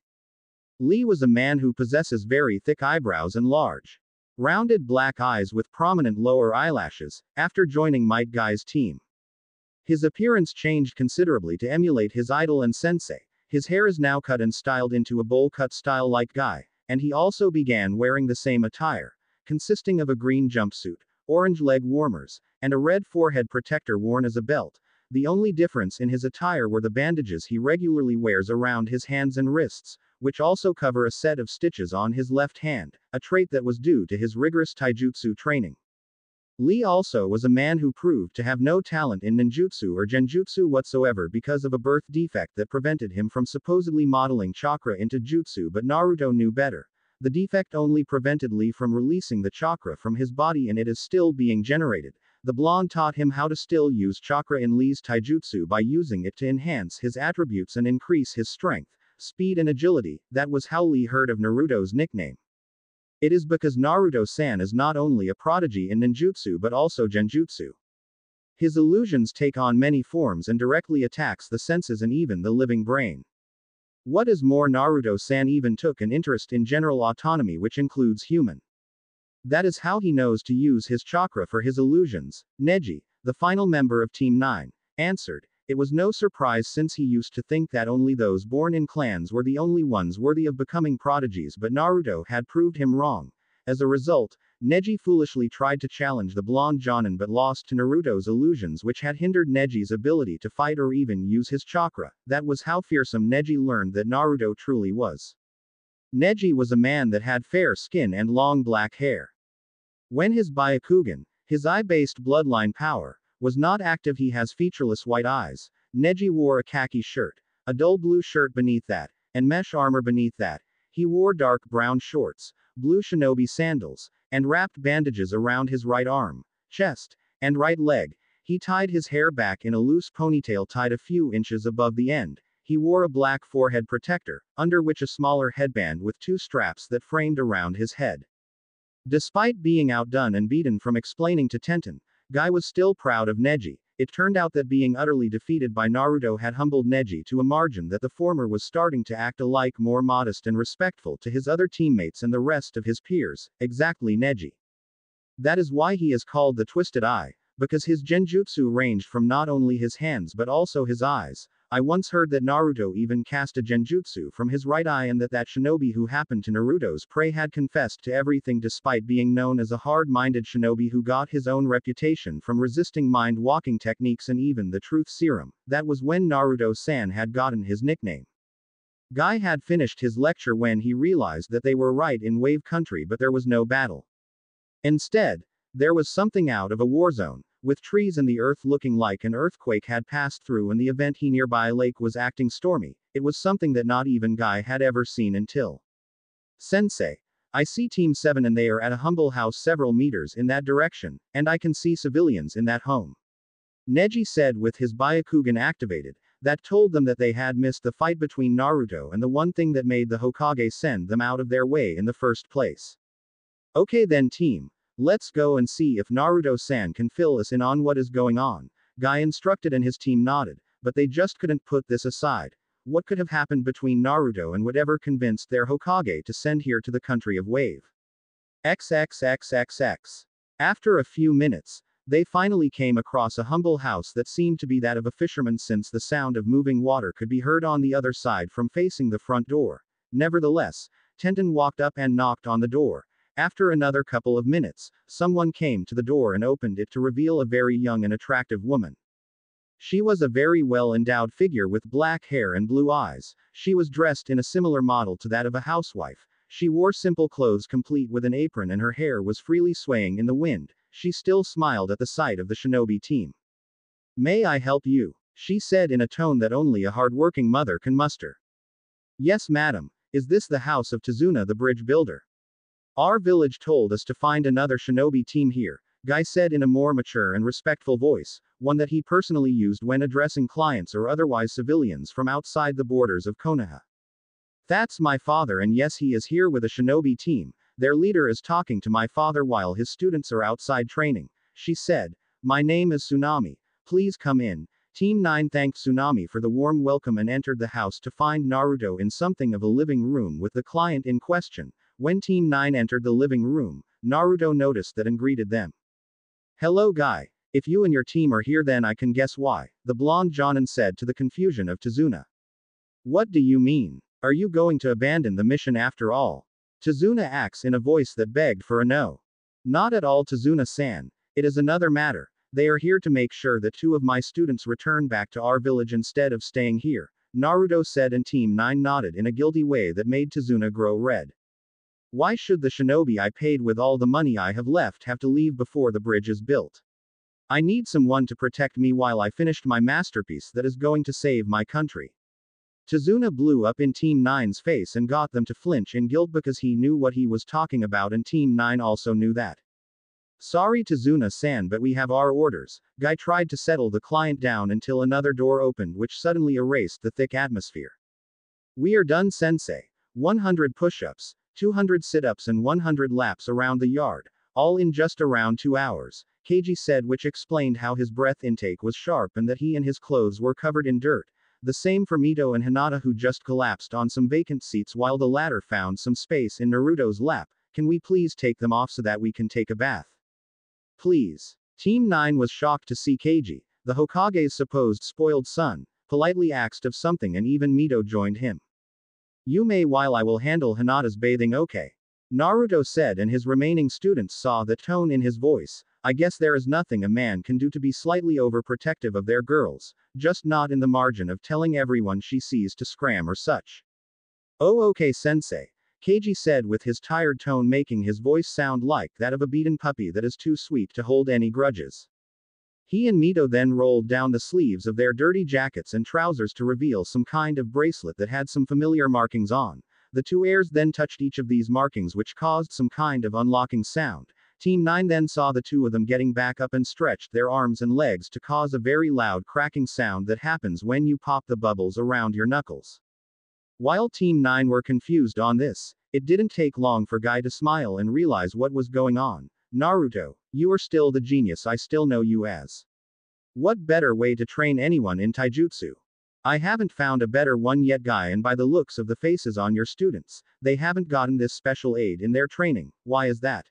Lee was a man who possesses very thick eyebrows and large, rounded black eyes with prominent lower eyelashes, after joining Might Guy's team. His appearance changed considerably to emulate his idol and sensei. His hair is now cut and styled into a bowl cut style like Guy, and he also began wearing the same attire, consisting of a green jumpsuit, orange leg warmers, and a red forehead protector worn as a belt. The only difference in his attire were the bandages he regularly wears around his hands and wrists, which also cover a set of stitches on his left hand, a trait that was due to his rigorous taijutsu training. Lee also was a man who proved to have no talent in ninjutsu or genjutsu whatsoever because of a birth defect that prevented him from supposedly modeling chakra into jutsu, but Naruto knew better. The defect only prevented Lee from releasing the chakra from his body, and it is still being generated. The blonde taught him how to still use chakra in Lee's taijutsu by using it to enhance his attributes and increase his strength, speed and agility. That was how Lee heard of Naruto's nickname. It is because Naruto-san is not only a prodigy in ninjutsu but also genjutsu. His illusions take on many forms and directly attacks the senses and even the living brain. What is more, Naruto-san even took an interest in general autonomy, which includes human. That is how he knows to use his chakra for his illusions. Neji, the final member of Team 9, answered. It was no surprise, since he used to think that only those born in clans were the only ones worthy of becoming prodigies, but Naruto had proved him wrong. As a result, Neji foolishly tried to challenge the blonde Jonin but lost to Naruto's illusions, which had hindered Neji's ability to fight or even use his chakra. That was how fearsome Neji learned that Naruto truly was. Neji was a man that had fair skin and long black hair. When his Byakugan, his eye-based bloodline power, was not active, he has featureless white eyes. Neji wore a khaki shirt, a dull blue shirt beneath that, and mesh armor beneath that. He wore dark brown shorts, blue shinobi sandals, and wrapped bandages around his right arm, chest, and right leg. He tied his hair back in a loose ponytail tied a few inches above the end. He wore a black forehead protector, under which a smaller headband with two straps that framed around his head. Despite being outdone and beaten from explaining to Tenten, Guy was still proud of Neji. It turned out that being utterly defeated by Naruto had humbled Neji to a margin that the former was starting to act alike, more modest and respectful to his other teammates and the rest of his peers. Exactly, Neji. That is why he is called the Twisted Eye, because his genjutsu ranged from not only his hands but also his eyes. I once heard that Naruto even cast a genjutsu from his right eye, and that shinobi who happened to Naruto's prey had confessed to everything despite being known as a hard-minded shinobi who got his own reputation from resisting mind-walking techniques and even the truth serum. That was when Naruto-san had gotten his nickname. Guy had finished his lecture when he realized that they were right in Wave Country, but there was no battle. Instead, there was something out of a war zone, with trees and the earth looking like an earthquake had passed through, and the event he nearby lake was acting stormy. It was something that not even Guy had ever seen until. Sensei, I see Team 7 and they are at a humble house several meters in that direction, and I can see civilians in that home. Neji said with his Byakugan activated. That told them that they had missed the fight between Naruto and the one thing that made the Hokage send them out of their way in the first place. Okay then, team. Let's go and see if Naruto-san can fill us in on what is going on. Guy instructed and his team nodded, but they just couldn't put this aside. What could have happened between Naruto and whatever convinced their Hokage to send here to the country of Wave? XXXXX. After a few minutes, they finally came across a humble house that seemed to be that of a fisherman, since the sound of moving water could be heard on the other side from facing the front door. Nevertheless, Tenten walked up and knocked on the door. After another couple of minutes, someone came to the door and opened it to reveal a very young and attractive woman. She was a very well-endowed figure with black hair and blue eyes. She was dressed in a similar model to that of a housewife. She wore simple clothes complete with an apron, and her hair was freely swaying in the wind. She still smiled at the sight of the shinobi team. "May I help you?" she said in a tone that only a hard-working mother can muster. Yes, madam. Is this the house of Tazuna the bridge builder? Our village told us to find another shinobi team here, Guy said in a more mature and respectful voice, one that he personally used when addressing clients or otherwise civilians from outside the borders of Konoha. That's my father, and yes, he is here with a shinobi team. Their leader is talking to my father while his students are outside training, she said. My name is Tsunami. Please come in. Team 9 thanked Tsunami for the warm welcome and entered the house to find Naruto in something of a living room with the client in question. When Team 9 entered the living room, Naruto noticed that and greeted them. Hello, Guy. If you and your team are here, then I can guess why, the blonde Jonin said to the confusion of Tazuna. What do you mean? Are you going to abandon the mission after all? Tazuna asks in a voice that begged for a no. Not at all, Tazuna-san. It is another matter. They are here to make sure that 2 of my students return back to our village instead of staying here, Naruto said, and Team 9 nodded in a guilty way that made Tazuna grow red. Why should the shinobi I paid with all the money I have left have to leave before the bridge is built? I need someone to protect me while I finished my masterpiece that is going to save my country. Tazuna blew up in Team 9's face and got them to flinch in guilt because he knew what he was talking about, and Team 9 also knew that. Sorry, Tazuna-san, but we have our orders. Guy tried to settle the client down until another door opened, which suddenly erased the thick atmosphere. We are done, sensei. 100 push-ups, 200 sit-ups and 100 laps around the yard, all in just around 2 hours, Keiji said, which explained how his breath intake was sharp and that he and his clothes were covered in dirt. The same for Mito and Hinata, who just collapsed on some vacant seats while the latter found some space in Naruto's lap. Can we please take them off so that we can take a bath? Please. Team 9 was shocked to see Keiji, the Hokage's supposed spoiled son, politely asked of something, and even Mito joined him. You may, while I will handle Hinata's bathing, okay? Naruto said, and his remaining students saw the tone in his voice. I guess there is nothing a man can do to be slightly overprotective of their girls, just not in the margin of telling everyone she sees to scram or such. Oh, okay, sensei. Keiji said with his tired tone, making his voice sound like that of a beaten puppy that is too sweet to hold any grudges. He and Mito then rolled down the sleeves of their dirty jackets and trousers to reveal some kind of bracelet that had some familiar markings on. The 2 heirs then touched each of these markings, which caused some kind of unlocking sound. Team 9 then saw the 2 of them getting back up and stretched their arms and legs to cause a very loud cracking sound that happens when you pop the bubbles around your knuckles. While Team 9 were confused on this, it didn't take long for Guy to smile and realize what was going on. Naruto, you are still the genius I still know you as. What better way to train anyone in taijutsu? I haven't found a better one yet, Guy, and by the looks of the faces on your students, they haven't gotten this special aid in their training. Why is that?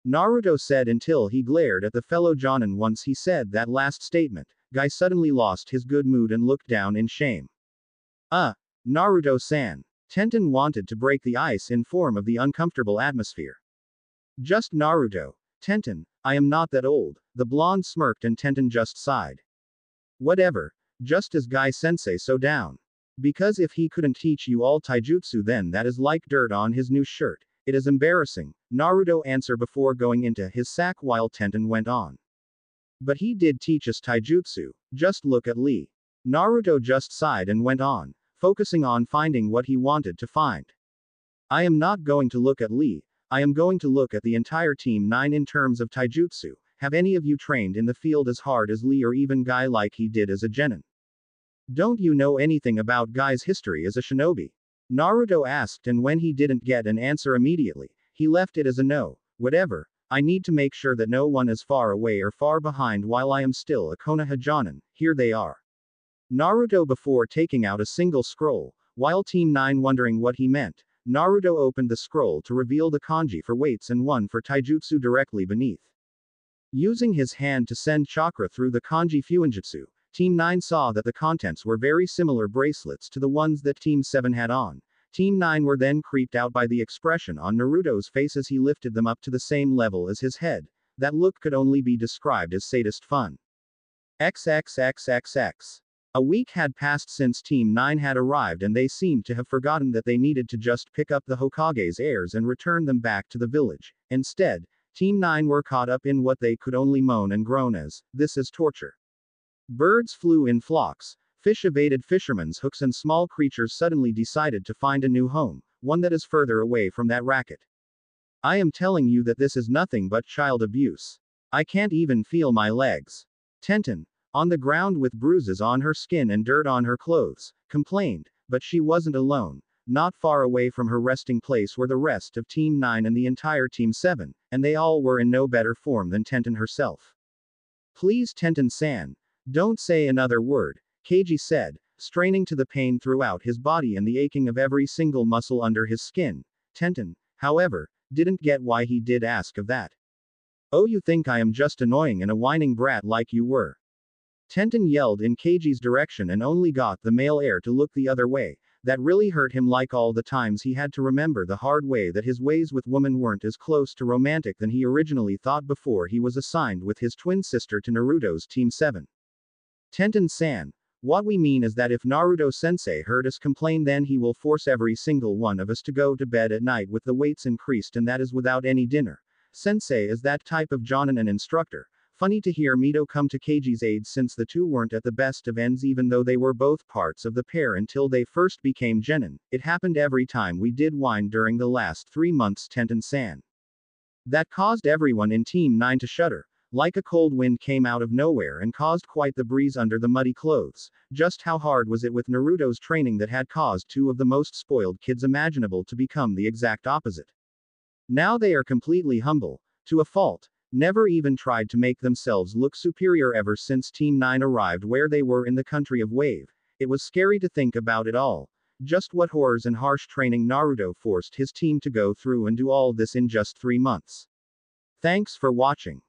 Naruto said until he glared at the fellow Jonin. Once he said that last statement, Guy suddenly lost his good mood and looked down in shame. Naruto-san. Tenten wanted to break the ice in form of the uncomfortable atmosphere. Just Naruto. Tenten, I am not that old. The blonde smirked and Tenten just sighed. Whatever. Just as Guy-sensei so down. Because if he couldn't teach you all taijutsu, then that is like dirt on his new shirt. It is embarrassing, Naruto answered before going into his sack while Tenten went on. But he did teach us taijutsu. Just look at Lee. Naruto just sighed and went on, focusing on finding what he wanted to find. I am not going to look at Lee, I am going to look at the entire Team 9 in terms of taijutsu. Have any of you trained in the field as hard as Lee or even Guy like he did as a genin? Don't you know anything about Guy's history as a shinobi? Naruto asked, and when he didn't get an answer immediately, he left it as a no. Whatever, I need to make sure that no one is far away or far behind while I am still a Konoha Jonin. Here they are. Naruto before taking out a single scroll, while Team 9 wondering what he meant, Naruto opened the scroll to reveal the kanji for weights and one for taijutsu directly beneath. Using his hand to send chakra through the kanji fuinjutsu, Team 9 saw that the contents were very similar bracelets to the ones that Team 7 had on. Team 9 were then creeped out by the expression on Naruto's face as he lifted them up to the same level as his head. That look could only be described as sadist fun. XXXXX. A week had passed since Team 9 had arrived, and they seemed to have forgotten that they needed to just pick up the Hokage's heirs and return them back to the village. Instead, Team 9 were caught up in what they could only moan and groan as, "This is torture." Birds flew in flocks, Fish evaded fishermen's hooks and small creatures suddenly decided to find a new home, one that is further away from that racket. I am telling you that this is nothing but child abuse. I can't even feel my legs. Tenten, on the ground with bruises on her skin and dirt on her clothes, complained, but she wasn't alone. Not far away from her resting place were the rest of Team 9 and the entire Team 7, and they all were in no better form than Tenten herself. Please Tenten-san, don't say another word, Keiji said, straining to the pain throughout his body and the aching of every single muscle under his skin. Tenten, however, didn't get why he did ask of that. Oh, you think I am just annoying and a whining brat like you were? Tenten yelled in Keiji's direction and only got the male heir to look the other way. That really hurt him, like all the times he had to remember the hard way that his ways with women weren't as close to romantic than he originally thought before he was assigned with his twin sister to Naruto's Team 7. Tenten-san, what we mean is that if Naruto-sensei heard us complain, then he will force every single one of us to go to bed at night with the weights increased, and that is without any dinner. Sensei is that type of jonin and instructor. Funny to hear Mito come to Keiji's aid, since the two weren't at the best of ends even though they were both parts of the pair until they first became genin. It happened every time we did wine during the last 3 months, Tenten-san. That caused everyone in Team 9 to shudder. Like a cold wind came out of nowhere and caused quite the breeze under the muddy clothes. Just how hard was it with Naruto's training that had caused two of the most spoiled kids imaginable to become the exact opposite? Now they are completely humble, to a fault. Never even tried to make themselves look superior ever since Team 9 arrived where they were in the country of Wave. It was scary to think about it all. Just what horrors and harsh training Naruto forced his team to go through, and do all this in just 3 months. Thanks for watching.